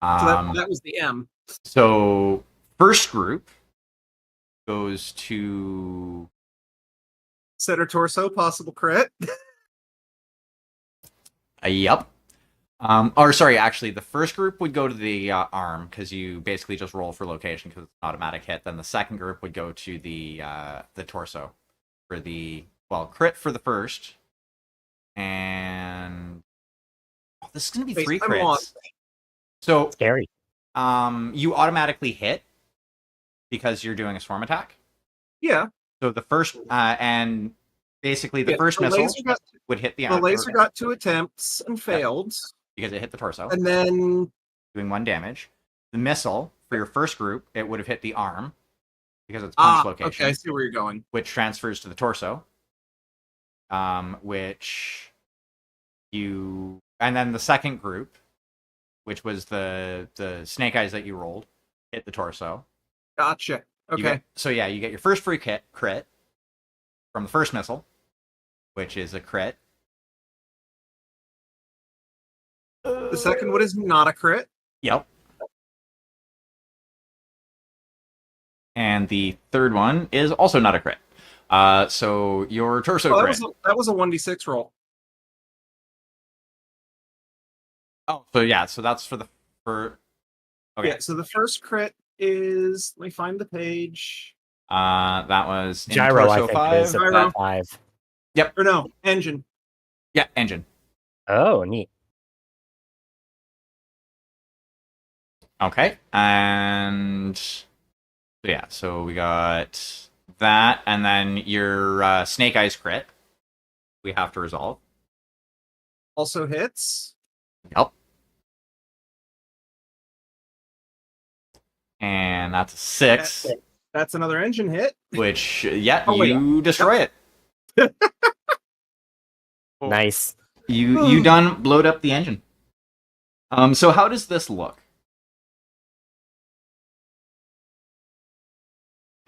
So that was the M. So first group goes to Center torso, possible crit. yep. Or sorry, actually, the first group would go to the arm because you basically just roll for location because it's an automatic hit. Then the second group would go to the torso for the crit for the first, and this is going to be 3 I'm on. crits. So Scary. you automatically hit because you're doing a swarm attack. Yeah. So the first and basically the first missile would hit the The laser got 2 attempts and failed. because it hit the torso. And then doing 1 damage. The missile for your first group, it would have hit the arm because it's punch location. Okay, I see where you're going. Which transfers to the torso. Which you and then the second group, which was the snake eyes that you rolled, hit the torso. Gotcha. Okay. You get your first free crit from the first missile, which is a crit. The second one is not a crit. Yep. And the third one is also not a crit. So your torso crit. That was a 1d6 roll. Oh, so yeah, so that's for okay. Yeah, so the first crit is, let me find the page. That was in Gyro, I torso think 5. it is at Gyro. 5. Or no, engine. Yeah, engine. Oh, neat. Okay, and yeah, so we got that, and then your snake eyes crit. We have to resolve. Also hits. Yep. And that's a 6, That's another engine hit. which Oh, destroy it. Nice. You done blowed up the engine. So how does this look?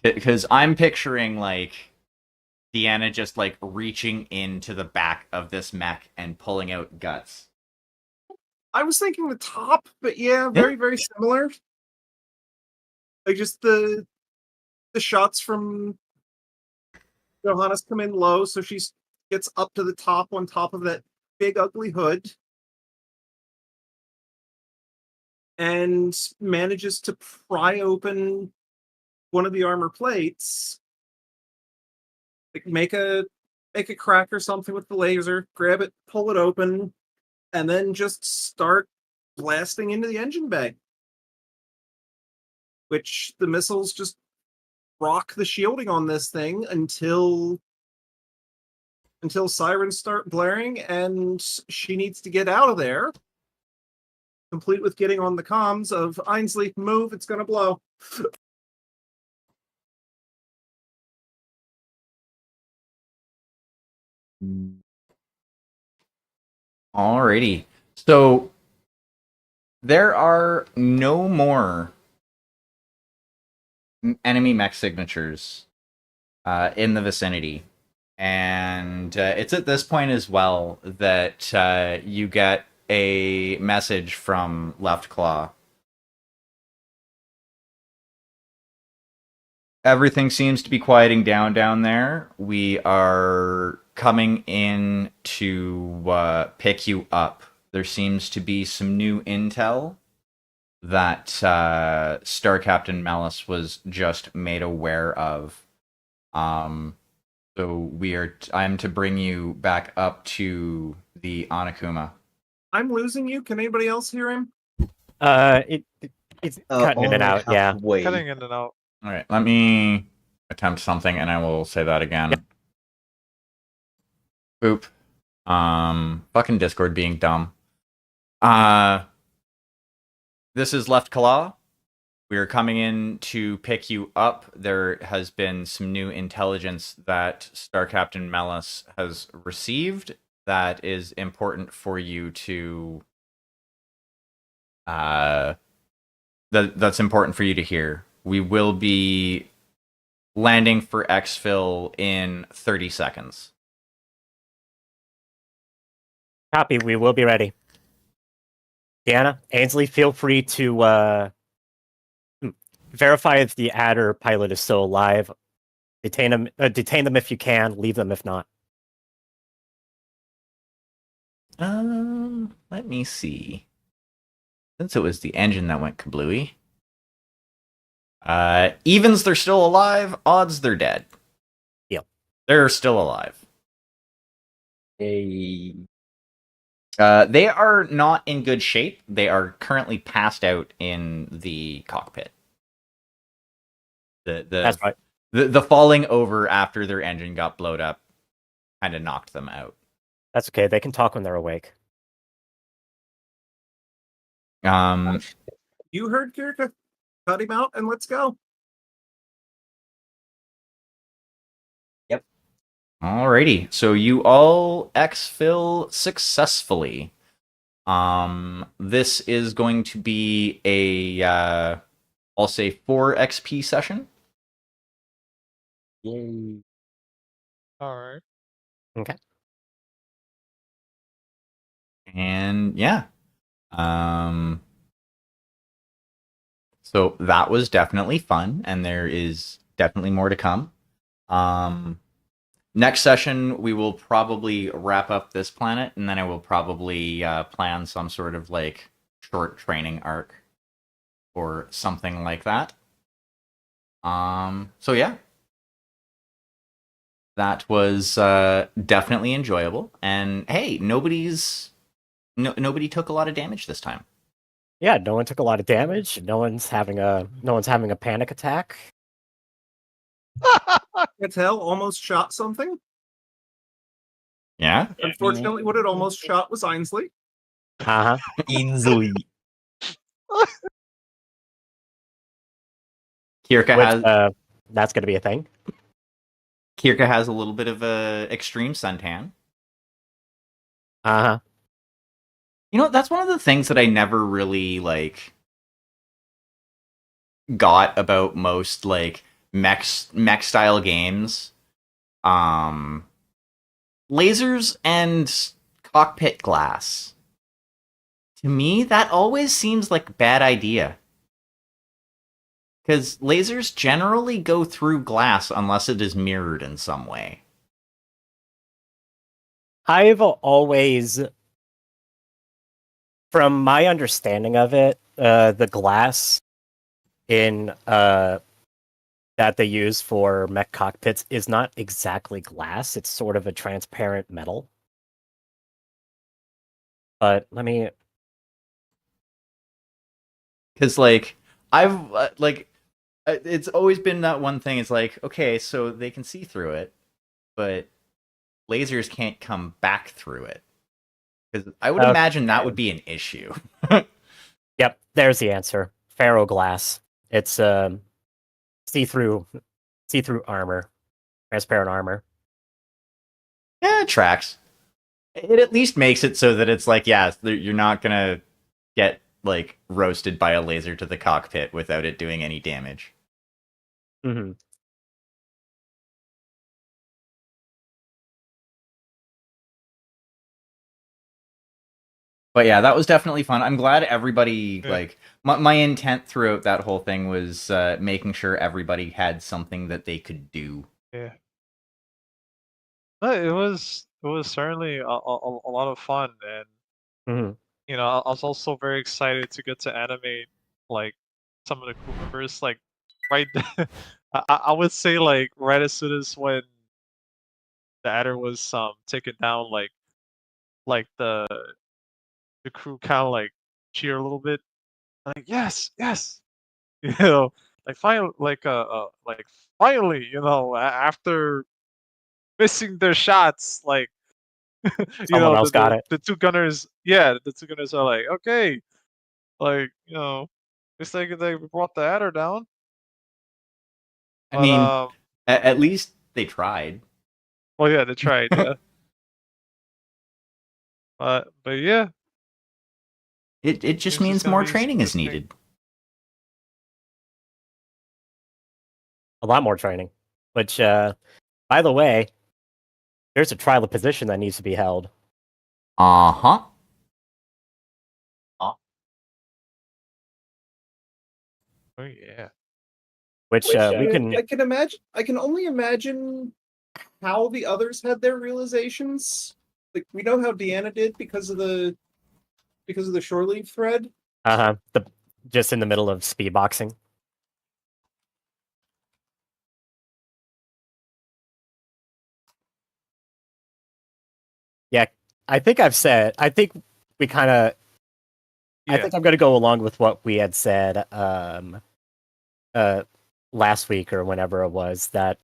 Because I'm picturing like Deanna just like reaching into the back of this mech and pulling out guts. I was thinking the top, but yeah, very, very similar. Like just the shots from Johannes come in low, so she gets up to the top on top of that big ugly hood. And manages to pry open one of the armor plates. Like make a crack or something with the laser, grab it, pull it open, and then just start blasting into the engine bay. Which the missiles just rock the shielding on this thing until sirens start blaring and she needs to get out of there. Complete with getting on the comms of Ainsley, move, it's gonna blow. Alrighty. So there are no more enemy mech signatures in the vicinity. And it's at this point as well that you get a message from Left Claw. Everything seems to be quieting down there. We are coming in to pick you up. There seems to be some new intel that Star Captain Malice was just made aware of. So I'm to bring you back up to the Onokuma. I'm losing you. Can anybody else hear him? It's cutting in and out. Yeah. Cutting in and out. All right, let me attempt something, and I will say that again. Yep. Boop. Fucking Discord being dumb. This is Left Claw. We are coming in to pick you up. There has been some new intelligence that Star Captain Malice has received that is important for you to that's important for you to hear. we will be landing for exfil in 30 seconds. Copy. We will be ready. Deanna, Ainsley, feel free to verify if the adder pilot is still alive. Detain them if you can. Leave them if not. Let me see. Since it was the engine that went kablooey. Evens, they're still alive. Odds, they're dead. Yep. They're still alive. They are not in good shape. They are currently passed out in the cockpit. That's right. The falling over after their engine got blowed up kind of knocked them out. That's okay. They can talk when they're awake. You heard Kirka. Cut him out and let's go. Alrighty, so you all exfil successfully. This is going to be a, I'll say 4 XP session. Yay. All right. Okay. And yeah. So that was definitely fun, and there is definitely more to come. Next session, we will probably wrap up this planet, and then I will probably plan some sort of like short training arc or something like that. So yeah, that was definitely enjoyable. And hey, nobody took a lot of damage this time. Yeah, no one took a lot of damage. No one's having a panic attack. Cattell almost shot something. Yeah, Unfortunately, what it almost shot was Ainsley. Uh-huh. Ainsley. Kirka Which, has that's going to be a thing. Kirka has a little bit of a extreme suntan. Uh-huh. You know, that's one of the things that I never really like got about most like mech style games. Lasers and cockpit glass. To me, that always seems like a bad idea. Because lasers generally go through glass unless it is mirrored in some way. I've always, from my understanding of it, the glass in that they use for mech cockpits is not exactly glass. It's sort of a transparent metal. But let me... Because, like, I've, it's always been that one thing. It's like, okay, so they can see through it, but lasers can't come back through it. Because I would imagine that would be an issue. Yep, there's the answer. Ferroglass. It's see-through armor, transparent armor. Yeah, it tracks. It at least makes it so that it's like, yeah, you're not gonna get like roasted by a laser to the cockpit without it doing any damage. Mm-hmm. But yeah, that was definitely fun. I'm glad everybody Yeah. like my intent throughout that whole thing was making sure everybody had something that they could do. Yeah. But it was certainly a lot of fun, and Mm-hmm. you know, I was also very excited to get to animate like some of the crew members, like right. I would say like right as soon as when the adder was taken down, like the crew kind of like cheer a little bit, like yes, yes, you know, like finally, like finally, you know, after missing their shots, like you Someone know, else got it. the two gunners, yeah, the two gunners are like, okay, like you know, it's like they brought the adder down, I but mean, at least they tried. well, yeah, they tried, yeah, but yeah, It just it's means gonna more be training is interesting. needed. A lot more training. Which, by the way, there's a trial of position that needs to be held. Uh-huh. Oh yeah. Which we can. I can imagine. I can only imagine how the others had their realizations. Like we know how Deanna did because of the shore leave thread. Just in the middle of speed boxing. Yeah, I think I've said. I think we kind of. Yeah. I think I'm going to go along with what we had said last week or whenever it was, that